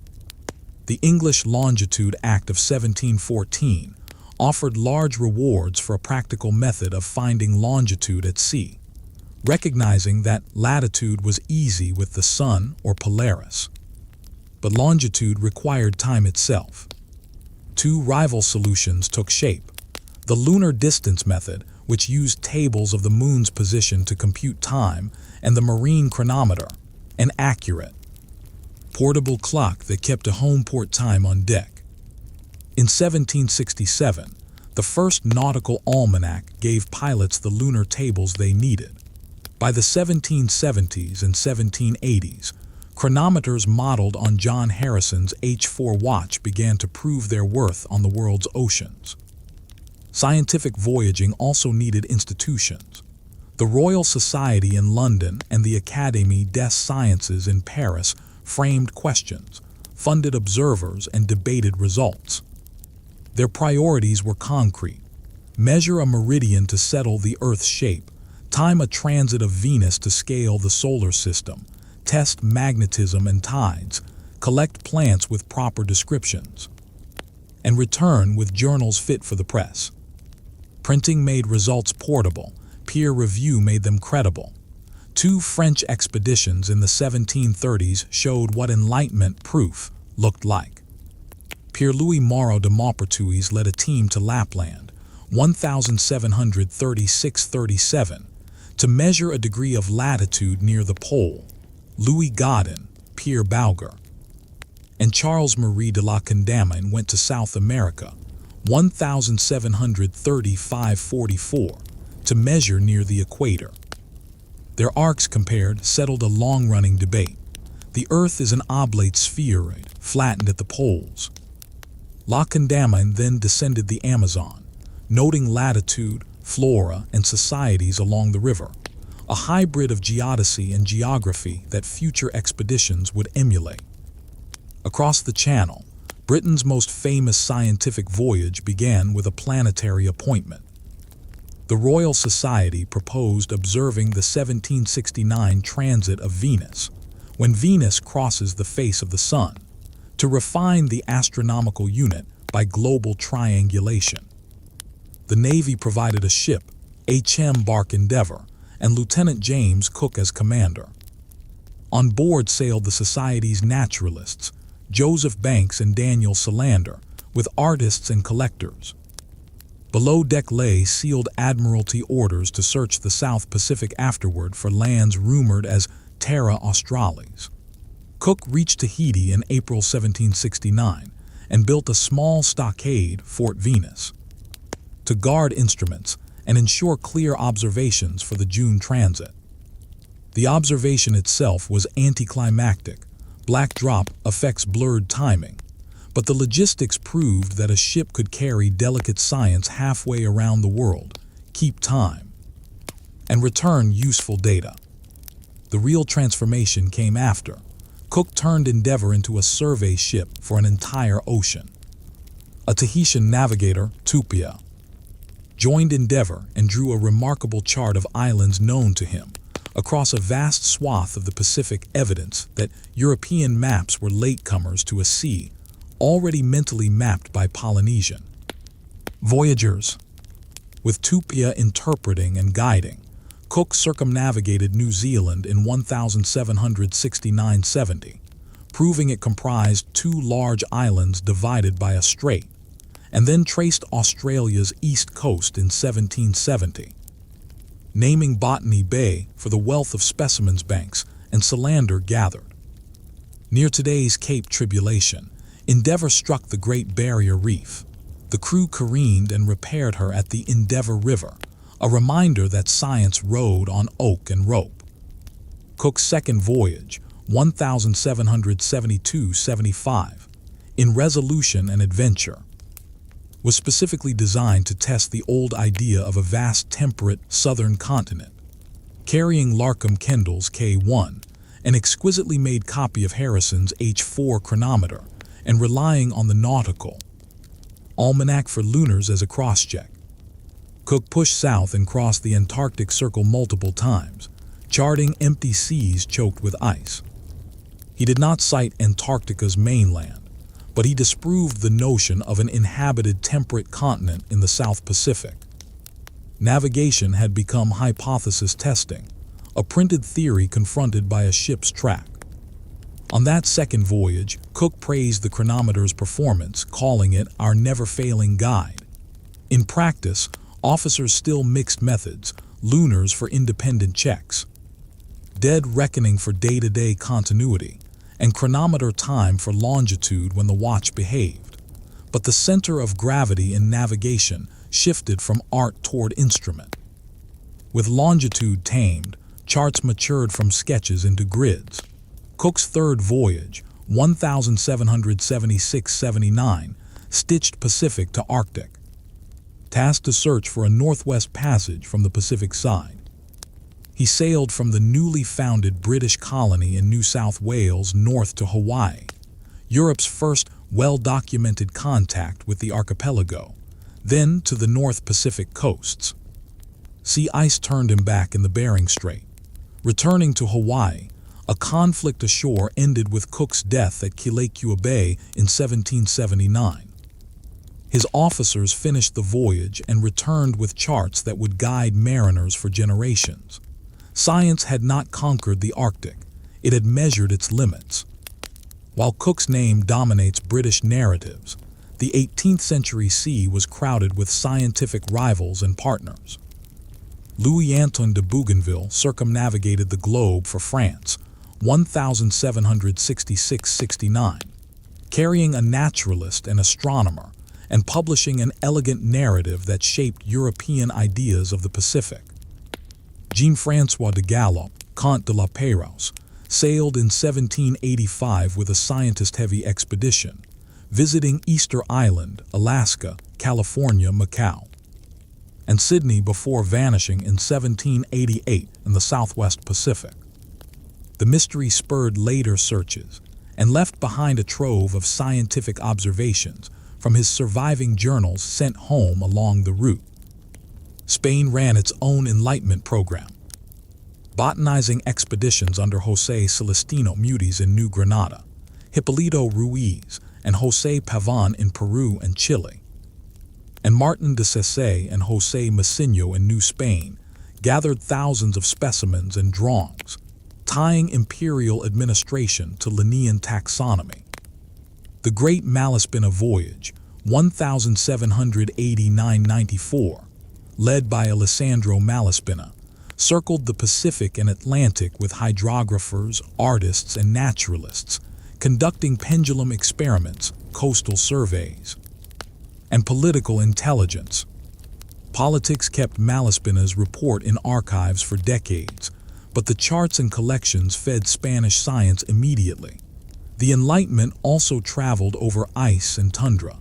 The English Longitude Act of 1714 offered large rewards for a practical method of finding longitude at sea, recognizing that latitude was easy with the sun or Polaris. But longitude required time itself. Two rival solutions took shape. The lunar distance method, which used tables of the moon's position to compute time, and the marine chronometer, an accurate, portable clock that kept a home port time on deck. In 1767, the first nautical almanac gave pilots the lunar tables they needed. By the 1770s and 1780s, chronometers modeled on John Harrison's H4 watch began to prove their worth on the world's oceans. Scientific voyaging also needed institutions. The Royal Society in London and the Académie des Sciences in Paris framed questions, funded observers, and debated results. Their priorities were concrete: measure a meridian to settle the Earth's shape, time a transit of Venus to scale the solar system, test magnetism and tides, collect plants with proper descriptions, and return with journals fit for the press. Printing made results portable, peer review made them credible. Two French expeditions in the 1730s showed what Enlightenment proof looked like. Pierre-Louis Moreau de Maupertuis led a team to Lapland, 1736–37, to measure a degree of latitude near the pole. Louis Gaudin, Pierre Bouguer, and Charles Marie de la Condamine went to South America, 1735–44, to measure near the equator. Their arcs compared settled a long-running debate. The Earth is an oblate spheroid, flattened at the poles. La Condamine then descended the Amazon, noting latitude, flora, and societies along the river, a hybrid of geodesy and geography that future expeditions would emulate. Across the Channel, Britain's most famous scientific voyage began with a planetary appointment. The Royal Society proposed observing the 1769 transit of Venus, when Venus crosses the face of the Sun, to refine the astronomical unit by global triangulation. The Navy provided a ship, H.M. Bark Endeavour, and Lieutenant James Cook as commander. On board sailed the Society's naturalists, Joseph Banks and Daniel Solander, with artists and collectors. Below deck lay sealed Admiralty orders to search the South Pacific afterward for lands rumored as Terra Australis. Cook reached Tahiti in April 1769 and built a small stockade, Fort Venus, to guard instruments and ensure clear observations for the June transit. The observation itself was anticlimactic. Black drop affects blurred timing, but the logistics proved that a ship could carry delicate science halfway around the world, keep time, and return useful data. The real transformation came after. Cook turned Endeavour into a survey ship for an entire ocean. A Tahitian navigator, Tupia, joined Endeavour and drew a remarkable chart of islands known to him, across a vast swath of the Pacific, evidence that European maps were latecomers to a sea already mentally mapped by Polynesian voyagers. With Tupia interpreting and guiding, Cook circumnavigated New Zealand in 1769-70, proving it comprised two large islands divided by a strait, and then traced Australia's east coast in 1770, naming Botany Bay for the wealth of specimens banks and Solander gathered. Near today's Cape Tribulation, Endeavour struck the Great Barrier Reef. The crew careened and repaired her at the Endeavour River, a reminder that science rode on oak and rope. Cook's second voyage, 1772-75, in resolution and adventure, was specifically designed to test the old idea of a vast temperate southern continent. Carrying Larkham Kendall's K1, an exquisitely made copy of Harrison's H4 chronometer, and relying on the Nautical Almanac for lunars as a cross-check, Cook pushed south and crossed the Antarctic Circle multiple times, charting empty seas choked with ice. He did not sight Antarctica's mainland, but he disproved the notion of an inhabited temperate continent in the South Pacific. Navigation had become hypothesis testing, a printed theory confronted by a ship's track. On that second voyage, Cook praised the chronometer's performance, calling it our never-failing guide. In practice, officers still mixed methods, lunars for independent checks, dead reckoning for day-to-day continuity, and chronometer time for longitude when the watch behaved. But the center of gravity in navigation shifted from art toward instrument. With longitude tamed, charts matured from sketches into grids. Cook's third voyage, 1776-79, stitched Pacific to Arctic, tasked to search for a northwest passage from the Pacific side. He sailed from the newly founded British colony in New South Wales north to Hawaii, Europe's first well-documented contact with the archipelago, then to the North Pacific coasts. Sea ice turned him back in the Bering Strait. Returning to Hawaii, a conflict ashore ended with Cook's death at Kealakekua Bay in 1779. His officers finished the voyage and returned with charts that would guide mariners for generations. Science had not conquered the Arctic, it had measured its limits. While Cook's name dominates British narratives, the 18th century sea was crowded with scientific rivals and partners. Louis-Antoine de Bougainville circumnavigated the globe for France, 1766-69, carrying a naturalist and astronomer, and publishing an elegant narrative that shaped European ideas of the Pacific. Jean-François de Gallop, Comte de la Pérouse, sailed in 1785 with a scientist-heavy expedition, visiting Easter Island, Alaska, California, Macau, and Sydney before vanishing in 1788 in the Southwest Pacific. The mystery spurred later searches and left behind a trove of scientific observations from his surviving journals sent home along the route. Spain ran its own Enlightenment program, botanizing expeditions under José Celestino Mutis in New Granada, Hipólito Ruiz and José Pavón in Peru and Chile, and Martin de Sesse and José Masinho in New Spain gathered thousands of specimens and drawings, tying imperial administration to Linnean taxonomy. The Great Malaspina Voyage, 1789–94, led by Alessandro Malaspina, circled the Pacific and Atlantic with hydrographers, artists, and naturalists, conducting pendulum experiments, coastal surveys, and political intelligence. Politics kept Malaspina's report in archives for decades, but the charts and collections fed Spanish science immediately. The Enlightenment also traveled over ice and tundra.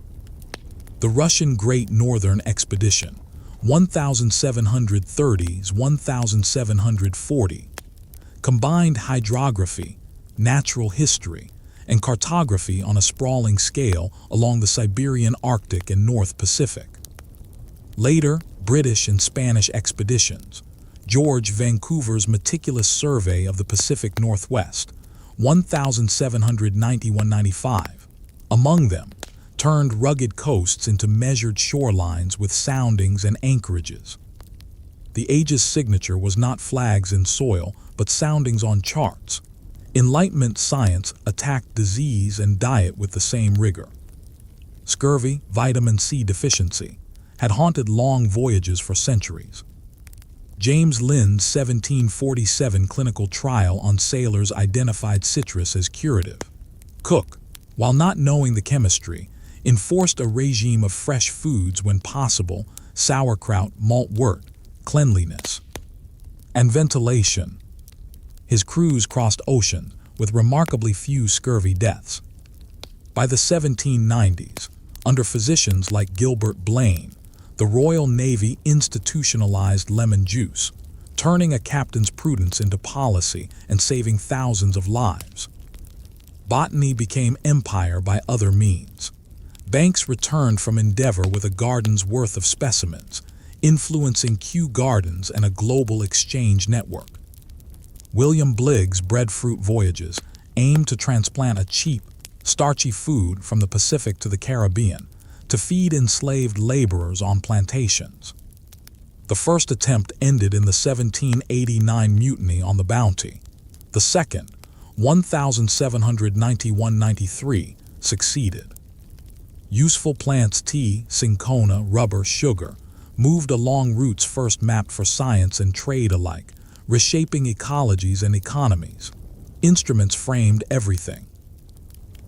The Russian Great Northern Expedition, 1730s–1740, combined hydrography, natural history, and cartography on a sprawling scale along the Siberian Arctic and North Pacific. Later, British and Spanish expeditions, George Vancouver's meticulous survey of the Pacific Northwest, 1791–95, among them, turned rugged coasts into measured shorelines with soundings and anchorages. The age's signature was not flags in soil, but soundings on charts. Enlightenment science attacked disease and diet with the same rigor. Scurvy, vitamin C deficiency, had haunted long voyages for centuries. James Linn's 1747 clinical trial on sailors identified citrus as curative. Cook, while not knowing the chemistry, enforced a regime of fresh foods when possible, sauerkraut, malt wort, cleanliness, and ventilation. His crews crossed oceans with remarkably few scurvy deaths. By the 1790s, under physicians like Gilbert Blaine, the Royal Navy institutionalized lemon juice, turning a captain's prudence into policy and saving thousands of lives. Botany became empire by other means. Banks returned from endeavor with a garden's worth of specimens, influencing Kew Gardens and a global exchange network. William Bligg's breadfruit voyages aimed to transplant a cheap, starchy food from the Pacific to the Caribbean to feed enslaved laborers on plantations. The first attempt ended in the 1789 mutiny on the Bounty. The second, 1791–93, succeeded. Useful plants tea, cinchona, rubber, sugar moved along routes first mapped for science and trade alike, reshaping ecologies and economies. Instruments framed everything.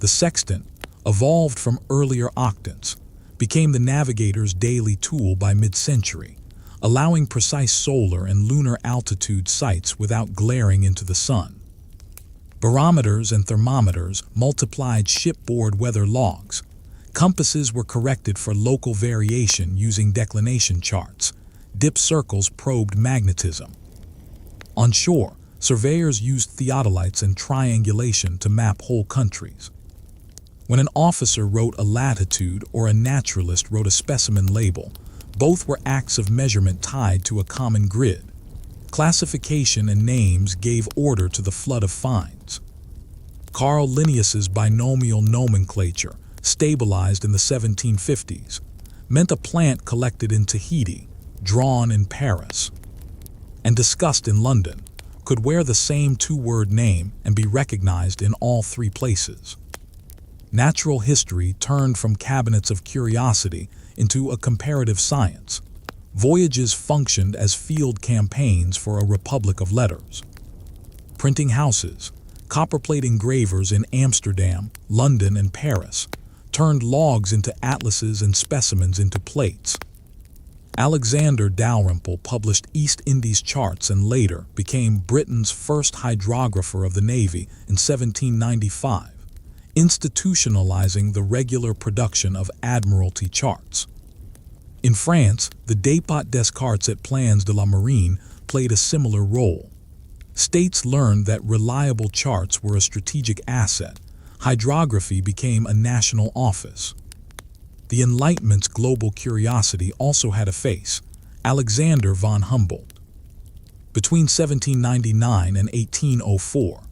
The sextant, evolved from earlier octants, became the navigator's daily tool by mid-century, allowing precise solar and lunar altitude sights without glaring into the sun. Barometers and thermometers multiplied shipboard weather logs. Compasses were corrected for local variation using declination charts. Dip circles probed magnetism. On shore, surveyors used theodolites and triangulation to map whole countries. When an officer wrote a latitude or a naturalist wrote a specimen label, both were acts of measurement tied to a common grid. Classification and names gave order to the flood of finds. Carl Linnaeus's binomial nomenclature, stabilized in the 1750s, meant a plant collected in Tahiti, drawn in Paris, and discussed in London, could wear the same two-word name and be recognized in all three places. Natural history turned from cabinets of curiosity into a comparative science. Voyages functioned as field campaigns for a republic of letters. Printing houses, copperplate engravers in Amsterdam, London, and Paris turned logs into atlases and specimens into plates. Alexander Dalrymple published East Indies charts and later became Britain's first hydrographer of the Navy in 1795, institutionalizing the regular production of Admiralty charts. In France, the Dépôt des Cartes et Plans de la Marine played a similar role. States learned that reliable charts were a strategic asset. Hydrography became a national office. The Enlightenment's global curiosity also had a face: Alexander von Humboldt. Between 1799 and 1804,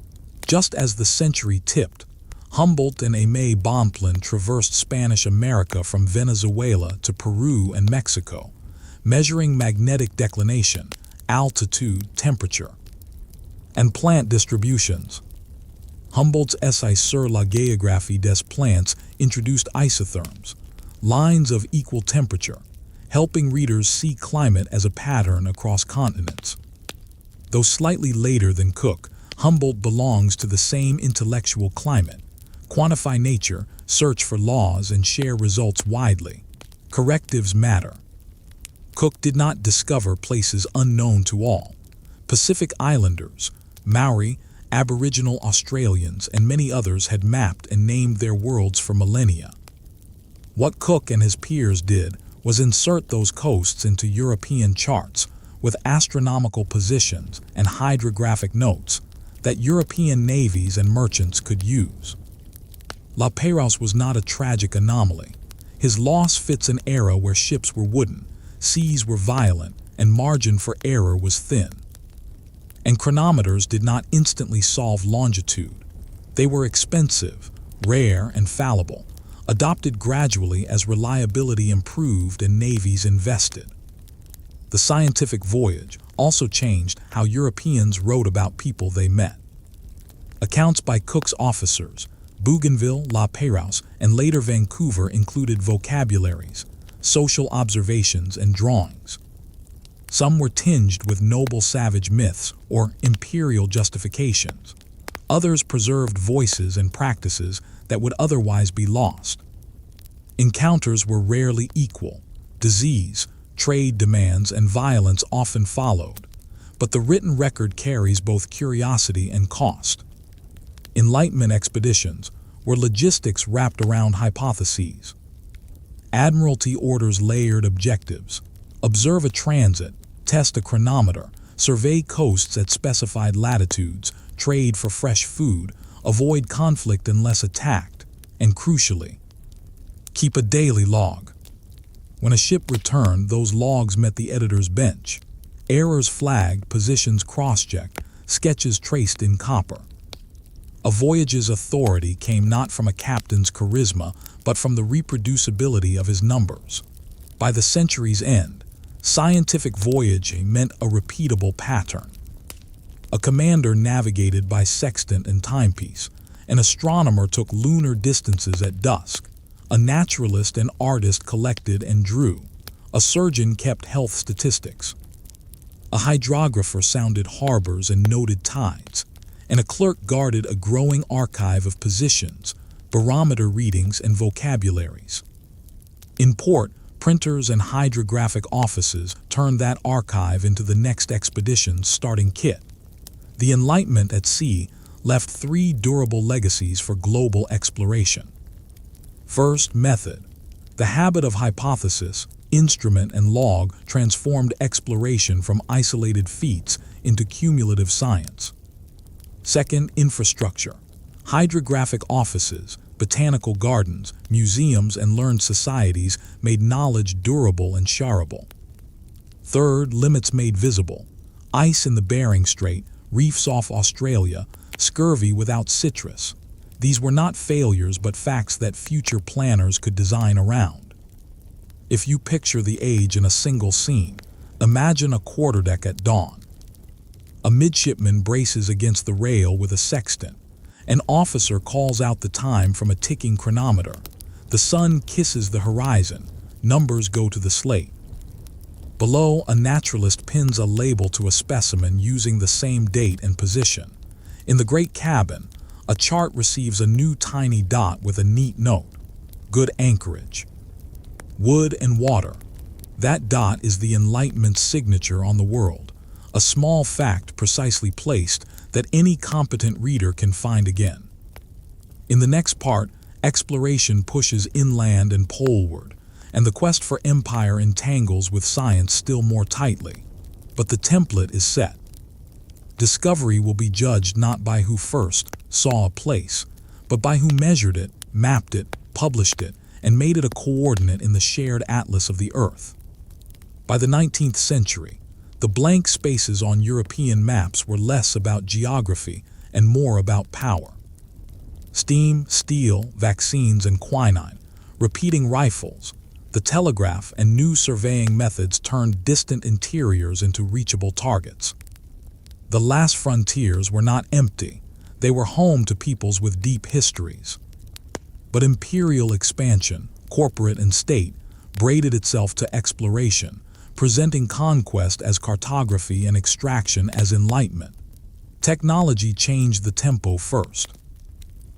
just as the century tipped, Humboldt and Aimé Bonpland traversed Spanish America from Venezuela to Peru and Mexico, measuring magnetic declination, altitude, temperature. and plant distributions. Humboldt's essay Sur la géographie des plantes introduced isotherms, lines of equal temperature, helping readers see climate as a pattern across continents. Though slightly later than Cook, Humboldt belongs to the same intellectual climate. Quantify nature, search for laws, and share results widely. Correctives matter. Cook did not discover places unknown to all. Pacific Islanders, Maori, Aboriginal Australians, and many others had mapped and named their worlds for millennia. What Cook and his peers did was insert those coasts into European charts with astronomical positions and hydrographic notes that European navies and merchants could use. La Pérouse was not a tragic anomaly. His loss fits an era where ships were wooden, seas were violent, and margin for error was thin. And chronometers did not instantly solve longitude. They were expensive, rare, and fallible, adopted gradually as reliability improved and navies invested. The scientific voyage also changed how Europeans wrote about people they met. Accounts by Cook's officers, Bougainville, La Pérouse, and later Vancouver included vocabularies, social observations, and drawings. Some were tinged with noble savage myths or imperial justifications. Others preserved voices and practices that would otherwise be lost. Encounters were rarely equal. Disease, trade demands, and violence often followed, but the written record carries both curiosity and cost. Enlightenment expeditions were logistics wrapped around hypotheses. Admiralty orders layered objectives: observe a transit, test a chronometer, survey coasts at specified latitudes, trade for fresh food, avoid conflict unless attacked, and crucially, keep a daily log. When a ship returned, those logs met the editor's bench. Errors flagged, positions cross-checked, sketches traced in copper. A voyage's authority came not from a captain's charisma, but from the reproducibility of his numbers. By the century's end, scientific voyaging meant a repeatable pattern. A commander navigated by sextant and timepiece. An astronomer took lunar distances at dusk. A naturalist and artist collected and drew. A surgeon kept health statistics. A hydrographer sounded harbors and noted tides. And a clerk guarded a growing archive of positions, barometer readings, and vocabularies. In port, printers and hydrographic offices turned that archive into the next expedition's starting kit. The Enlightenment at sea left three durable legacies for global exploration. First, method. The habit of hypothesis, instrument, and log transformed exploration from isolated feats into cumulative science. Second, infrastructure. Hydrographic offices, botanical gardens, museums, and learned societies made knowledge durable and shareable. Third, limits made visible. Ice in the Bering Strait, reefs off Australia, scurvy without citrus. These were not failures but facts that future planners could design around. If you picture the age in a single scene, imagine a quarterdeck at dawn. A midshipman braces against the rail with a sextant. An officer calls out the time from a ticking chronometer. The sun kisses the horizon. Numbers go to the slate. Below, a naturalist pins a label to a specimen using the same date and position. In the great cabin, a chart receives a new tiny dot with a neat note. Good anchorage. Wood and water. That dot is the Enlightenment's signature on the world. A small fact precisely placed that any competent reader can find again. In the next part, exploration pushes inland and poleward, and the quest for empire entangles with science still more tightly. But the template is set. Discovery will be judged not by who first saw a place, but by who measured it, mapped it, published it, and made it a coordinate in the shared atlas of the Earth. By the 19th century, the blank spaces on European maps were less about geography and more about power. Steam, steel, vaccines, and quinine, repeating rifles, the telegraph, and new surveying methods turned distant interiors into reachable targets. The last frontiers were not empty. They were home to peoples with deep histories. But imperial expansion, corporate and state, braided itself to exploration, presenting conquest as cartography and extraction as enlightenment. Technology changed the tempo first.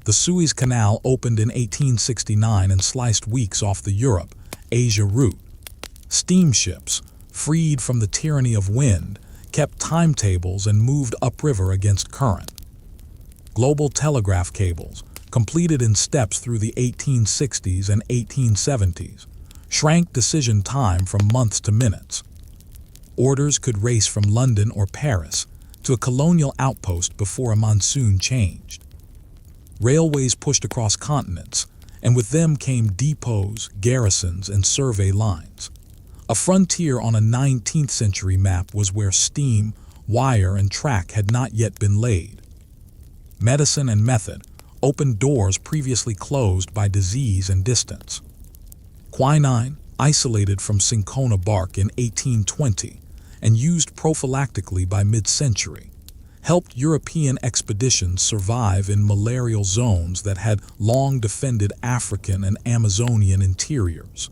The Suez Canal opened in 1869 and sliced weeks off the Europe-Asia route. Steamships, freed from the tyranny of wind, kept timetables and moved upriver against current. Global telegraph cables, completed in steps through the 1860s and 1870s, shrank decision time from months to minutes. Orders could race from London or Paris to a colonial outpost before a monsoon changed. Railways pushed across continents, and with them came depots, garrisons, and survey lines. A frontier on a 19th century map was where steam, wire, and track had not yet been laid. Medicine and method opened doors previously closed by disease and distance. Quinine, isolated from cinchona bark in 1820 and used prophylactically by mid-century, helped European expeditions survive in malarial zones that had long defended African and Amazonian interiors.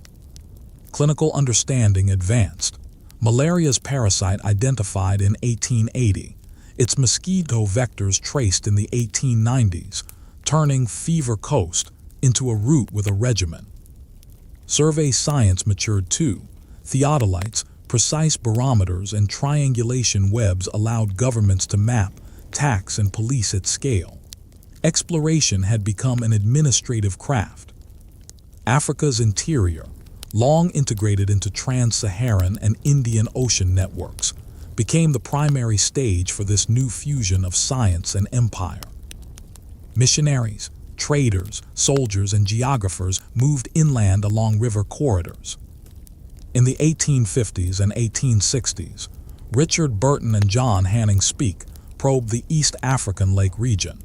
Clinical understanding advanced. Malaria's parasite identified in 1880, its mosquito vectors traced in the 1890s, turning Fever Coast into a route with a regimen. Survey science matured too. Theodolites, precise barometers, and triangulation webs allowed governments to map, tax, and police at scale. Exploration had become an administrative craft. Africa's interior, long integrated into trans-Saharan and Indian Ocean networks, became the primary stage for this new fusion of science and empire. Missionaries, traders, soldiers, and geographers moved inland along river corridors. In the 1850s and 1860s, Richard Burton and John Hanning Speke probed the East African Lake region.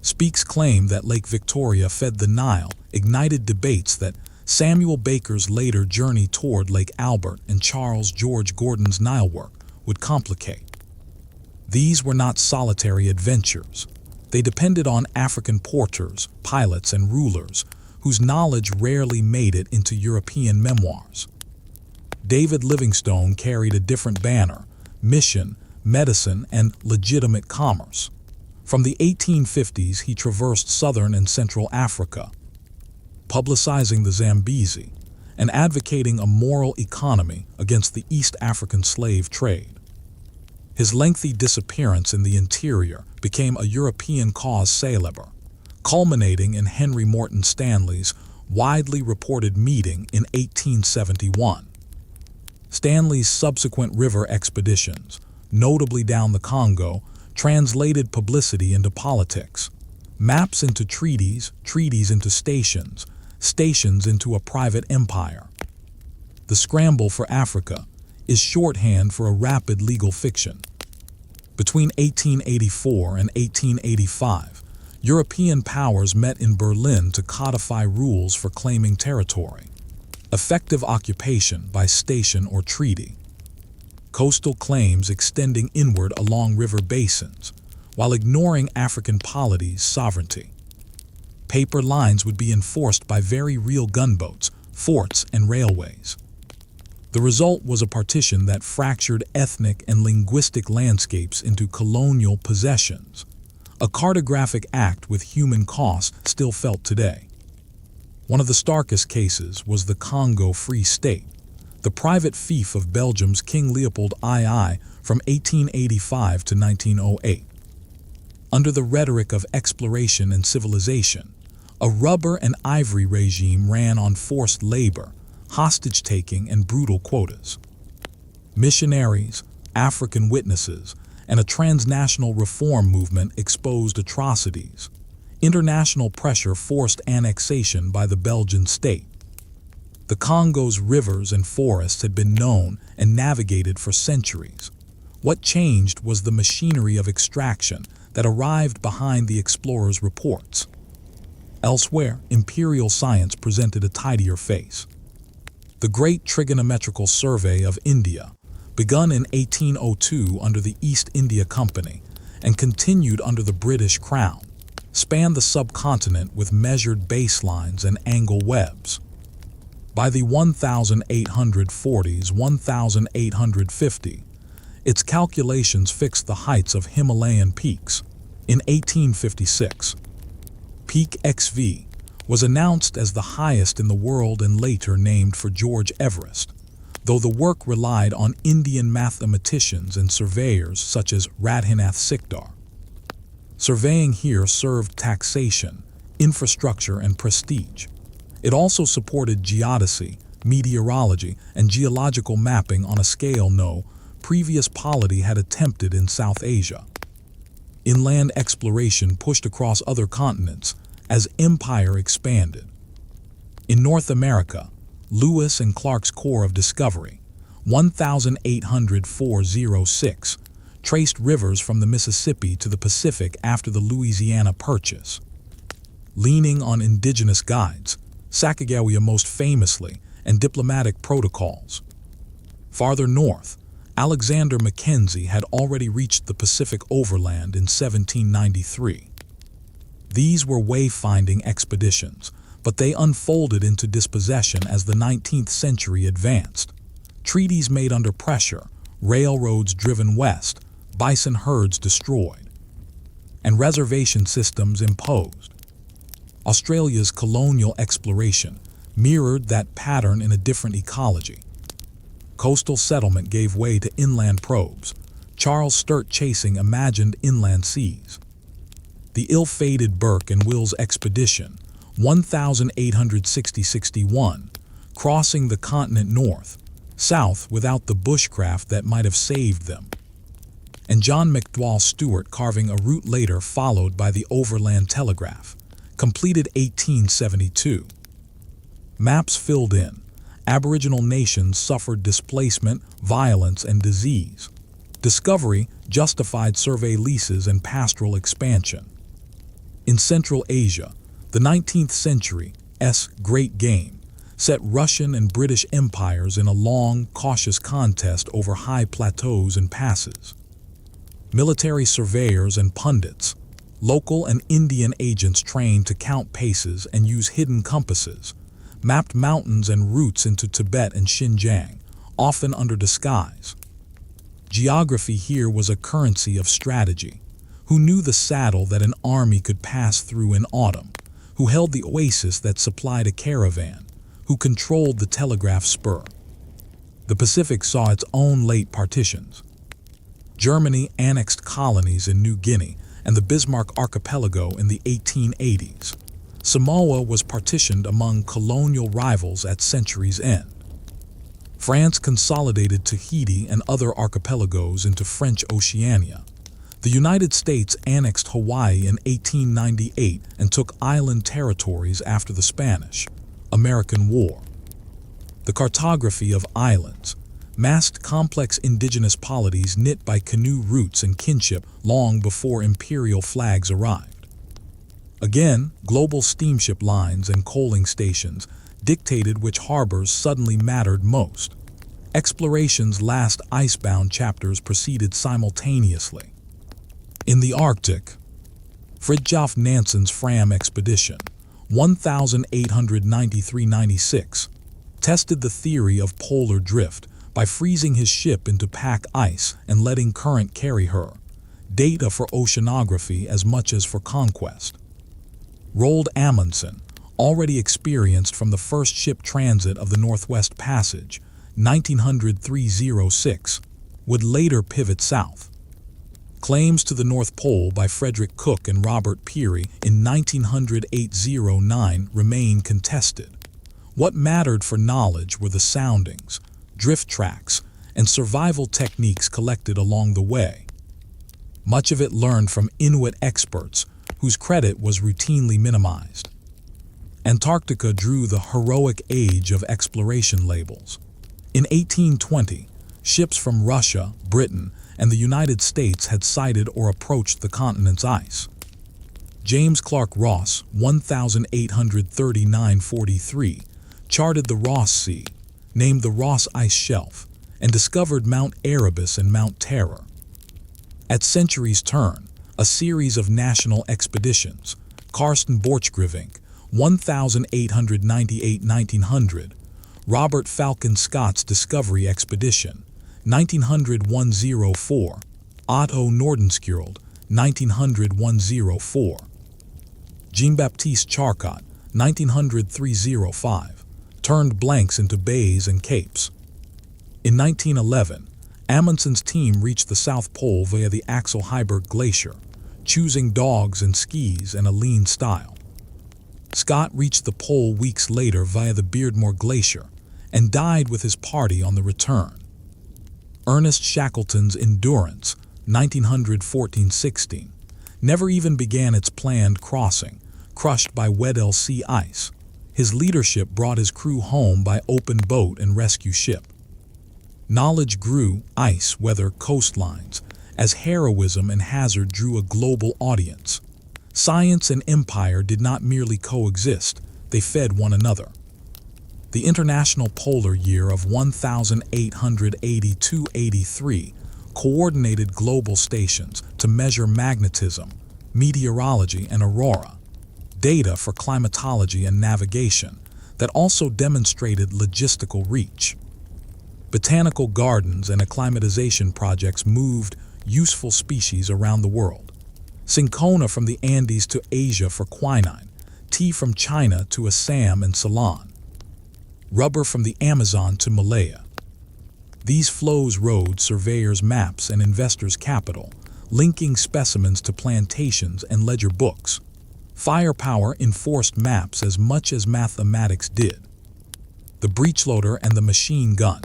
Speke's claim that Lake Victoria fed the Nile ignited debates that Samuel Baker's later journey toward Lake Albert and Charles George Gordon's Nile work would complicate. These were not solitary adventures. They depended on African porters, pilots, and rulers whose knowledge rarely made it into European memoirs. David Livingstone carried a different banner: mission, medicine, and legitimate commerce. From the 1850s, he traversed southern and central Africa, publicizing the Zambezi and advocating a moral economy against the East African slave trade. His lengthy disappearance in the interior became a European cause célèbre, culminating in Henry Morton Stanley's widely reported meeting in 1871. Stanley's subsequent river expeditions, notably down the Congo, translated publicity into politics, maps into treaties, treaties into stations, stations into a private empire. The scramble for Africa is shorthand for a rapid legal fiction. Between 1884 and 1885, European powers met in Berlin to codify rules for claiming territory. Effective occupation by station or treaty. Coastal claims extending inward along river basins, while ignoring African polities' sovereignty. Paper lines would be enforced by very real gunboats, forts, and railways. The result was a partition that fractured ethnic and linguistic landscapes into colonial possessions, a cartographic act with human cost still felt today. One of the starkest cases was the Congo Free State, the private fief of Belgium's King Leopold II from 1885 to 1908. Under the rhetoric of exploration and civilization, a rubber and ivory regime ran on forced labor, hostage-taking, and brutal quotas. Missionaries, African witnesses, and a transnational reform movement exposed atrocities. International pressure forced annexation by the Belgian state. The Congo's rivers and forests had been known and navigated for centuries. What changed was the machinery of extraction that arrived behind the explorers' reports. Elsewhere, imperial science presented a tidier face. The Great Trigonometrical Survey of India, begun in 1802 under the East India Company and continued under the British Crown, spanned the subcontinent with measured baselines and angle webs. By the 1840s-1850, its calculations fixed the heights of Himalayan peaks. In 1856, Peak XV was announced as the highest in the world and later named for George Everest, though the work relied on Indian mathematicians and surveyors such as Radhanath Sikdar. Surveying here served taxation, infrastructure, and prestige. It also supported geodesy, meteorology, and geological mapping on a scale no previous polity had attempted in South Asia. Inland exploration pushed across other continents as empire expanded. In North America, Lewis and Clark's Corps of Discovery, 1804-06, traced rivers from the Mississippi to the Pacific after the Louisiana Purchase. Leaning on indigenous guides, Sacagawea most famously, and diplomatic protocols. Farther north, Alexander Mackenzie had already reached the Pacific overland in 1793. These were wayfinding expeditions, but they unfolded into dispossession as the 19th century advanced. Treaties made under pressure, railroads driven west, bison herds destroyed, and reservation systems imposed. Australia's colonial exploration mirrored that pattern in a different ecology. Coastal settlement gave way to inland probes, Charles Sturt chasing imagined inland seas. The ill-fated Burke and Wills expedition, 1860-61, crossing the continent north, south without the bushcraft that might have saved them. And John McDowell Stuart carving a route later followed by the overland telegraph, completed 1872. Maps filled in. Aboriginal nations suffered displacement, violence, and disease. Discovery justified survey leases and pastoral expansion. In Central Asia, the 19th century's Great Game set Russian and British empires in a long, cautious contest over high plateaus and passes. Military surveyors and pundits, local and Indian agents trained to count paces and use hidden compasses, mapped mountains and routes into Tibet and Xinjiang, often under disguise. Geography here was a currency of strategy. Who knew the saddle that an army could pass through in autumn? Who held the oasis that supplied a caravan? Who controlled the telegraph spur? The Pacific saw its own late partitions. Germany annexed colonies in New Guinea and the Bismarck Archipelago in the 1880s. Samoa was partitioned among colonial rivals at century's end. France consolidated Tahiti and other archipelagos into French Oceania. The United States annexed Hawaii in 1898 and took island territories after the Spanish-American War. The cartography of islands masked complex indigenous polities knit by canoe routes and kinship long before imperial flags arrived. Again, global steamship lines and coaling stations dictated which harbors suddenly mattered most. Exploration's last icebound chapters proceeded simultaneously. In the Arctic, Fridtjof Nansen's Fram expedition, 1893-96, tested the theory of polar drift by freezing his ship into pack ice and letting current carry her, data for oceanography as much as for conquest. Roald Amundsen, already experienced from the first ship transit of the Northwest Passage, 1900-306, would later pivot south. Claims to the North Pole by Frederick Cook and Robert Peary in 1900-809 remain contested. What mattered for knowledge were the soundings, drift tracks, and survival techniques collected along the way. Much of it learned from Inuit experts, whose credit was routinely minimized. Antarctica drew the heroic age of exploration labels. In 1820, ships from Russia, Britain, and the United States had sighted or approached the continent's ice. James Clark Ross, 1839-43, charted the Ross Sea, named the Ross Ice Shelf, and discovered Mount Erebus and Mount Terror. At century's turn, a series of national expeditions, Karsten Borchgrevink, 1898–1900, Robert Falcon Scott's Discovery Expedition, 1900–104, Otto Nordenskjöld, 1900–104, Jean-Baptiste Charcot, 1900–305, turned blanks into bays and capes. In 1911, Amundsen's team reached the South Pole via the Axel Heiberg Glacier, choosing dogs and skis and a lean style. Scott reached the pole weeks later via the Beardmore Glacier and died with his party on the return. Ernest Shackleton's Endurance, 1900–1416, never even began its planned crossing, crushed by Weddell Sea ice. His leadership brought his crew home by open boat and rescue ship. Knowledge grew, ice, weather, coastlines, as heroism and hazard drew a global audience. Science and empire did not merely coexist, they fed one another. The International Polar Year of 1882–83 coordinated global stations to measure magnetism, meteorology, and aurora, data for climatology and navigation that also demonstrated logistical reach. Botanical gardens and acclimatization projects moved useful species around the world. Cinchona from the Andes to Asia for quinine, tea from China to Assam and Ceylon, rubber from the Amazon to Malaya. These flows rode surveyors' maps and investors' capital, linking specimens to plantations and ledger books. Firepower enforced maps as much as mathematics did. The breechloader and the machine gun,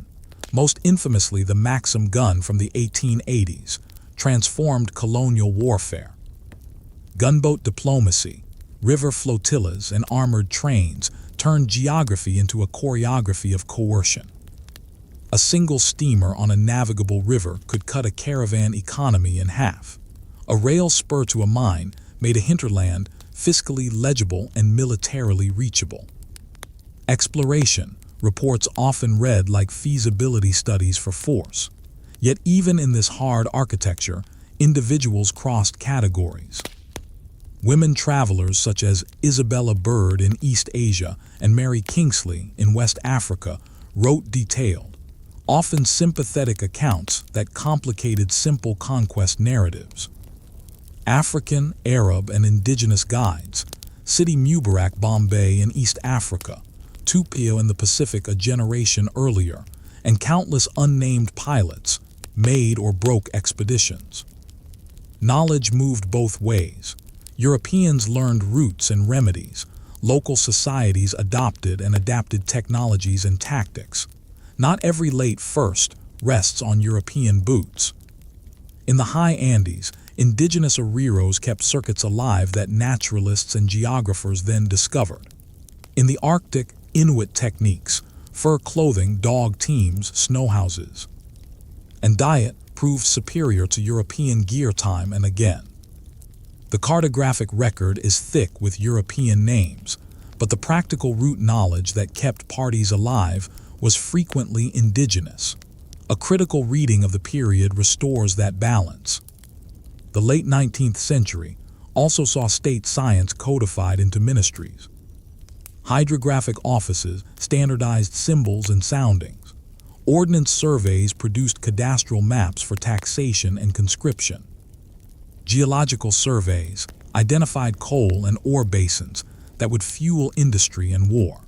most infamously the Maxim gun from the 1880s, transformed colonial warfare. Gunboat diplomacy, river flotillas, and armored trains turned geography into a choreography of coercion. A single steamer on a navigable river could cut a caravan economy in half. A rail spur to a mine made a hinterland fiscally legible and militarily reachable. Exploration, reports often read like feasibility studies for force. Yet even in this hard architecture, individuals crossed categories. Women travelers such as Isabella Bird in East Asia and Mary Kingsley in West Africa wrote detailed, often sympathetic accounts that complicated simple conquest narratives. African, Arab, and indigenous guides, Sidi Mubarak Bombay in East Africa, Tupio in the Pacific a generation earlier, and countless unnamed pilots made or broke expeditions. Knowledge moved both ways. Europeans learned routes and remedies. Local societies adopted and adapted technologies and tactics. Not every late first rests on European boots. In the high Andes, indigenous arrieros kept circuits alive that naturalists and geographers then discovered. In the Arctic, Inuit techniques, fur clothing, dog teams, snow houses. And diet proved superior to European gear time and again. The cartographic record is thick with European names, but the practical route knowledge that kept parties alive was frequently indigenous. A critical reading of the period restores that balance. The late 19th century also saw state science codified into ministries. Hydrographic offices standardized symbols and soundings. Ordnance surveys produced cadastral maps for taxation and conscription. Geological surveys identified coal and ore basins that would fuel industry and war.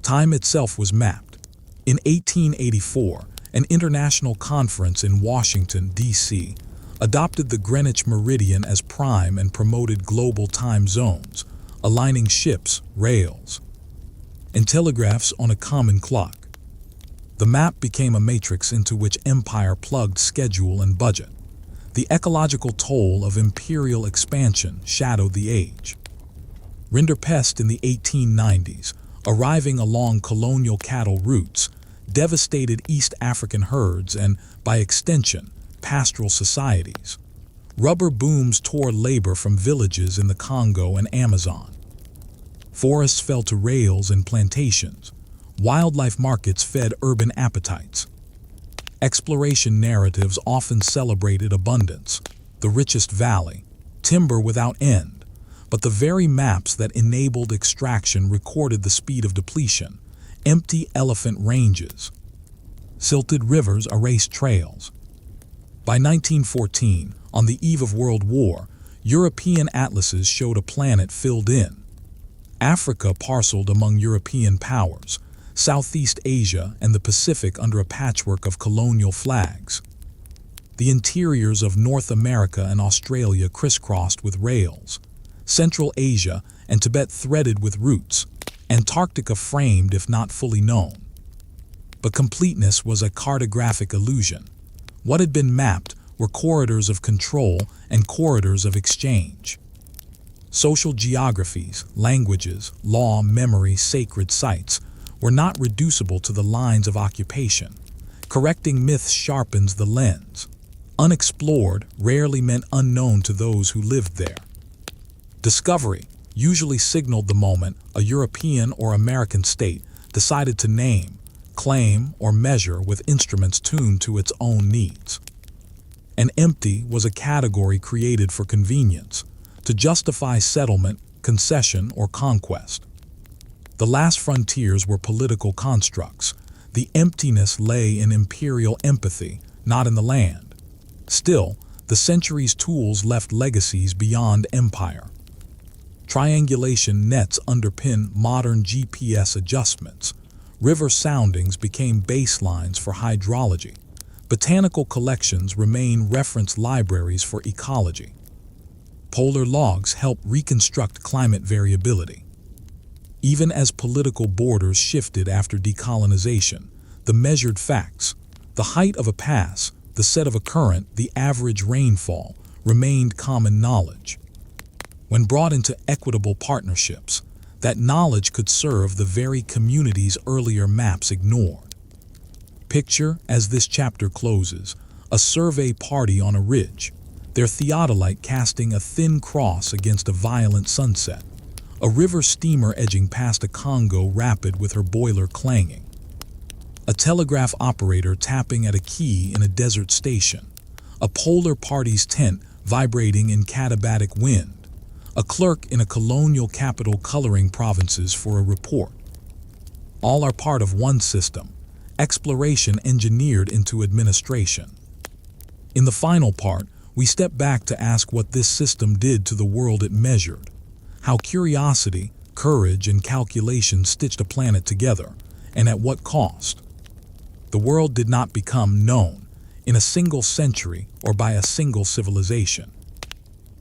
Time itself was mapped. In 1884, an international conference in Washington, D.C., adopted the Greenwich Meridian as prime and promoted global time zones, aligning ships, rails, and telegraphs on a common clock. The map became a matrix into which empire plugged schedule and budget. The ecological toll of imperial expansion shadowed the age. Rinderpest in the 1890s, arriving along colonial cattle routes, devastated East African herds and, by extension, pastoral societies. Rubber booms tore labor from villages in the Congo and Amazon. Forests fell to rails and plantations. Wildlife markets fed urban appetites. Exploration narratives often celebrated abundance, the richest valley, timber without end, but the very maps that enabled extraction recorded the speed of depletion, empty elephant ranges. Silted rivers erased trails. By 1914, on the eve of World War, European atlases showed a planet filled in. Africa parceled among European powers, Southeast Asia and the Pacific under a patchwork of colonial flags. The interiors of North America and Australia crisscrossed with rails, Central Asia and Tibet threaded with routes, Antarctica framed if not fully known. But completeness was a cartographic illusion. What had been mapped were corridors of control and corridors of exchange. Social geographies, languages, law, memory, sacred sites were not reducible to the lines of occupation. Correcting myths sharpens the lens. Unexplored rarely meant unknown to those who lived there. Discovery usually signaled the moment a European or American state decided to name, claim, or measure with instruments tuned to its own needs. An empty was a category created for convenience, to justify settlement, concession, or conquest. The last frontiers were political constructs. The emptiness lay in imperial empathy, not in the land. Still, the century's tools left legacies beyond empire. Triangulation nets underpin modern GPS adjustments. River soundings became baselines for hydrology. Botanical collections remain reference libraries for ecology. Polar logs help reconstruct climate variability. Even as political borders shifted after decolonization, the measured facts, the height of a pass, the set of a current, the average rainfall, remained common knowledge. When brought into equitable partnerships, that knowledge could serve the very communities earlier maps ignored. Picture, as this chapter closes, a survey party on a ridge, their theodolite casting a thin cross against a violent sunset, a river steamer edging past a Congo rapid with her boiler clanging, a telegraph operator tapping at a key in a desert station, a polar party's tent vibrating in katabatic wind, a clerk in a colonial capital coloring provinces for a report. All are part of one system, exploration engineered into administration. In the final part, we step back to ask what this system did to the world it measured, how curiosity, courage, and calculation stitched a planet together, and at what cost. The world did not become known in a single century or by a single civilization.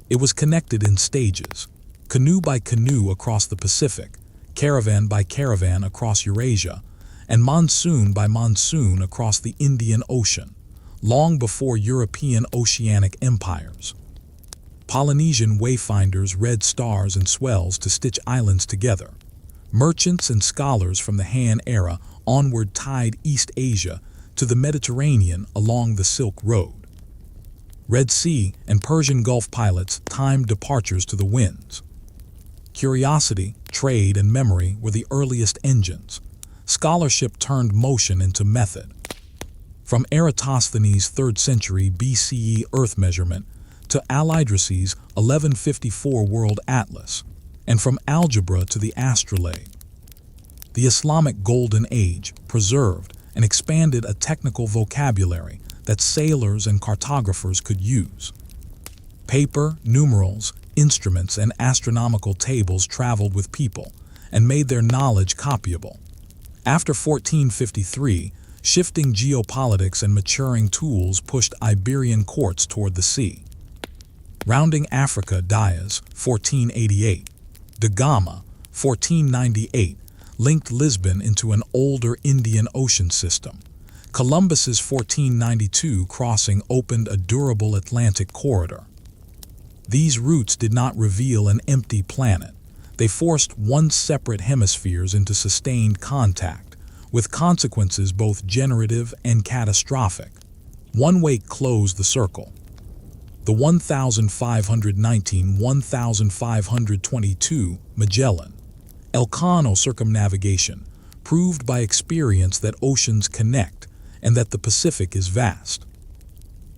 It was connected in stages, canoe by canoe across the Pacific, caravan by caravan across Eurasia, and monsoon by monsoon across the Indian Ocean, long before European oceanic empires. Polynesian wayfinders read stars and swells to stitch islands together. Merchants and scholars from the Han era onward tied East Asia to the Mediterranean along the Silk Road. Red Sea and Persian Gulf pilots timed departures to the winds. Curiosity, trade, and memory were the earliest engines. Scholarship turned motion into method. From Eratosthenes' 3rd century BCE Earth measurement to Al-Idris's 1154 World Atlas, and from algebra to the astrolabe. The Islamic Golden Age preserved and expanded a technical vocabulary that sailors and cartographers could use. Paper, numerals, instruments, and astronomical tables traveled with people and made their knowledge copyable. After 1453, shifting geopolitics and maturing tools pushed Iberian courts toward the sea. Rounding Africa Dias, 1488. De Gama, 1498, linked Lisbon into an older Indian Ocean system. Columbus's 1492 crossing opened a durable Atlantic corridor. These routes did not reveal an empty planet. They forced once separate hemispheres into sustained contact, with consequences both generative and catastrophic. One wake closed the circle. The 1519-1522 Magellan, Elcano circumnavigation, proved by experience that oceans connect, and that the Pacific is vast.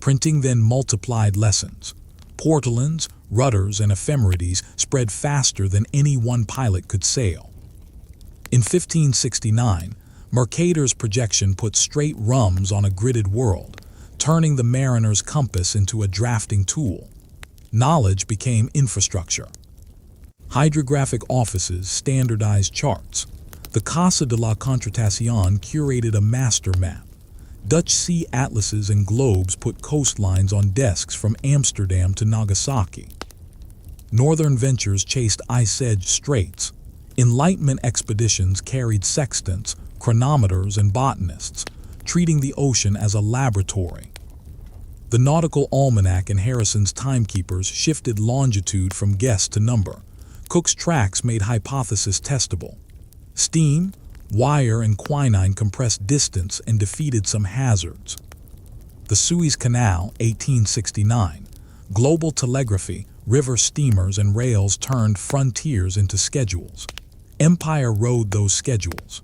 Printing then multiplied lessons. Portolans, rudders, and ephemerides spread faster than any one pilot could sail. In 1569, Mercator's projection put straight rums on a gridded world, turning the mariner's compass into a drafting tool. Knowledge became infrastructure. Hydrographic offices standardized charts. The Casa de la Contratación curated a master map. Dutch sea atlases and globes put coastlines on desks from Amsterdam to Nagasaki. Northern ventures chased ice-edged straits. Enlightenment expeditions carried sextants, chronometers, and botanists, treating the ocean as a laboratory. The Nautical Almanac and Harrison's timekeepers shifted longitude from guess to number. Cook's tracks made hypothesis testable. Steam, wire, and quinine compressed distance and defeated some hazards. The Suez Canal, 1869. Global telegraphy, river steamers, and rails turned frontiers into schedules. Empire rode those schedules.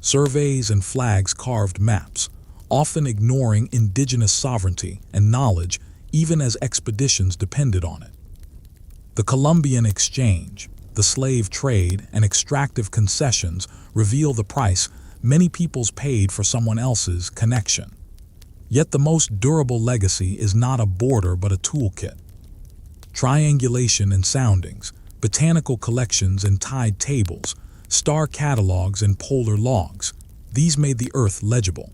Surveys and flags carved maps, often ignoring indigenous sovereignty and knowledge even as expeditions depended on it. The Columbian Exchange, the slave trade, and extractive concessions reveal the price many peoples paid for someone else's connection. Yet the most durable legacy is not a border but a toolkit. Triangulation and soundings, botanical collections and tide tables, star catalogs and polar logs, these made the Earth legible.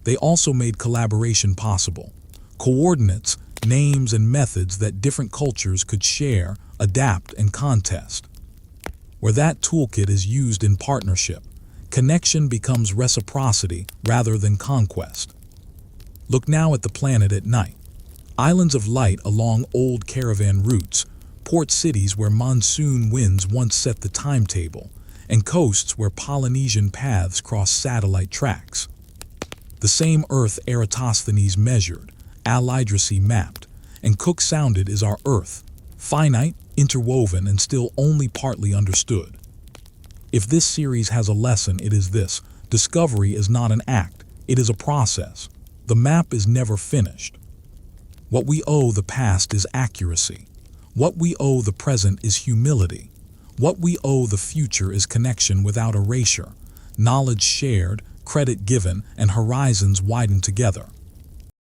They also made collaboration possible. Coordinates, names, and methods that different cultures could share, adapt, and contest. Where that toolkit is used in partnership, connection becomes reciprocity rather than conquest. Look now at the planet at night. Islands of light along old caravan routes, port cities where monsoon winds once set the timetable, and coasts where Polynesian paths cross satellite tracks. The same Earth Eratosthenes measured, Al-Idrisi mapped, and Cook sounded is our Earth, finite, interwoven, and still only partly understood. If this series has a lesson, it is this: discovery is not an act, it is a process. The map is never finished. What we owe the past is accuracy. What we owe the present is humility. What we owe the future is connection without erasure, knowledge shared, credit given, and horizons widened together.